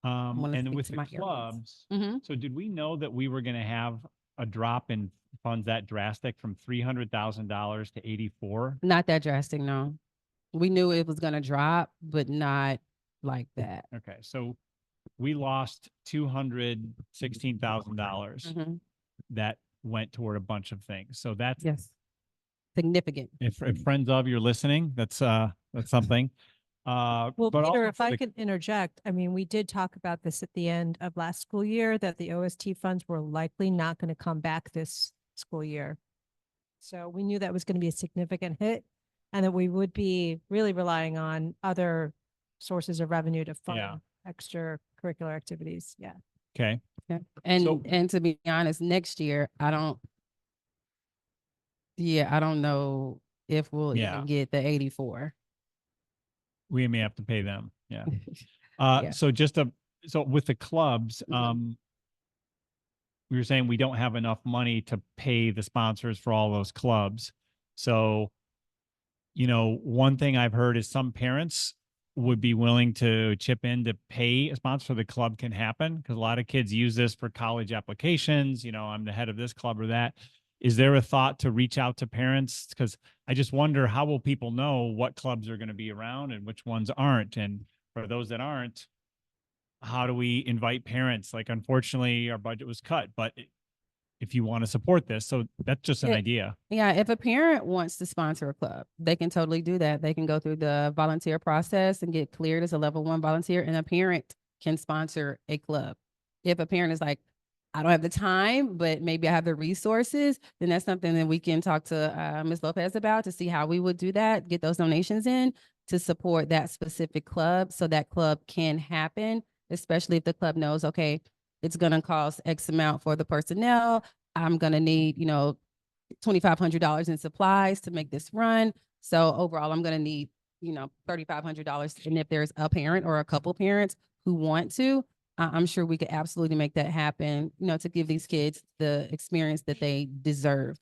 And with the clubs, Mhm. so did we know that we were going to have a drop in funds that drastic from $300,000 to 84? Not that drastic, no. We knew it was going to drop, but not like that. Okay, so we lost $216,000 that went toward a bunch of things. So that's significant. If friends of you're listening, that's something. Well, but Peter, also if I could interject, I mean, we did talk about this at the end of last school year, that the OST funds were likely not going to come back this school year. So we knew that was going to be a significant hit and that we would be really relying on other sources of revenue to fund extracurricular activities. Yeah. Okay. Yeah. And to be honest, next year, I don't know if we'll even get the 84. We may have to pay them. Yeah. Yeah. So so with the clubs, we were saying we don't have enough money to pay the sponsors for all those clubs. So, you know, one thing I've heard is some parents would be willing to chip in to pay a sponsor so the club can happen, because a lot of kids use this for college applications. You know, I'm the head of this club or that. Is there a thought to reach out to parents? Because I just wonder, how will people know what clubs are going to be around and which ones aren't? And for those that aren't, how do we invite parents? Like, unfortunately, our budget was cut, but if you want to support this, so that's just an idea. Yeah, if a parent wants to sponsor a club, they can totally do that. They can go through the volunteer process and get cleared as a level 1 volunteer, and a parent can sponsor a club. If a parent is like, I don't have the time, but maybe I have the resources, then that's something that we can talk to Ms. Lopez about to see how we would do that, get those donations in to support that specific club so that club can happen, especially if the club knows, okay, it's going to cost X amount for the personnel. I'm going to need, you know, $2,500 in supplies to make this run. So overall, I'm going to need, you know, $3,500. And if there's a parent or a couple parents who want to, I'm sure we could absolutely make that happen, you know, to give these kids the experience that they deserve.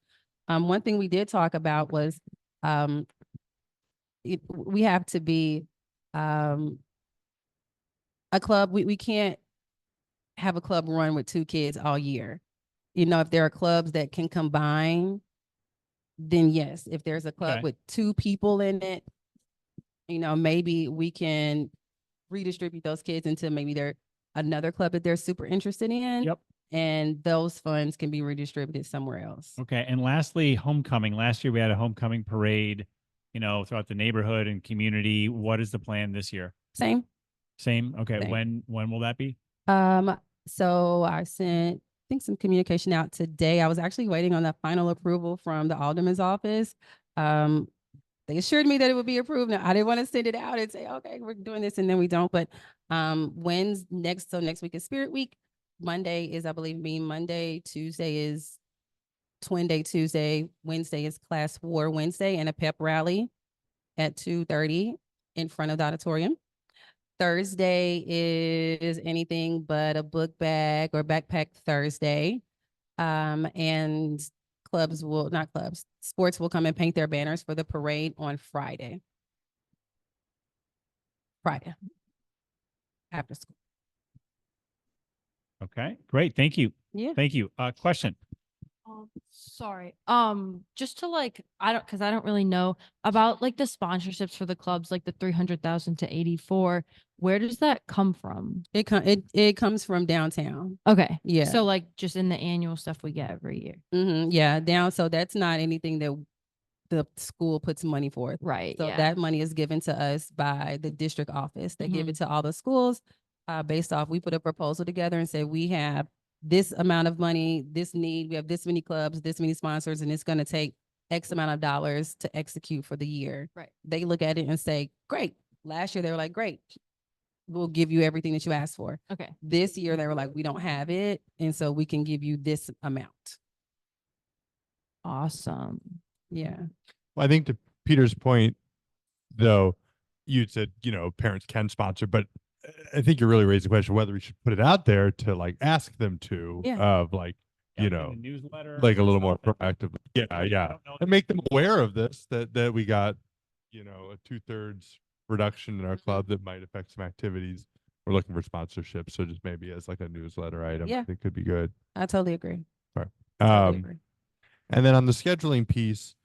One thing we did talk about was we have to be a club. We can't have a club run with 2 kids all year. You know, if there are clubs that can combine, then yes. If there's a club with 2 people in it, you know, maybe we can redistribute those kids into maybe another club that they're super interested in. Yep. And those funds can be redistributed somewhere else. Okay. And lastly, homecoming. Last year we had a homecoming parade, you know, throughout the neighborhood and community. What is the plan this year? Same. Same. Okay. Same. When will that be? So I sent, I think, some communication out today. I was actually waiting on the final approval from the alderman's office. They assured me that it would be approved. Now, I didn't want to send it out and say, okay, we're doing this, and then we don't. But when's next? So next week is Spirit Week. Monday is, I believe, Monday. Tuesday is Twin Day Tuesday. Wednesday is Class War Wednesday and a pep rally at 2:30 in front of the auditorium. Thursday is anything but a book bag or backpack Thursday. And sports will come and paint their banners for the parade on Friday. After school. Okay, great. Thank you. Yeah. Thank you. Question. Sorry. Just to because I don't really know about like the sponsorships for the clubs, like the 300,000 to 84. Where does that come from? It comes from downtown. Okay. Yeah. So like just in the annual stuff we get every year. Yeah. So that's not anything that the school puts money for. Right. So yeah. that money is given to us by the district office. They give it to all the schools based off, we put a proposal together and say, we have this amount of money, this need, we have this many clubs, this many sponsors, and it's going to take X amount of dollars to execute for the year. Right. They look at it and say, great. Last year, they were like, great, we'll give you everything that you asked for. Okay. This year, they were like, we don't have it. And so we can give you this amount. Awesome. Yeah. Well, I think to Peter's point, though, you said, you know, parents can sponsor, but I think you really raised the question whether we should put it out there to like ask them to of like, you know, newsletter, like a little more proactive. Yeah. And make them aware of this, that we got, you know, a 2/3 reduction in our club that might affect some activities. We're looking for sponsorship. So just maybe as like a newsletter item, I think could be good. I totally agree. All right. Totally agree. And then on the scheduling piece,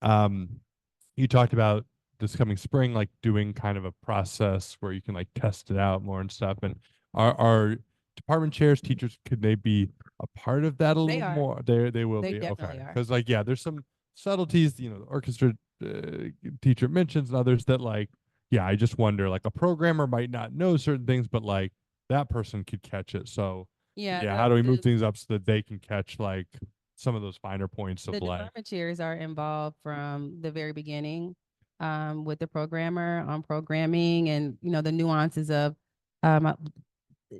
you talked about this coming spring, like doing kind of a process where you can like test it out more and stuff. And our department chairs, teachers, could they be a part of that a They little are. more? They will They be. definitely Okay. are. Because like, yeah, there's some subtleties, you know, the orchestra teacher mentions and others that like, yeah, I just wonder, like a programmer might not know certain things, but like that person could catch it. So Yeah. how do we move things up so that they can catch like some of those finer points of The like, department chairs are involved from the very beginning with the programmer on programming and, you know, the nuances of,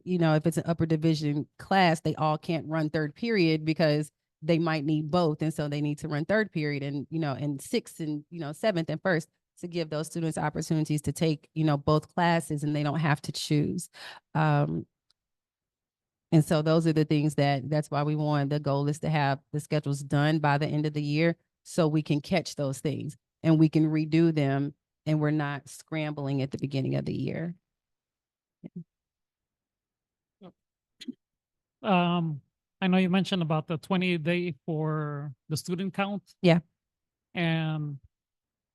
you know, if it's an upper division class, they all can't run third period because they might need both. And so they need to run third period and, you know, and sixth and, you know, seventh and first to give those students opportunities to take, you know, both classes and they don't have to choose. And so those are the things that's why we want, the goal is to have the schedules done by the end of the year so we can catch those things and we can redo them and we're not scrambling at the beginning of the year. I know you mentioned about the 20-day for the student count. Yeah. And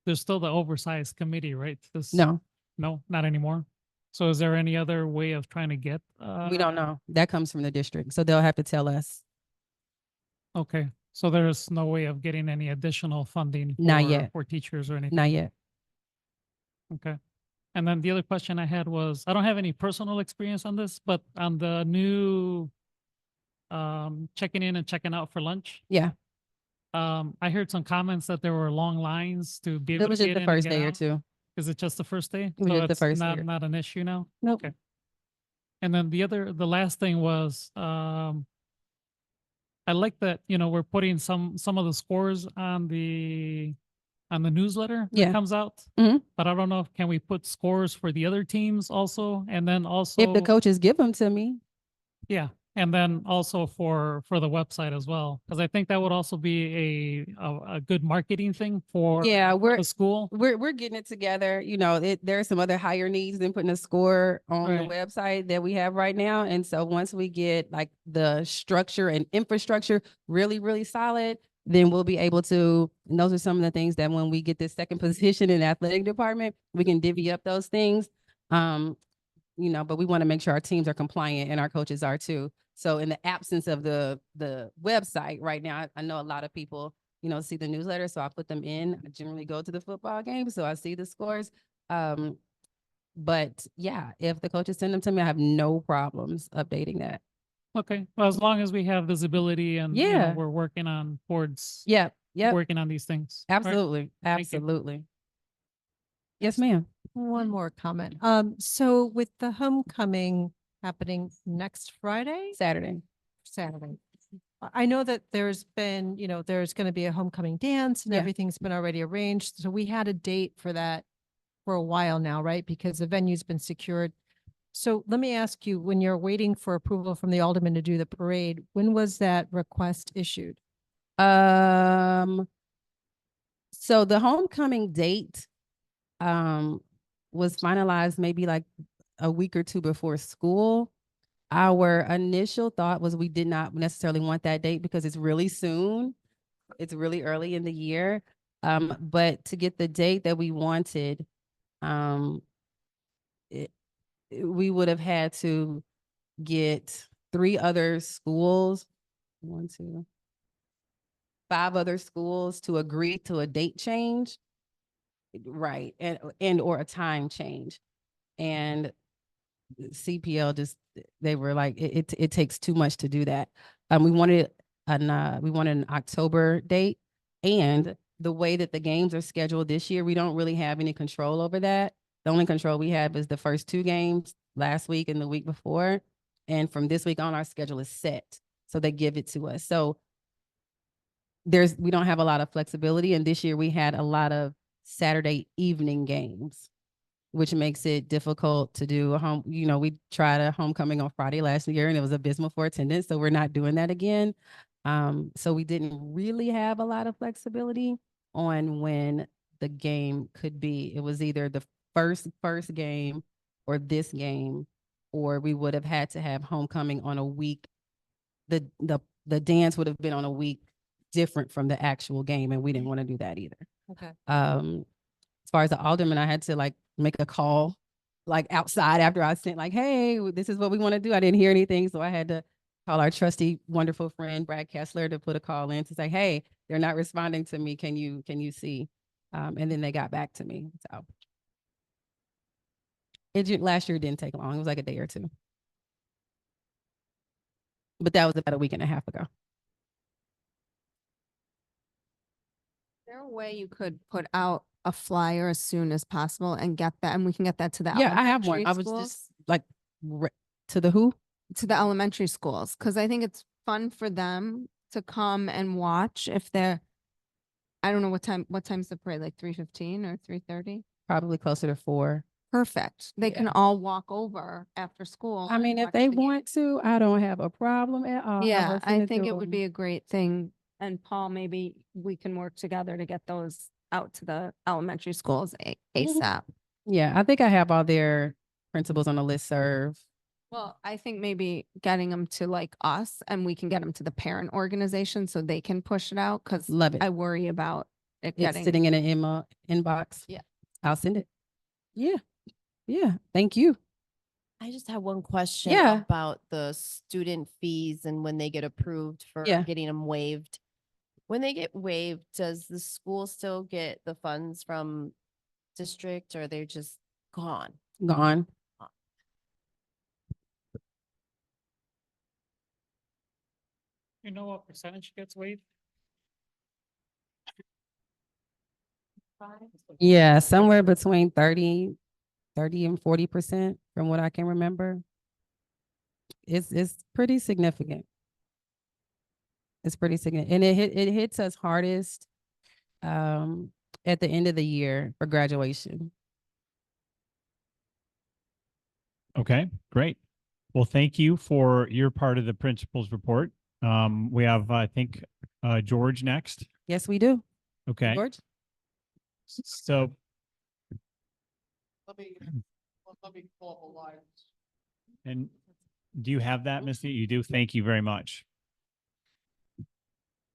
there's still the oversized committee, right? No. No, not anymore. So is there any other way of trying to get? We don't know. That comes from the district. So they'll have to tell us. Okay. So there's no way of getting any additional funding Not yet. for teachers or anything? Not yet. Okay. And then the other question I had was, I don't have any personal experience on this, but on the new checking in and checking out for lunch. Yeah, I heard some comments that there were long lines to be able it to was just get the in and first get day or out. two. Is it just the first day? was So just the it's first not, day. not an issue now? Nope. Okay. And then the last thing was, I like that, we're putting some of the scores on the newsletter that Yeah. comes out. Mhm. But I don't know if can we put scores for the other teams also, and then also If the coaches give them to me. yeah, and then also for the website as well, because I think that would also be a good marketing thing for Yeah, the school. we're getting it together. You know, there are some other higher needs than putting a score on the Right. website that we have right now. And so once we get like the structure and infrastructure really, really solid, then we'll be able to, and those are some of the things that when we get this second position in the athletic department, we can divvy up those things. But we want to make sure our teams are compliant and our coaches are too. So in the absence of the website right now, I know a lot of people, see the newsletter, so I put them in. I generally go to the football game, so I see the scores. But yeah, if the coaches send them to me, I have no problems updating that. Okay, well, as long as we have visibility and Yeah. we're working on towards Yeah, working on these things. All right. absolutely, Thank you. absolutely. Yes, ma'am. One more comment. So with the homecoming happening next Friday? Saturday. Saturday. I know that there's been, there's going to be a homecoming dance and Yeah. everything's been already arranged. So we had a date for that for a while now, right? Because the venue's been secured. So let me ask you, when you're waiting for approval from the alderman to do the parade, when was that request issued? So the homecoming date was finalized maybe like a week or two before school. Our initial thought was we did not necessarily want that date because it's really soon. It's really early in the year. But to get the date that we wanted, we would have had to get 3 other schools, 5 other schools to agree to a date change. Right. And or a time change. And CPL they were like, it takes too much to do that. We wanted an October date, and the way that the games are scheduled this year, we don't really have any control over that. The only control we have is the first 2 games last week and the week before. And from this week on, our schedule is set. So they give it to us. So we don't have a lot of flexibility. And this year we had a lot of Saturday evening games, which makes it difficult to do a home. We tried a homecoming on Friday last year and it was abysmal for attendance. So we're not doing that again. So we didn't really have a lot of flexibility on when the game could be. It was either the first game or this game, or we would have had to have homecoming on a week. The dance would have been on a week different from the actual game, and we didn't want to do that either. Okay. As far as the alderman, I had to like make a call like outside after I sent like, hey, this is what we want to do. I didn't hear anything. So I had to call our trusty, wonderful friend, Brad Kessler, to put a call in to say, hey, they're not responding to me. Can you see? And then they got back to me. So last year didn't take long. It was like a day or two. But that was about a week and a half ago. Is there a way you could put out a flyer as soon as possible and get that, and we can get that to the Yeah, I have one. elementary I was schools? just like to the who? To the elementary schools, because I think it's fun for them to come and watch if they're, I don't know what time's the parade, like 3:15 or 3:30? Probably closer to 4. Perfect. They can all walk over after school. I mean, and if watch they the game. want to, I don't have a problem at all. Yeah, I think it would be a great thing. And Paul, maybe we can work together to get those out to the elementary schools ASAP. Yeah, I think I have all their principals on the listserv. Well, I think maybe getting them to like us, and we can get them to the parent organization so they can push it out. Cause Love it. I worry about it It's getting. sitting in an inbox. Yeah. I'll send it. Yeah. Yeah. Thank you. I just have one question Yeah. about the student fees and when they get approved for Yeah. getting them waived. When they get waived, does the school still get the funds from district, or they're just gone? Gone. You know what percentage gets waived? Yeah, somewhere between 30 and 40% from what I can remember. It's pretty significant. It's pretty significant. And it hits us hardest at the end of the year for graduation. Okay, great. Well, thank you for your part of the principal's report. We have, I think, George next. Yes, we do. Okay. George? So, Let me pull up a live. and do you have that, Misty? You do? Thank you very much.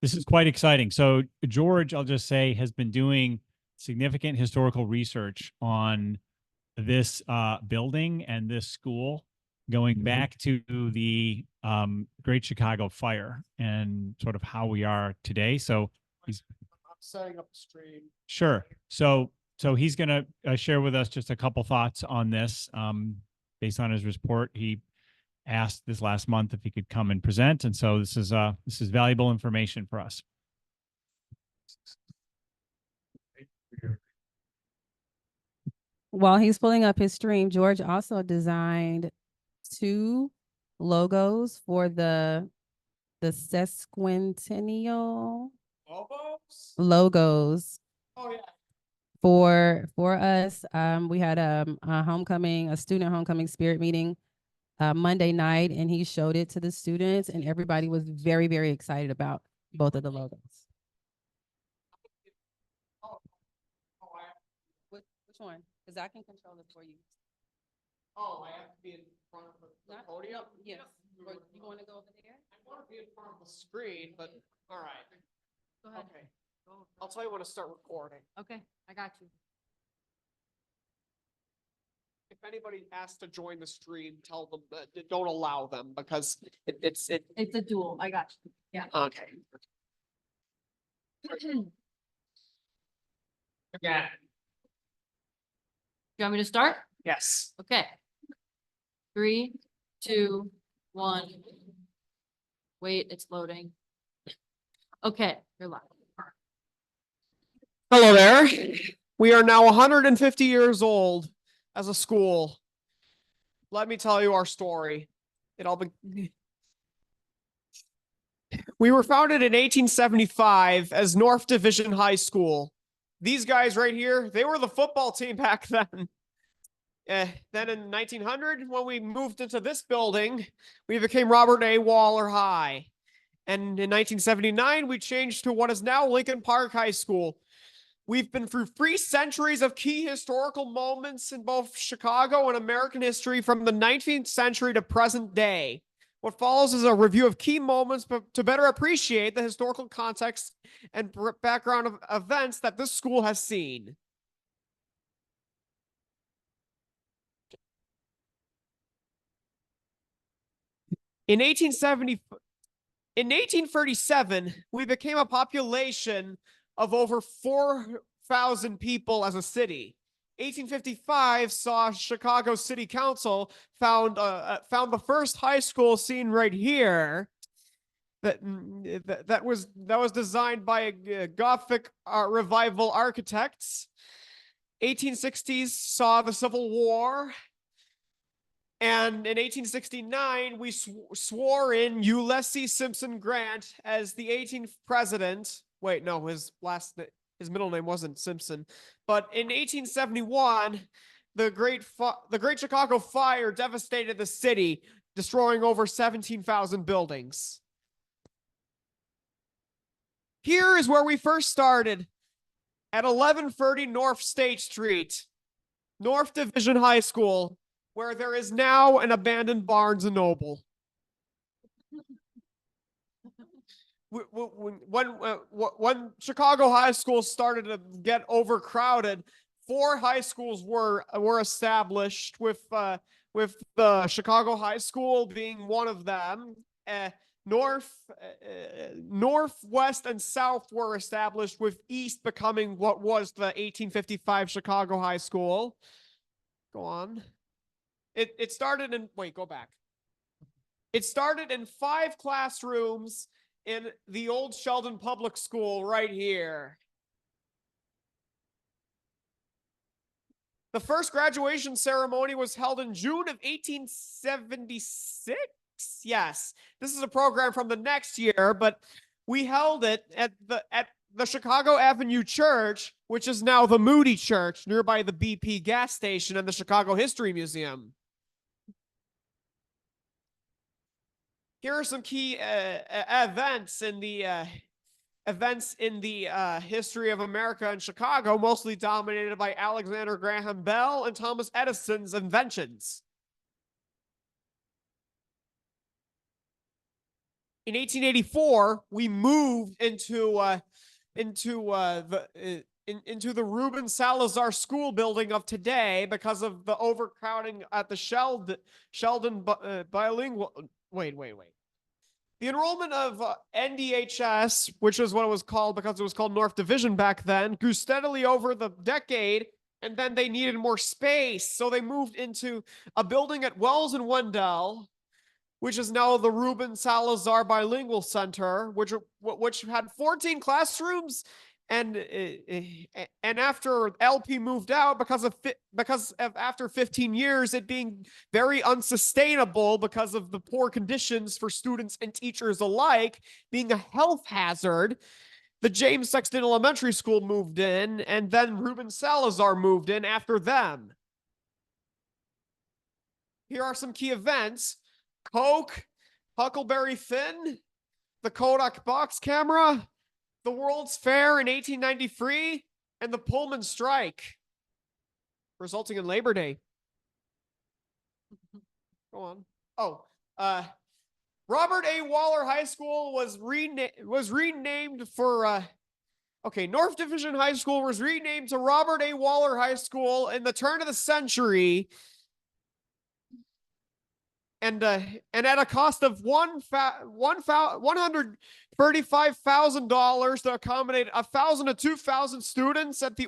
This is quite exciting. So George, I'll just say, has been doing significant historical research on this building and this school going back to the Great Chicago Fire and sort of how we are today. So he's I'm setting up the stream. sure. So he's going to share with us just a couple thoughts on this based on his report. He asked this last month if he could come and present, and so this is valuable information for us. While he's pulling up his stream, George also designed 2 logos for the sesquicentennial logos Oh yeah. for us. We had a student homecoming spirit meeting Monday night, and he showed it to the students, and everybody was very, very excited about both of the logos. Which one? Because I can control it for you. Oh, I have to be in front of the podium? Yes. Or you want to go over there? I want to be in front of the screen, but all right. Go ahead. Okay. I'll tell you when to start recording. Okay, I got you. If anybody asks to join the stream, tell them that don't allow them because it's It's a duel. I got you. Yeah. okay. Again. You want me to start? Yes. Okay. 3, 2, 1. Wait, it's loading. Okay, you're live. Hello there. We are now 150 years old as a school. Let me tell you our story. We were founded in 1875 as North Division High School. These guys right here, they were the football team back then. Then in 1900, when we moved into this building, we became Robert A. Waller High. And in 1979, we changed to what is now Lincoln Park High School. We've been through 3 centuries of key historical moments in both Chicago and American history from the 19th century to present day. What follows is a review of key moments to better appreciate the historical context and background of events that this school has seen. In 1837, we became a population of over 4,000 people as a city. 1855 saw Chicago City Council found the first high school seen right here. That was designed by Gothic revival architects. 1860s saw the Civil War. And in 1869, we swore in Ulysses Simpson Grant as the 18th president. Wait, no, his middle name wasn't Simpson. But in 1871, the Great Chicago Fire devastated the city, destroying over 17,000 buildings. Here is where we first started, at 1130 North State Street, North Division High School, where there is now an abandoned Barnes and Noble. When Chicago high schools started to get overcrowded, 4 high schools were established, with the Chicago High School being one of them. North, West, and South were established, with East becoming what was the 1855 Chicago High School. Go on. It started in, wait, go back. It started in 5 classrooms in the old Sheldon Public School right here. The first graduation ceremony was held in June of 1876. Yes, this is a program from the next year, but we held it at the Chicago Avenue Church, which is now the Moody Church, nearby the BP gas station and the Chicago History Museum. Here are some key events in the history of America and Chicago, mostly dominated by Alexander Graham Bell and Thomas Edison's inventions. In 1884, we moved into the Reuben Salazar School building of today because of the overcrowding at the Sheldon bilingual. Wait. The enrollment of NDHS, which is what it was called because it was called North Division back then, grew steadily over the decade, and then they needed more space, so they moved into a building at Wells and Wendell, which is now the Reuben Salazar Bilingual Center, which had 14 classrooms. And after LP moved out because of after 15 years it being very unsustainable because of the poor conditions for students and teachers alike, being a health hazard, the James Sexton Elementary School moved in, and then Reuben Salazar moved in after them. Here are some key events: Coke, Huckleberry Finn, the Kodak box camera, the World's Fair in 1893, and the Pullman strike, resulting in Labor Day. Go on. Robert A. Waller High School was renamed for North Division High School was renamed to Robert A. Waller High School in the turn of the century. And at a cost of $135,000 to accommodate 1,000 to 2,000 students at the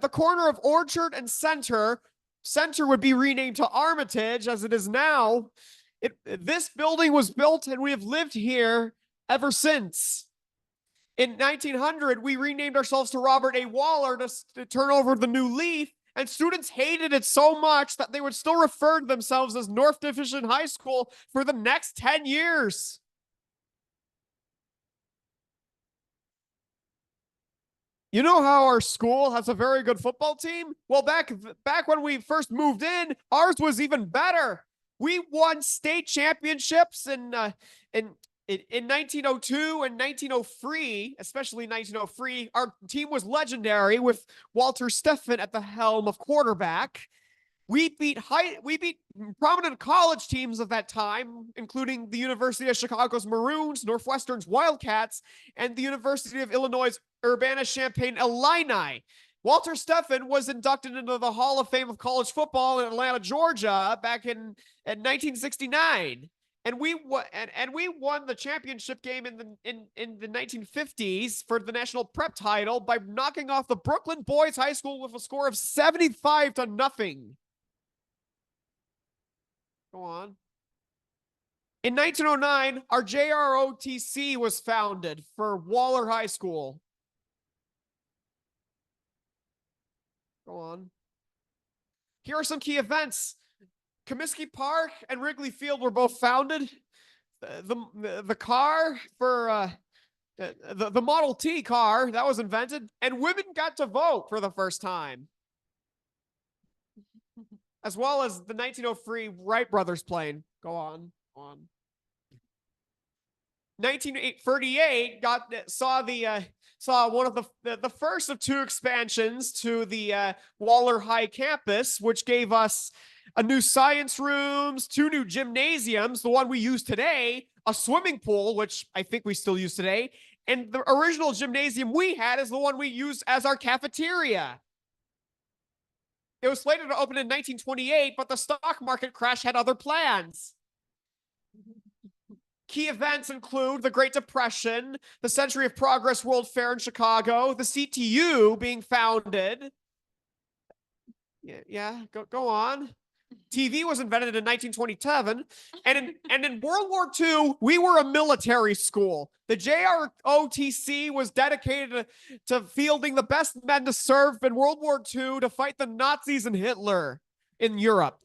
corner of Orchard and Center. Center would be renamed to Armitage, as it is now. This building was built, and we have lived here ever since. In 1900, we renamed ourselves to Robert A. Waller to turn over the new leaf. And students hated it so much that they would still refer to themselves as North Division High School for the next 10 years. You know how our school has a very good football team? Well, back when we first moved in, ours was even better. We won state championships in 1902 and 1903, especially 1903, our team was legendary with Walter Steffen at the helm of quarterback. We beat prominent college teams of that time, including the University of Chicago's Maroons, Northwestern's Wildcats, and the University of Illinois' Urbana-Champaign Illini. Walter Steffen was inducted into the Hall of Fame of college football in Atlanta, Georgia, back in 1969. And we won the championship game in the 1950s for the national prep title by knocking off the Brooklyn Boys High School with a score of 75-0. Go on. In 1909, our JROTC was founded for Waller High School. Go on. Here are some key events. Comiskey Park and Wrigley Field were both founded. The car for the Model T car that was invented, and women got to vote for the first time, as well as the 1903 Wright brothers plane. Go on. 1938 saw one of the first of two expansions to the Waller High campus, which gave us a new science rooms, 2 new gymnasiums, the one we use today, a swimming pool, which I think we still use today, and the original gymnasium we had is the one we use as our cafeteria. It was slated to open in 1928, but the stock market crash had other plans. Key events include the Great Depression, the Century of Progress World Fair in Chicago, the CTU being founded. Yeah, go on. TV was invented in 1927. And in World War II, we were a military school. The JROTC was dedicated to fielding the best men to serve in World War II to fight the Nazis and Hitler in Europe.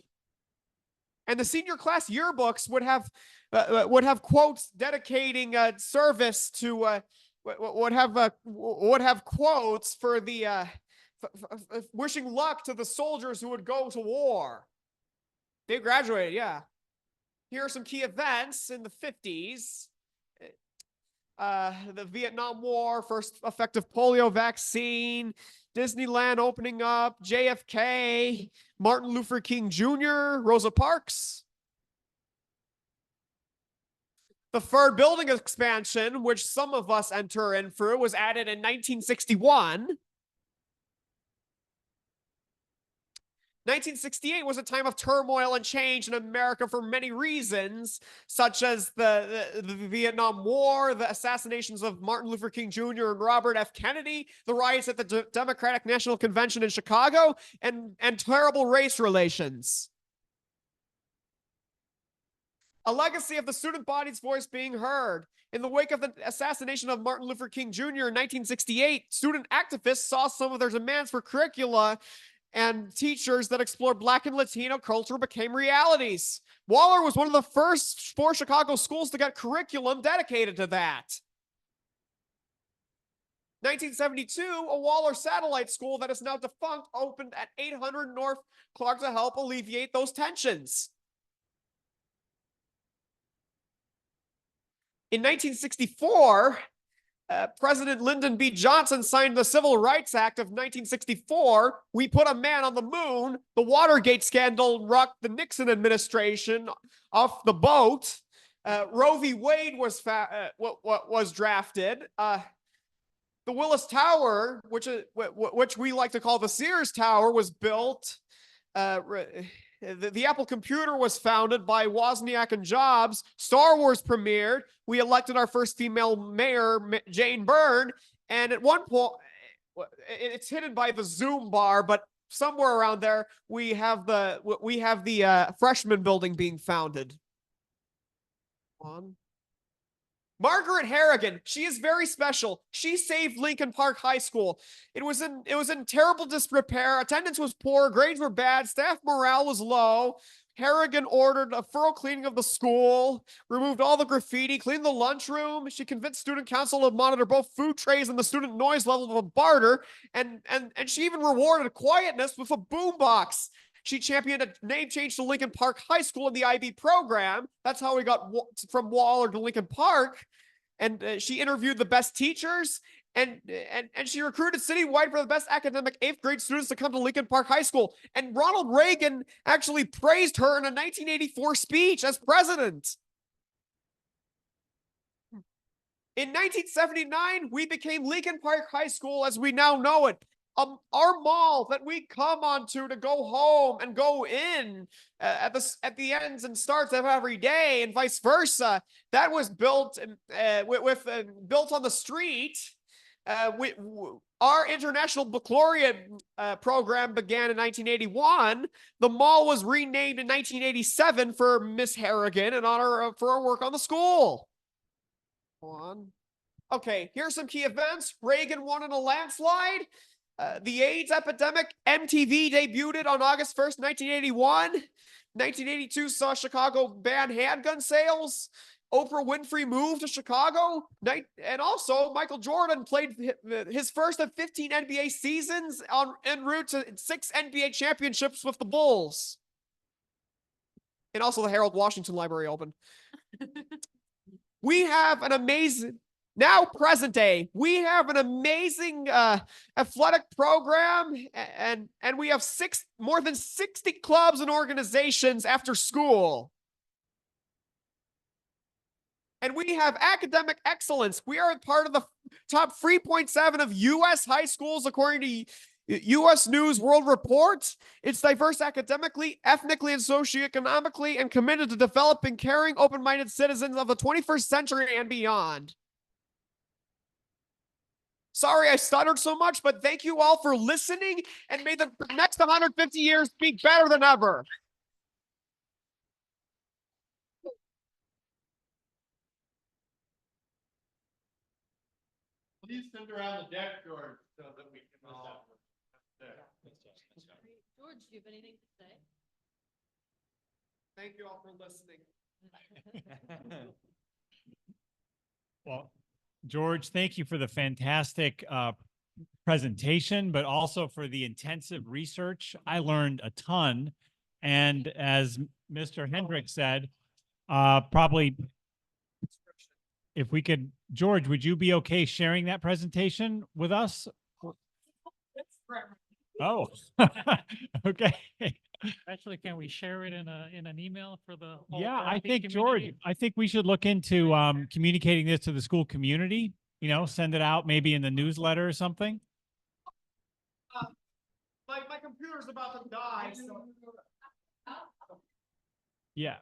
And the senior class yearbooks would have quotes dedicating service to would have quotes for the wishing luck to the soldiers who would go to war. They graduated, yeah. Here are some key events in the 50s. The Vietnam War, first effective polio vaccine, Disneyland opening up, JFK, Martin Luther King Jr., Rosa Parks. The third building expansion, which some of us enter in through, was added in 1961. 1968 was a time of turmoil and change in America for many reasons, such as the Vietnam War, the assassinations of Martin Luther King Jr. and Robert F. Kennedy, the riots at the Democratic National Convention in Chicago, and terrible race relations. A legacy of the student body's voice being heard. In the wake of the assassination of Martin Luther King Jr. in 1968, student activists saw some of their demands for curricula and teachers that explore Black and Latino culture became realities. Waller was one of the first 4 Chicago schools to get curriculum dedicated to that. 1972, a Waller satellite school that is now defunct opened at 800 North Clark to help alleviate those tensions. In 1964, President Lyndon B. Johnson signed the Civil Rights Act of 1964. We put a man on the moon. The Watergate scandal rocked the Nixon administration off the boat. Roe v. Wade was drafted. The Willis Tower, which we like to call the Sears Tower, was built. The Apple computer was founded by Wozniak and Jobs. Star Wars premiered. We elected our first female mayor, Jane Byrne. And at one point, it's hidden by the Zoom bar, but somewhere around there, we have the freshman building being founded. Margaret Harrigan, she is very special. She saved Lincoln Park High School. It was in terrible disrepair. Attendance was poor, grades were bad, staff morale was low. Harrigan ordered a thorough cleaning of the school, removed all the graffiti, cleaned the lunchroom. She convinced student council to monitor both food trays and the student noise level of a barter, and she even rewarded quietness with a boombox. She championed a name change to Lincoln Park High School in the IB program. That's how we got from Waller to Lincoln Park. And she interviewed the best teachers, and she recruited citywide for the best academic 8th grade students to come to Lincoln Park High School. And Ronald Reagan actually praised her in a 1984 speech as president. In 1979, we became Lincoln Park High School as we now know it. Our mall that we come onto to go home and go in at the ends and starts of every day, and vice versa, that was built built on the street. Our International Baccalaureate program began in 1981. The mall was renamed in 1987 for Miss Harrigan in honor for her work on the school. Okay, here's some key events. Reagan won in a landslide. The AIDS epidemic, MTV debuted on August 1st, 1981. 1982 saw Chicago ban handgun sales. Oprah Winfrey moved to Chicago. And also, Michael Jordan played his first of 15 NBA seasons en route to 6 NBA championships with the Bulls. And also the Harold Washington Library opened. We have an amazing... Now, present day, we have an amazing athletic program, and we have more than 60 clubs and organizations after school. And we have academic excellence. We are part of the top 3.7 of U.S. high schools, according to U.S. News World Report. It's diverse academically, ethnically, and socioeconomically, and committed to developing caring, open-minded citizens of the 21st century and beyond. Sorry I stuttered so much, but thank you all for listening, and may the next 150 years be better than ever. Please send around the deck, George, so that we can all. George, do you have anything to say? Thank you all for listening. Well, George, thank you for the fantastic presentation, but also for the intensive research. I learned a ton. And as Mr. Hendrick said, probably if we could, George, would you be okay sharing that presentation with us? Oh, okay. Actually, can we share it in an email for the whole Yeah, I LP think, George, community? I think we should look into communicating this to the school community, you know, send it out maybe in the newsletter or something. My computer's about to die, so. Yeah.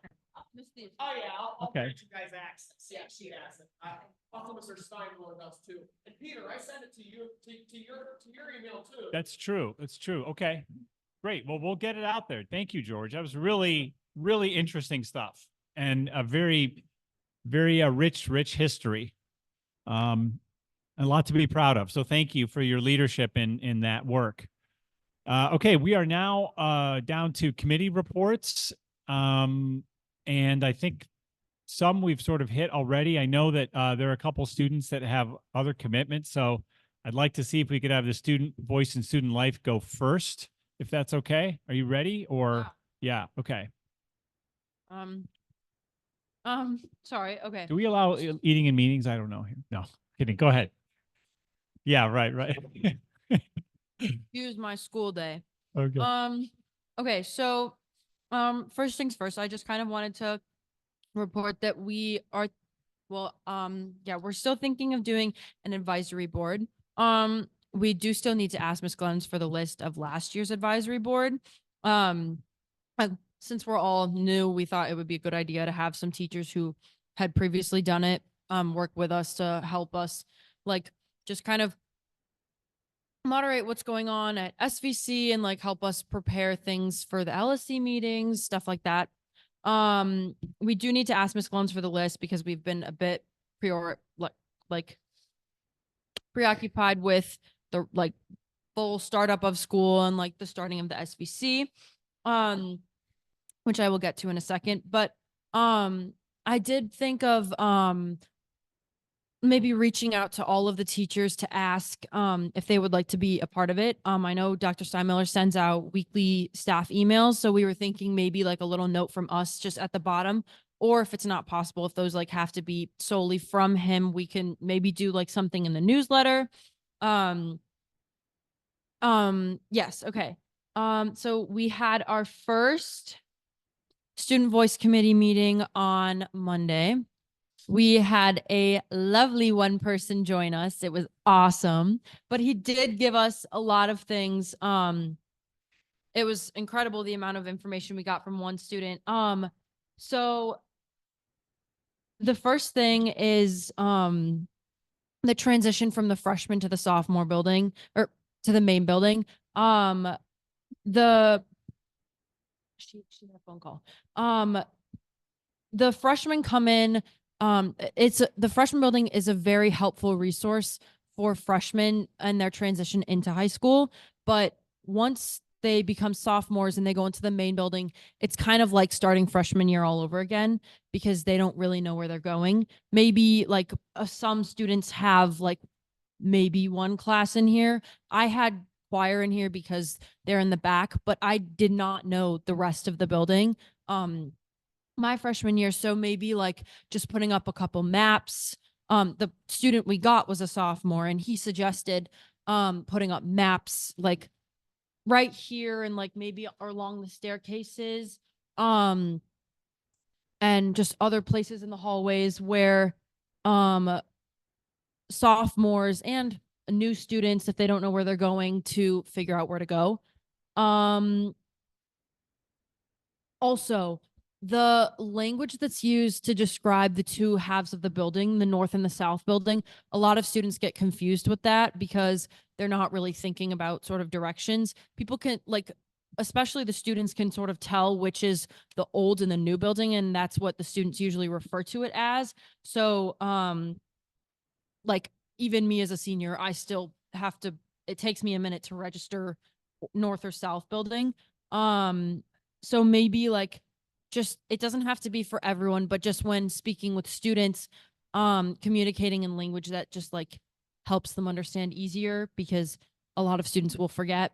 Oh, yeah, I'll Okay. grant you guys access. Yeah, she has it. Also, Mr. Steinmiller does too. And Peter, I sent it to you, to your email too. That's true. That's true. Okay. Great. Well, we'll get it out there. Thank you, George. That was really, really interesting stuff and a very, very rich history. A lot to be proud of. So thank you for your leadership in that work. Okay, we are now down to committee reports. And I think some we've sort of hit already. I know that there are a couple students that have other commitments. So I'd like to see if we could have the student voice and student life go first, if that's okay. Are you ready? Or yeah, okay. Sorry. Okay. Do we allow eating in meetings? I don't know. No, kidding. Go ahead. Yeah, right. Excuse my school day. Okay. Okay, so first things first, I just kind of wanted to report that we are we're still thinking of doing an advisory board. We do still need to ask Ms. Glens for the list of last year's advisory board. Since we're all new, we thought it would be a good idea to have some teachers who had previously done it work with us to help us like just kind of moderate what's going on at SVC and like help us prepare things for the LSC meetings, stuff like that. We do need to ask Ms. Glens for the list because we've been a bit preoccupied with the full startup of school and like the starting of the SVC, which I will get to in a second. But I did think of maybe reaching out to all of the teachers to ask if they would like to be a part of it. I know Dr. Steinmiller sends out weekly staff emails, so we were thinking maybe like a little note from us just at the bottom, or if it's not possible, if those like have to be solely from him, we can maybe do like something in the newsletter. Yes, okay. So we had our first student voice committee meeting on Monday. We had a lovely one person join us. It was awesome, but he did give us a lot of things. It was incredible the amount of information we got from one student. So the first thing is the transition from the freshman to the sophomore building or to the main building. She had a phone call. The freshmen come in. The freshman building is a very helpful resource for freshmen and their transition into high school. But once they become sophomores and they go into the main building, it's kind of like starting freshman year all over again because they don't really know where they're going. Maybe like some students have like maybe one class in here. I had choir in here because they're in the back, but I did not know the rest of the building. My freshman year. So maybe like just putting up a couple maps. The student we got was a sophomore and he suggested putting up maps like right here and like maybe along the staircases and just other places in the hallways where sophomores and new students, if they don't know where they're going, to figure out where to go. Also, the language that's used to describe the two halves of the building, the north and the south building, a lot of students get confused with that because they're not really thinking about sort of directions. People can like, especially the students can sort of tell which is the old and the new building, and that's what the students usually refer to it as. So like even me as a senior, I still have to, it takes me a minute to register north or south building. So maybe like just, it doesn't have to be for everyone, but just when speaking with students, communicating in language that just like helps them understand easier, because a lot of students will forget.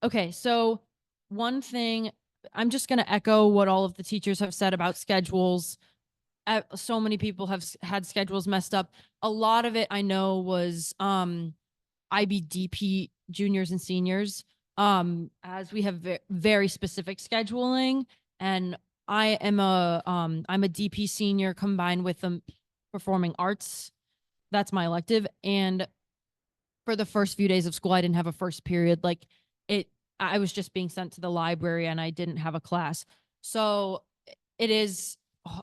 Okay, so one thing, I'm just going to echo what all of the teachers have said about schedules. So many people have had schedules messed up. A lot of it I know was IBDP juniors and seniors, as we have very specific scheduling, and I am I'm a DP senior combined with performing arts. That's my elective. And for the first few days of school, I didn't have a first period. Like I was just being sent to the library and I didn't have a class. So it is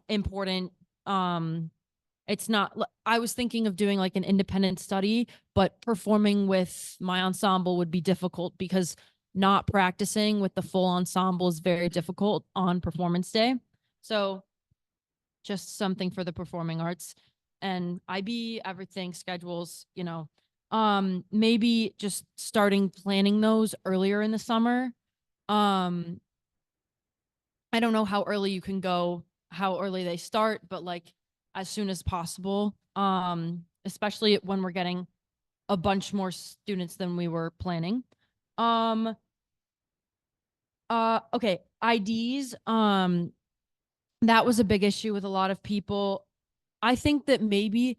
important. It's not, I was thinking of doing like an independent study, but performing with my ensemble would be difficult because not practicing with the full ensemble is very difficult on performance day. So just something for the performing arts. And IB, everything, schedules, maybe just starting planning those earlier in the summer. I don't know how early you can go, how early they start, but like as soon as possible. Especially when we're getting a bunch more students than we were planning. Okay, IDs. That was a big issue with a lot of people. I think that maybe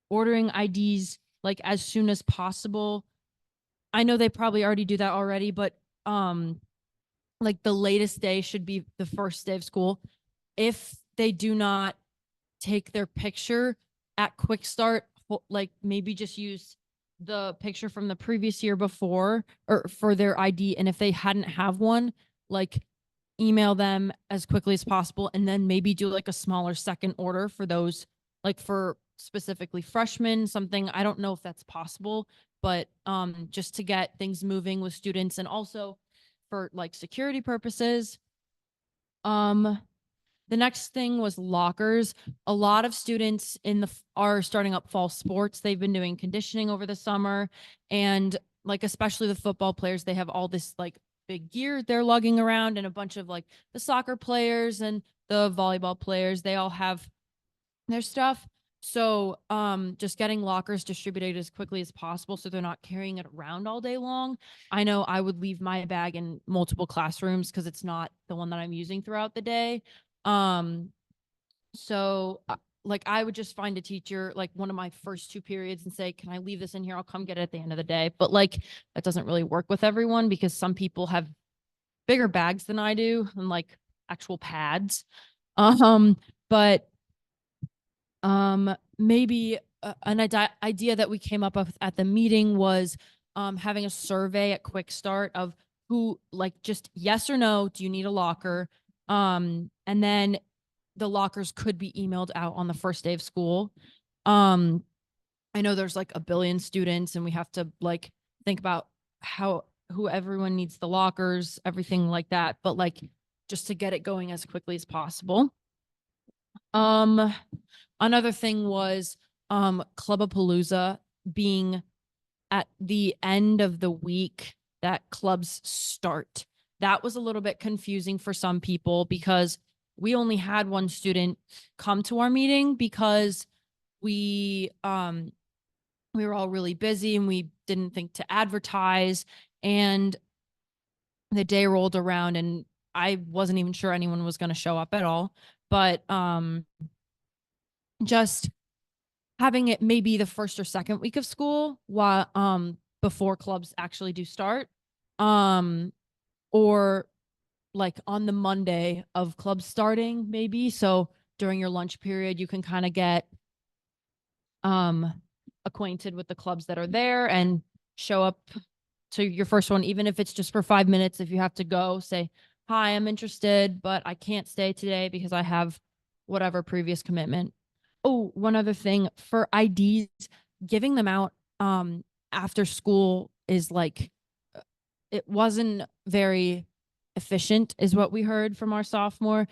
ordering IDs like as soon as possible. I know they probably already do that already, but like the latest day should be the first day of school. If they do not take their picture at Quick Start, like maybe just use the picture from the previous year before or for their ID. And if they hadn't have one, like email them as quickly as possible, and then maybe do like a smaller second order for those, like for specifically freshmen, something. I don't know if that's possible, but just to get things moving with students, and also for like security purposes. The next thing was lockers. A lot of students are starting up fall sports. They've been doing conditioning over the summer, and like especially the football players, they have all this like big gear they're lugging around, and a bunch of like the soccer players and the volleyball players, they all have their stuff. So just getting lockers distributed as quickly as possible so they're not carrying it around all day long. I know I would leave my bag in multiple classrooms because it's not the one that I'm using throughout the day. So like I would just find a teacher like one of my first 2 periods and say, can I leave this in here? I'll come get it at the end of the day. But like that doesn't really work with everyone because some people have bigger bags than I do and like actual pads. But maybe an idea that we came up with at the meeting was having a survey at Quick Start of who, like, just yes or no, do you need a locker? And then the lockers could be emailed out on the first day of school. I know there's like a billion students and we have to like think about who everyone needs the lockers, everything like that, but like just to get it going as quickly as possible. Another thing was Clubapalooza being at the end of the week that clubs start. That was a little bit confusing for some people because we only had one student come to our meeting because we were all really busy and we didn't think to advertise, and the day rolled around and I wasn't even sure anyone was going to show up at all. But just having it maybe the first or second week of school while before clubs actually do start, or like on the Monday of clubs starting, maybe. So during your lunch period, you can kind of get acquainted with the clubs that are there and show up to your first one, even if it's just for 5 minutes. If you have to go, say, hi, I'm interested, but I can't stay today because I have whatever previous commitment. Oh, one other thing for IDs, giving them out after school is like, it wasn't very efficient is what we heard from our sophomore.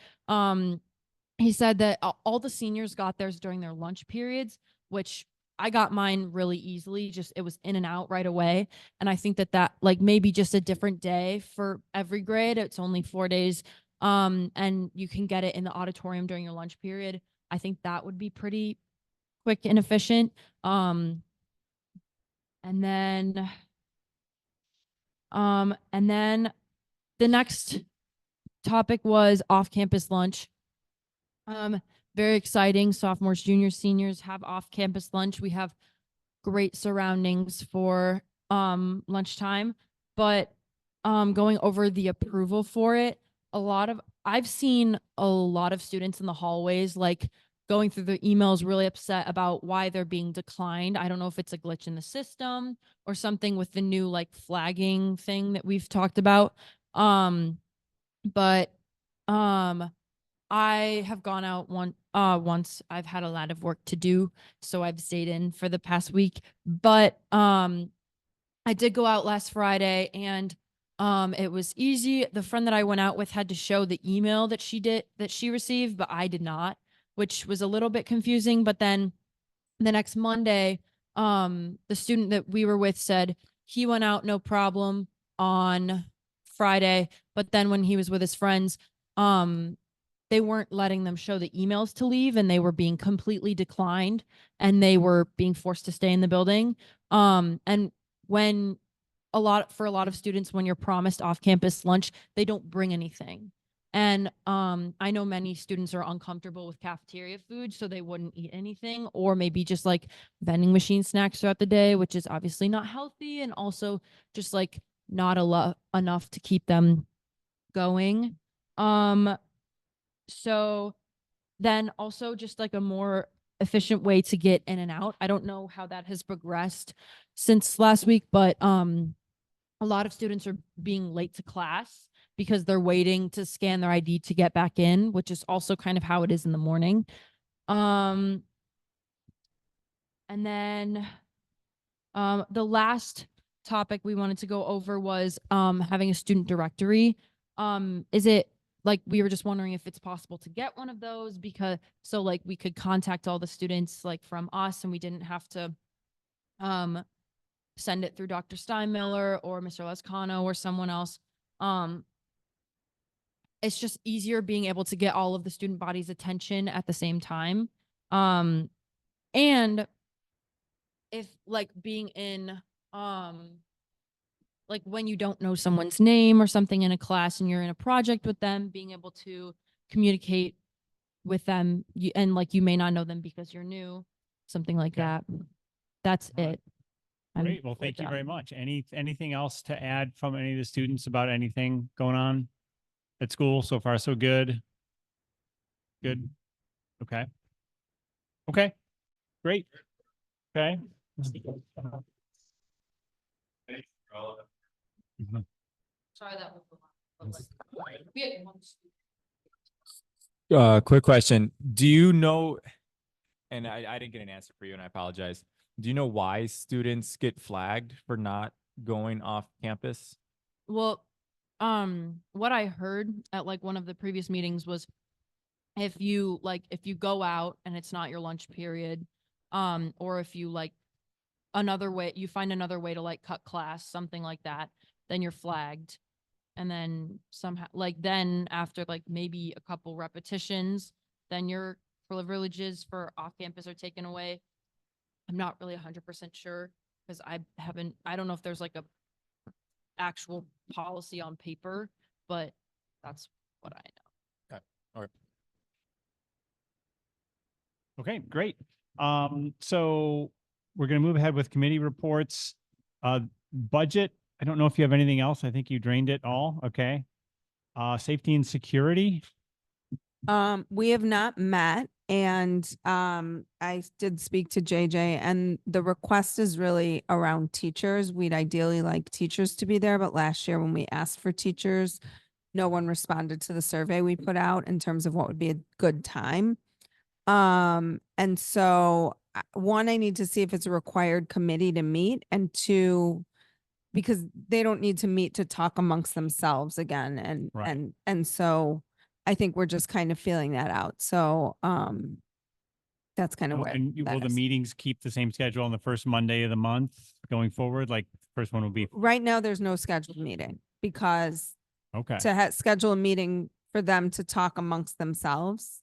he said that all the seniors got theirs during their lunch periods, which I got mine really easily. Just it was in and out right away. And I think that like maybe just a different day for every grade. It's only 4 days. And you can get it in the auditorium during your lunch period. I think that would be pretty quick and efficient. And then the next topic was off-campus lunch. Very exciting. Sophomores, juniors, seniors have off-campus lunch. We have great surroundings for lunchtime, but going over the approval for it, I've seen a lot of students in the hallways like going through their emails really upset about why they're being declined. I don't know if it's a glitch in the system or something with the new like flagging thing that we've talked about. But I have gone out once. I've had a lot of work to do, so I've stayed in for the past week. But I did go out last Friday, and it was easy. The friend that I went out with had to show the email that she received, but I did not, which was a little bit confusing. But then the next Monday, the student that we were with said he went out no problem on Friday, but then when he was with his friends, they weren't letting them show the emails to leave, and they were being completely declined, and they were being forced to stay in the building. And when for a lot of students, when you're promised off-campus lunch, they don't bring anything. And I know many students are uncomfortable with cafeteria food, so they wouldn't eat anything, or maybe just like vending machine snacks throughout the day, which is obviously not healthy, and also just like not enough to keep them going. So then also just like a more efficient way to get in and out. I don't know how that has progressed since last week, but a lot of students are being late to class because they're waiting to scan their ID to get back in, which is also kind of how it is in the morning. And then the last topic we wanted to go over was having a student directory. Is it like we were just wondering if it's possible to get one of those, because so like we could contact all the students like from us, and we didn't have to send it through Dr. Steinmiller or Mr. Lescano or someone else. It's just easier being able to get all of the student body's attention at the same time. And if like being in like when you don't know someone's name or something in a class and you're in a project with them, being able to communicate with them, and like you may not know them because you're new, something like that. That's it. Great. Well, thank you very much. Anything else to add from any of the students about anything going on at school? So far, so good. Good. Okay. Okay. Great. Okay. Sorry, that was Quick question. Do you know, and I didn't get an answer for you, and I apologize. Do you know why students get flagged for not going off campus? Well, what I heard at like one of the previous meetings was if you go out and it's not your lunch period, or if you like you find another way to like cut class, something like that, then you're flagged. And then somehow then after like maybe a couple repetitions, then your privileges for off campus are taken away. I'm not really 100% sure because I don't know if there's like a actual policy on paper, but that's what I know. Okay. All right. Okay, great. So we're going to move ahead with committee reports. Budget. I don't know if you have anything else. I think you drained it all. Okay. Safety and security. We have not met, and I did speak to JJ, and the request is really around teachers. We'd ideally like teachers to be there, but last year when we asked for teachers, no one responded to the survey we put out in terms of what would be a good time. And so one, I need to see if it's a required committee to meet, and two, because they don't need to meet to talk amongst themselves again. And, Right. and so I think we're just kind of feeling that out. So, that's kind of Oh, where. and that will the is. meetings keep the same schedule on the first Monday of the month going forward? Like first one will be, Right now, there's no scheduled meeting because okay. to schedule a meeting for them to talk amongst themselves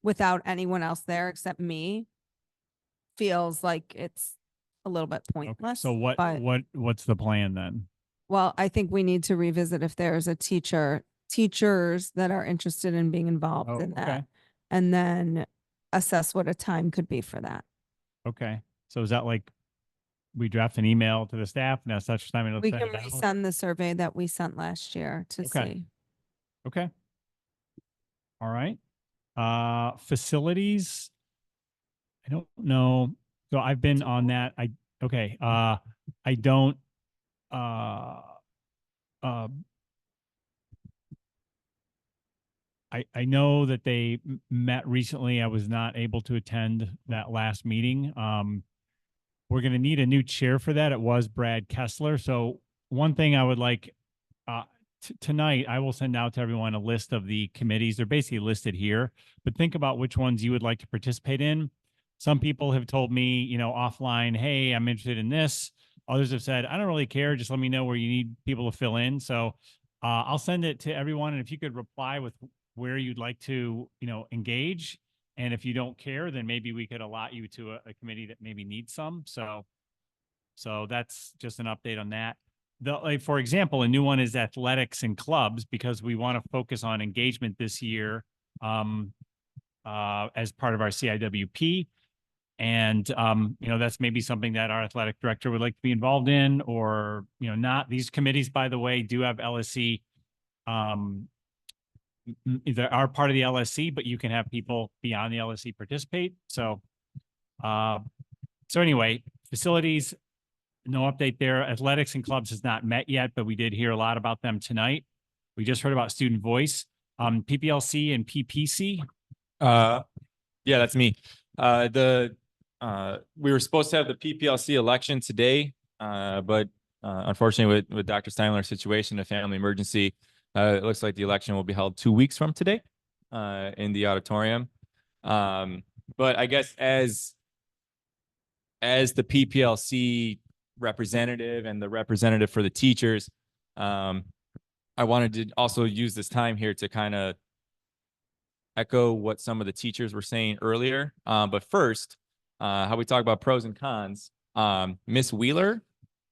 without anyone else there except me feels like it's a little bit pointless. So but what's the plan then? well, I think we need to revisit if there's a teachers that are interested in being involved Oh, in that. okay. And then assess what a time could be for that. Okay. So is that like we draft an email to the staff and that's such time? We can resend the survey that we sent last year to Okay. see. Okay. All right. Facilities. I don't know. So I've been on that. Okay. I don't, I know that they met recently. I was not able to attend that last meeting. We're going to need a new chair for that. It was Brad Kessler. So one thing I would like, tonight, I will send out to everyone a list of the committees. They're basically listed here, but think about which ones you would like to participate in. Some people have told me, you know, offline, hey, I'm interested in this. Others have said, I don't really care. Just let me know where you need people to fill in. So I'll send it to everyone. And if you could reply with where you'd like to, you know, engage. And if you don't care, then maybe we could allot you to a committee that maybe needs some. So that's just an update on that. Like, for example, a new one is athletics and clubs because we want to focus on engagement this year as part of our CIWP. And, you know, that's maybe something that our athletic director would like to be involved in or, you know, not. These committees, by the way, do have LSC, they are part of the LSC, but you can have people beyond the LSC participate. So, so anyway, facilities, no update there. Athletics and clubs has not met yet, but we did hear a lot about them tonight. We just heard about student voice, PPLC and PPC. Yeah, that's me. We were supposed to have the PPLC election today, but unfortunately with Dr. Steinler's situation, a family emergency, it looks like the election will be held 2 weeks from today in the auditorium. But I guess as the PPLC representative and the representative for the teachers, I wanted to also use this time here to kind of echo what some of the teachers were saying earlier. But first, how we talk about pros and cons. Miss Wheeler,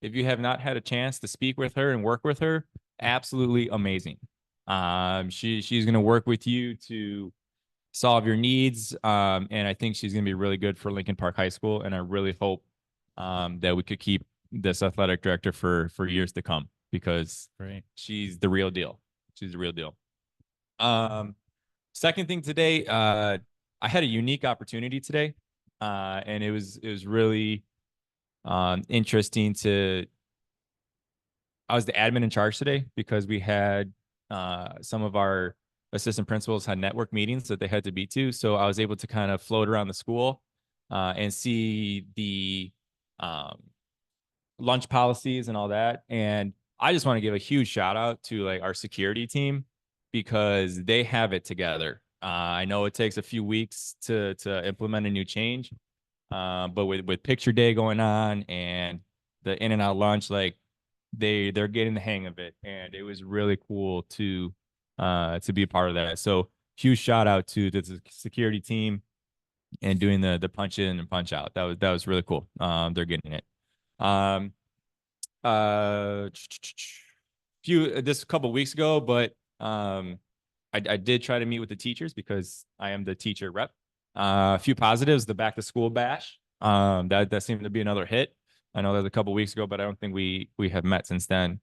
if you have not had a chance to speak with her and work with her, absolutely amazing. She's going to work with you to solve your needs. And I think she's going to be really good for Lincoln Park High School. And I really hope that we could keep this athletic director for years to come because she's the real deal. She's the real deal. Second thing today, I had a unique opportunity today, and it was really interesting I was the admin in charge today because we had some of our assistant principals had network meetings that they had to be to. So I was able to kind of float around the school and see the lunch policies and all that. And I just want to give a huge shout out to like our security team because they have it together. I know it takes a few weeks to implement a new change, but with picture day going on and the in and out lunch, like they're getting the hang of it, and it was really cool to be a part of that. So huge shout out to the security team and doing the punch in and punch out. That was really cool. They're getting it. This a couple of weeks ago, but I did try to meet with the teachers because I am the teacher rep. A few positives, the back to school bash. That seemed to be another hit. I know that was a couple of weeks ago, but I don't think we have met since then.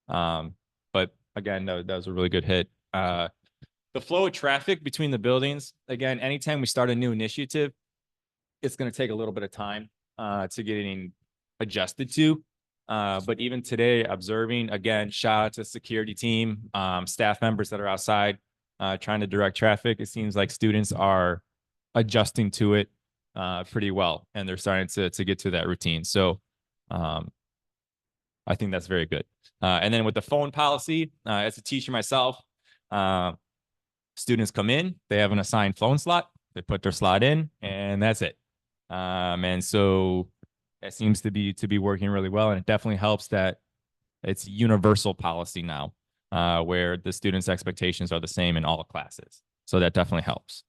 But again, that was a really good hit. The flow of traffic between the buildings, again, anytime we start a new initiative, it's going to take a little bit of time to getting adjusted to. But even today, observing, again, shout out to the security team, staff members that are outside trying to direct traffic. It seems like students are adjusting to it pretty well, and they're starting to get to that routine. So I think that's very good. And then with the phone policy, as a teacher myself, Students come in, they have an assigned phone slot, they put their slot in, and that's it. And so that seems to be working really well, and it definitely helps that it's universal policy now, where the students' expectations are the same in all classes. So that definitely helps.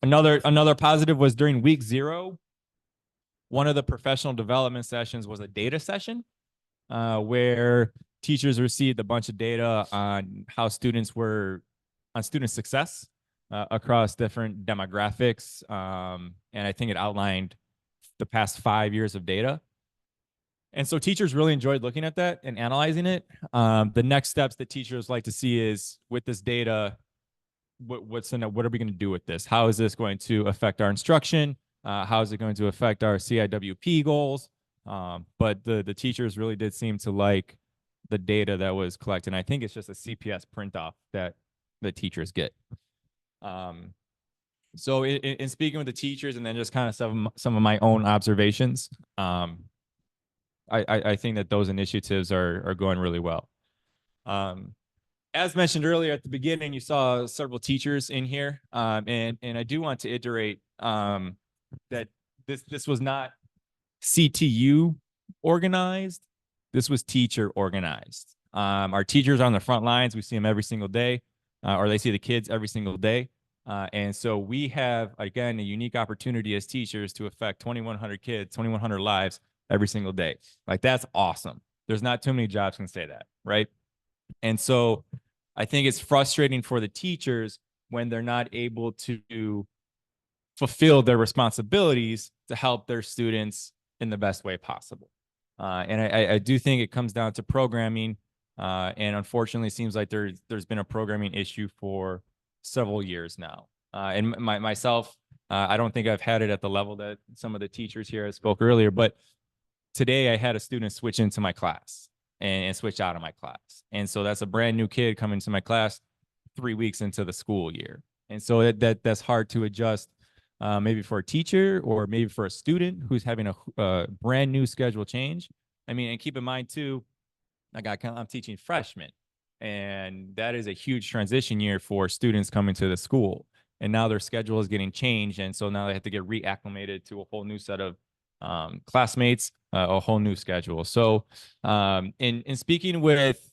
Another positive was during week 0, one of the professional development sessions was a data session, where teachers received a bunch of data on how students were on student success across different demographics. And I think it outlined the past 5 years of data. And so teachers really enjoyed looking at that and analyzing it. The next steps that teachers like to see is, with this data, what are we going to do with this? How is this going to affect our instruction? How is it going to affect our CIWP goals? But the teachers really did seem to like the data that was collected. And I think it's just a CPS print off that the teachers get. So in speaking with the teachers and then just kind of some of my own observations, I think that those initiatives are going really well. As mentioned earlier at the beginning, you saw several teachers in here, and I do want to iterate that this was not CTU organized. This was teacher organized. Our teachers are on the front lines. We see them every single day, or they see the kids every single day. And so we have, again, a unique opportunity as teachers to affect 2,100 kids, 2,100 lives every single day. Like, that's awesome. There's not too many jobs can say that, right? And so I think it's frustrating for the teachers when they're not able to fulfill their responsibilities to help their students in the best way possible. And I do think it comes down to programming. And unfortunately, it seems like there's been a programming issue for several years now. And myself, I don't think I've had it at the level that some of the teachers here spoke earlier, but today I had a student switch into my class and switch out of my class. And so that's a brand new kid coming to my class 3 weeks into the school year. And so that's hard to adjust, maybe for a teacher or maybe for a student who's having a brand new schedule change. I mean, and keep in mind too, I'm teaching freshmen, and that is a huge transition year for students coming to the school. And now their schedule is getting changed. And so now they have to get reacclimated to a whole new set of classmates, a whole new schedule. So in speaking with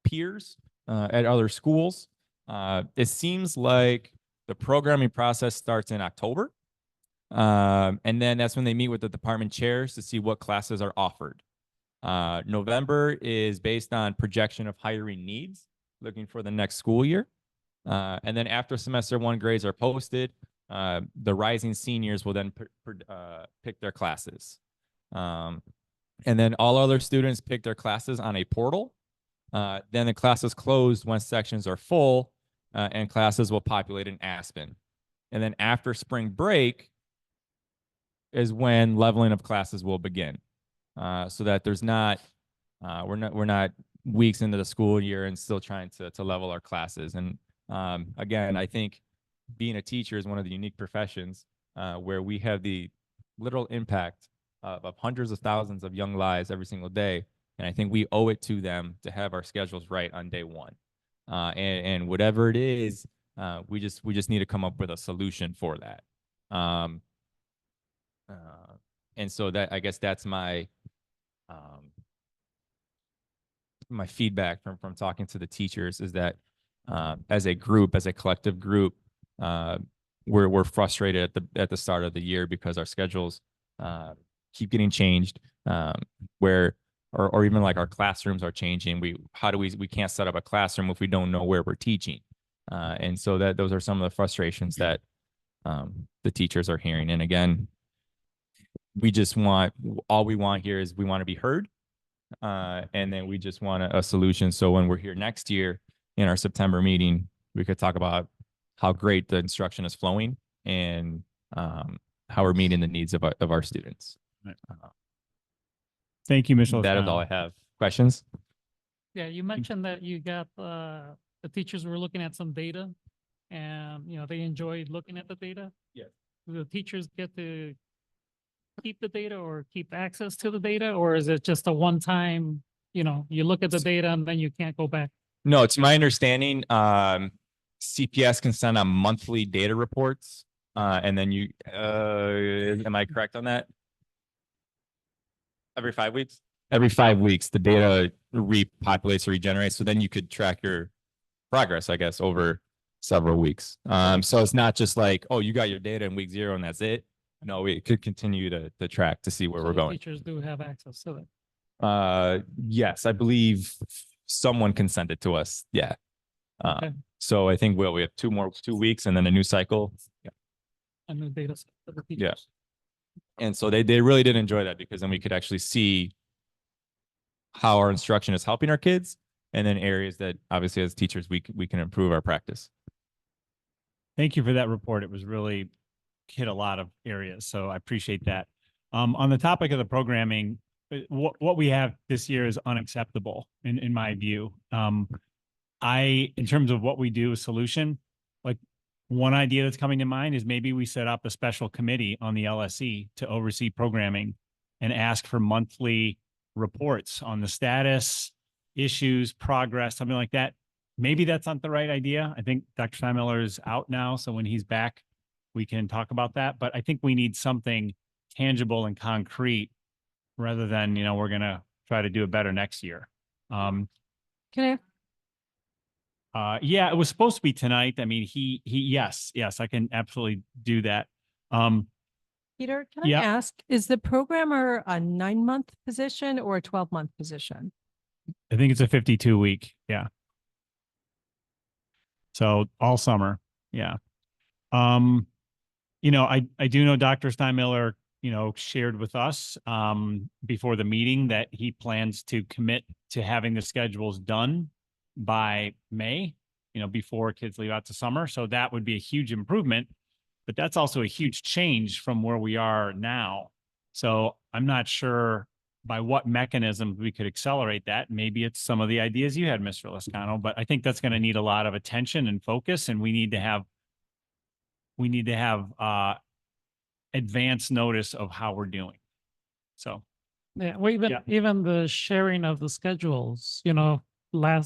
peers at other schools, it seems like the programming process starts in October. And then that's when they meet with the department chairs to see what classes are offered. November is based on projection of hiring needs, looking for the next school year. And then after semester 1 grades are posted, the rising seniors will then pick their classes. And then all other students pick their classes on a portal. Then the classes closed when sections are full, and classes will populate in Aspen. And then after spring break is when leveling of classes will begin. So that there's not, we're not weeks into the school year and still trying to level our classes. And again, I think being a teacher is one of the unique professions where we have the literal impact of hundreds of thousands of young lives every single day. And I think we owe it to them to have our schedules right on day one. And whatever it is, we just need to come up with a solution for that. And so that, I guess that's my my feedback from talking to the teachers is that as a group, as a collective group, we're frustrated at the start of the year because our schedules keep getting changed, or even like our classrooms are changing. We can't set up a classroom if we don't know where we're teaching. And so those are some of the frustrations that the teachers are hearing. And again, all we want here is we want to be heard. And then we just want a solution. So when we're here next year in our September meeting, we could talk about how great the instruction is flowing and how we're meeting the needs of our students. Right. Thank you, Mr. That is all I have. Questions? Yeah, you mentioned that you got the teachers were looking at some data, and they enjoyed looking at the data. Yes. Do the teachers get to keep the data or keep access to the data, or is it just a one-time? You look at the data and then you can't go back? No, to my understanding, CPS can send out monthly data reports. And then you, am I correct on that? Every 5 weeks? Every 5 weeks, the data repopulates or regenerates. So then you could track your progress, I guess, over several weeks. So it's not just like, oh, you got your data in week 0 and that's it. No, we could continue to track to see where So we're the going. Teachers do have access to that. Yes, I believe someone can send it to us. Yeah. Okay. So I think we have 2 weeks and then a new cycle. Yeah. A new data set for the teachers. Yeah. And so they really did enjoy that because then we could actually see how our instruction is helping our kids, and then areas that obviously as teachers we can improve our practice. Thank you for that report. It was really hit a lot of areas, so I appreciate that. On the topic of the programming, what we have this year is unacceptable in my view. In terms of what we do, a solution, like one idea that's coming to mind is maybe we set up a special committee on the LSC to oversee programming and ask for monthly reports on the status, issues, progress, something like that. Maybe that's not the right idea. I think Dr. Steinmiller is out now, so when he's back, we can talk about that. But I think we need something tangible and concrete rather than, we're going to try to do it better next year. Can I? Yeah, it was supposed to be tonight. I mean, yes, I can absolutely do that. Peter, can Yeah. I ask, is the programmer a 9-month position or a 12-month position? I think it's a 52-week. Yeah. So all summer. Yeah. I do know Dr. Steinmiller, shared with us before the meeting that he plans to commit to having the schedules done by May, before kids leave out to summer. So that would be a huge improvement, but that's also a huge change from where we are now. So I'm not sure by what mechanism we could accelerate that. Maybe it's some of the ideas you had, Mr. Lascano, but I think that's going to need a lot of attention and focus, and we need to have advance notice of how we're doing. So Yeah, well, even the sharing of the schedules, I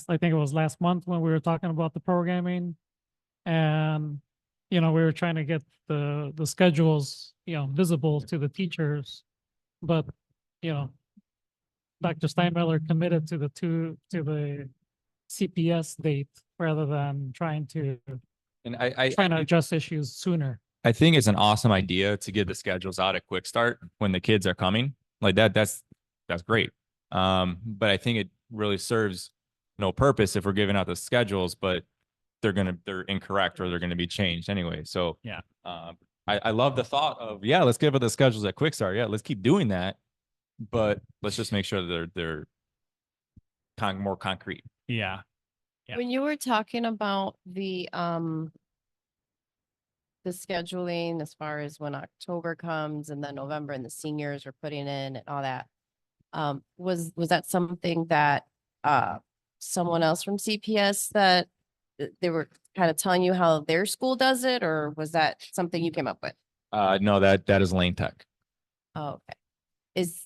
think it was last month when we were talking about the programming, and we were trying to get the schedules, visible to the teachers, but Dr. Steinmiller committed to the CPS date rather than trying to adjust issues sooner. I think it's an awesome idea to get the schedules out at quick start when the kids are coming like that. That's great. But I think it really serves no purpose if we're giving out the schedules, but they're incorrect or they're going to be changed anyway. So yeah, I love the thought of, let's give it the schedules at quick start. Yeah, let's keep doing that, but let's just make sure that they're more concrete. Yeah. When you were talking about the scheduling as far as when October comes and then November and the seniors are putting in and all that, was that something that someone else from CPS that they were kind of telling you how their school does it, or was that something you came up with? No, that is Lane Tech. Oh, okay. Is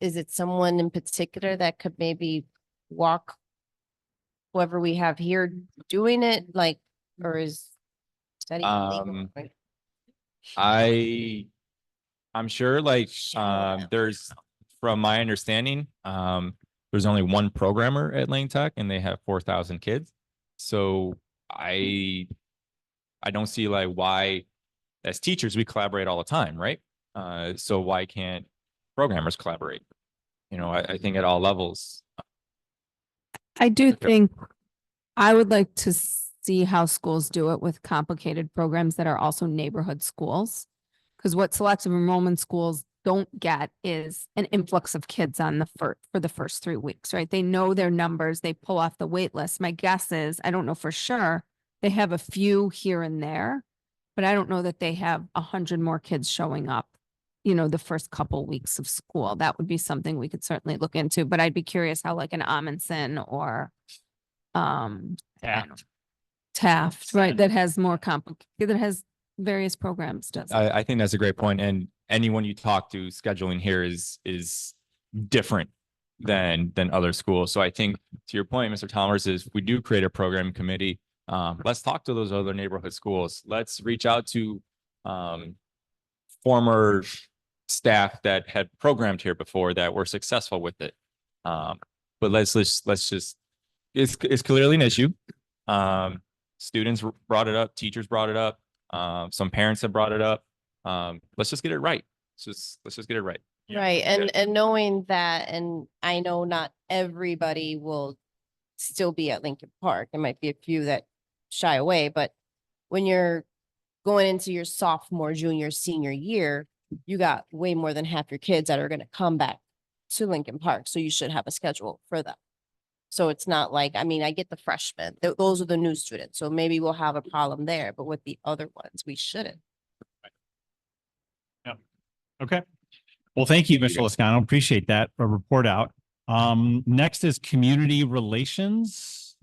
it someone in particular that could maybe walk whoever we have here doing it, like, or is that even legal? I'm sure there's, from my understanding, there's only one programmer at Lane Tech and they have 4,000 kids. So I don't see why, as teachers, we collaborate all the time, right? So why can't programmers collaborate? I think at all levels. I do think I would like to see how schools do it with complicated programs that are also neighborhood schools. Because what selective enrollment schools don't get is an influx of kids on for the first 3 weeks, right? They know their numbers, they pull off the wait list. My guess is, I don't know for sure, they have a few here and there, but I don't know that they have 100 more kids showing up, the first couple weeks of school. That would be something we could certainly look into, but I'd be curious how like an Amundsen or Taft, right, that has more complicated, that has various programs does. I think that's a great point. And anyone you talk to, scheduling here is different than other schools. So I think to your point, Mr. Chalmers, is we do create a program committee. Let's talk to those other neighborhood schools. Let's reach out to former staff that had programmed here before that were successful with it. But let's just, it's clearly an issue. Students brought it up, teachers brought it up, some parents have brought it up. Let's just get it right. Let's just get it right. Right. And knowing that, and I know not everybody will still be at Lincoln Park. There might be a few that shy away, but when you're going into your sophomore, junior, senior year, you got way more than half your kids that are going to come back to Lincoln Park. So you should have a schedule for them. So it's not like, I mean, I get the freshmen, those are the new students. So maybe we'll have a problem there, but with the other ones, we shouldn't. Yeah. Okay. Well, thank you, Mr. Lascano. Appreciate that report out. Next is community relations.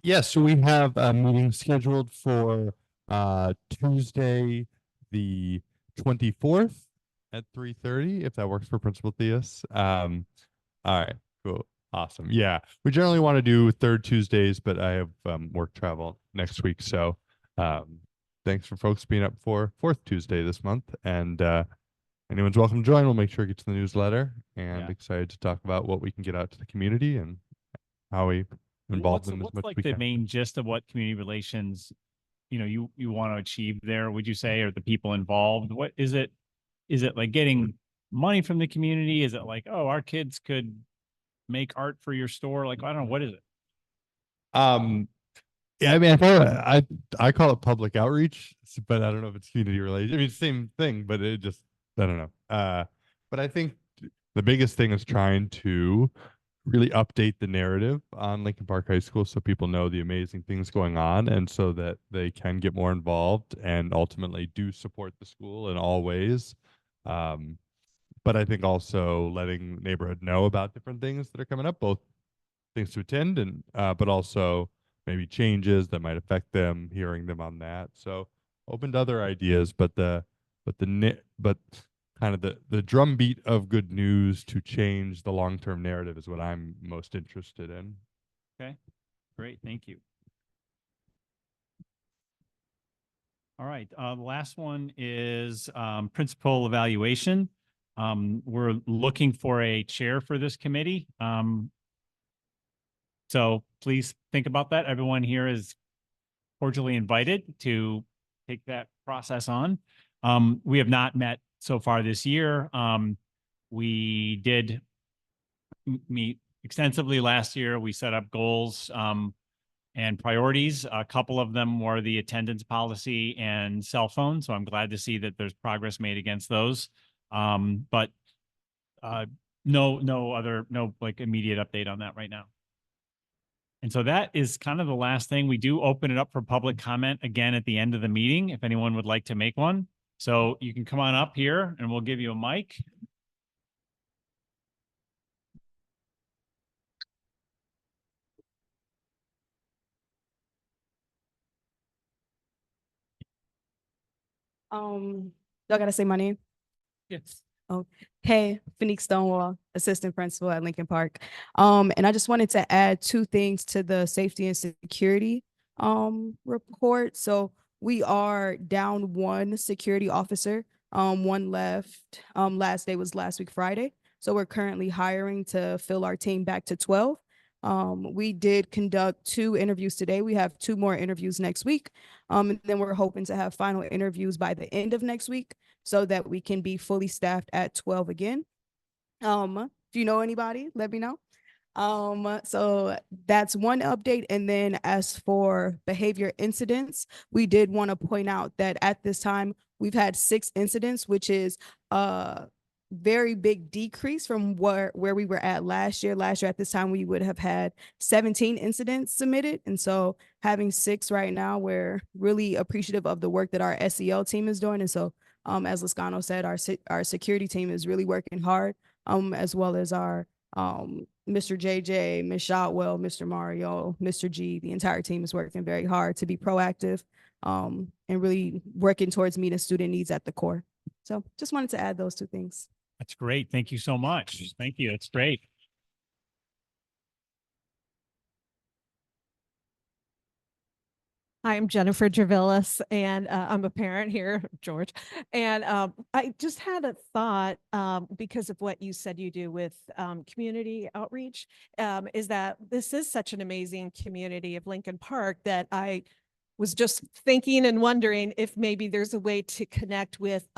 Yes, so we have a meeting scheduled for Tuesday, the 24th at 3:30, if that works for Principal Theus. All right, cool. Awesome. Yeah, we generally want to do third Tuesdays, but I have work travel next week. So thanks for folks being up for fourth Tuesday this month. And anyone's welcome to join. We'll make sure it gets in the newsletter, and excited to talk about what we can get out to the community and how we involve them as much as Like we the can. main gist of what community relations, you want to achieve there, would you say, or the people involved? What is it? Is it like getting money from the community? Is it like, oh, our kids could make art for your store? Like, I don't know, what is it? Yeah, I mean, I call it public outreach, but I don't know if it's community related. I mean, same thing, but it just, I don't know. But I think the biggest thing is trying to really update the narrative on Lincoln Park High School so people know the amazing things going on, and so that they can get more involved and ultimately do support the school in all ways. But I think also letting the neighborhood know about different things that are coming up, both things to attend and but also maybe changes that might affect them, hearing them on that. So open to other ideas, but kind of the drumbeat of good news to change the long-term narrative is what I'm most interested in. Okay, great. Thank you. All right. The last one is principal evaluation. We're looking for a chair for this committee. So please think about that. Everyone here is cordially invited to take that process on. We have not met so far this year. We did meet extensively last year. We set up goals and priorities. A couple of them were the attendance policy and cell phone. So I'm glad to see that there's progress made against those. But no like immediate update on that right now. And so that is kind of the last thing. We do open it up for public comment again at the end of the meeting, if anyone would like to make one. So you can come on up here and we'll give you a mic. Y'all gotta say my name. Yes. Oh, hey, Fanique Stonewall, assistant principal at Lincoln Park. And I just wanted to add two things to the safety and security report. So we are down one security officer. One left. Last day was last week, Friday. So we're currently hiring to fill our team back to 12. We did conduct 2 interviews today. We have 2 more interviews next week. And then we're hoping to have final interviews by the end of next week so that we can be fully staffed at 12 again. If you know anybody, let me know. So that's one update. And then as for behavior incidents, we did want to point out that at this time, we've had 6 incidents, which is very big decrease from where we were at last year. Last year at this time, we would have had 17 incidents submitted. And so having 6 right now, we're really appreciative of the work that our SEL team is doing. And so as Lascano said, our security team is really working hard, as well as our Mr. JJ, Ms. Shotwell, Mr. Mario, Mr. G. The entire team is working very hard to be proactive and really working towards meeting student needs at the core. So just wanted to add those 2 things. That's great. Thank you so much. Thank you. That's great. Hi, I'm Jennifer Dravilis, and I'm a parent here, George. And I just had a thought because of what you said you do with community outreach, is that this is such an amazing community of Lincoln Park that I was just thinking and wondering if maybe there's a way to connect with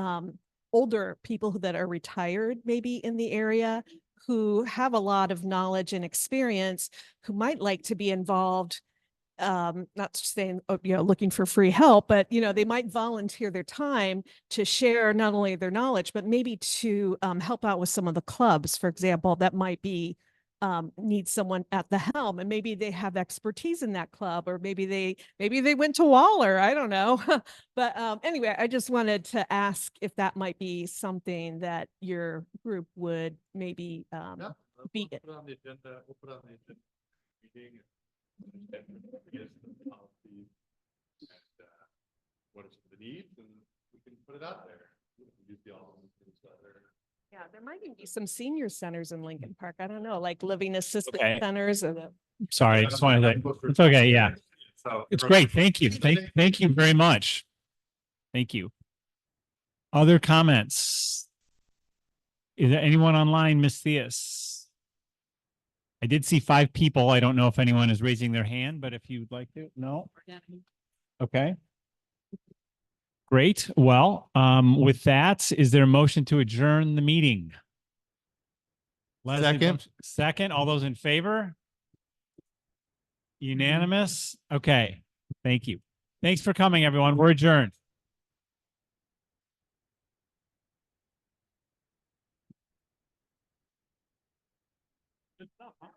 older people that are retired, maybe in the area, who have a lot of knowledge and experience, who might like to be involved, not saying, looking for free help, but, they might volunteer their time to share not only their knowledge, but maybe to help out with some of the clubs, for example, that might be need someone at the helm, and maybe they have expertise in that club, or maybe they went to Waller, I don't know. But anyway, I just wanted to ask if that might be something that your group would maybe be. Put it on the agenda. We'll put it on the agenda meeting. What is the needs, and we can put it out there. Yeah, there might even be some senior centers in Lincoln Park. I don't know, like living assistance Okay. centers or the. Sorry, I just wanted to, it's okay. Yeah. It's great. Thank you. Thank you very much. Thank you. Other comments? Is there anyone online, Miss Theus? I did see 5 people. I don't know if anyone is raising their hand, but if you'd like to, no? Okay. Great. Well, with that, is there a motion to adjourn the meeting? Leslie, Second. Second. All those in favor? Unanimous? Okay. Thank you. Thanks for coming, everyone. We're adjourned. Good stuff, huh?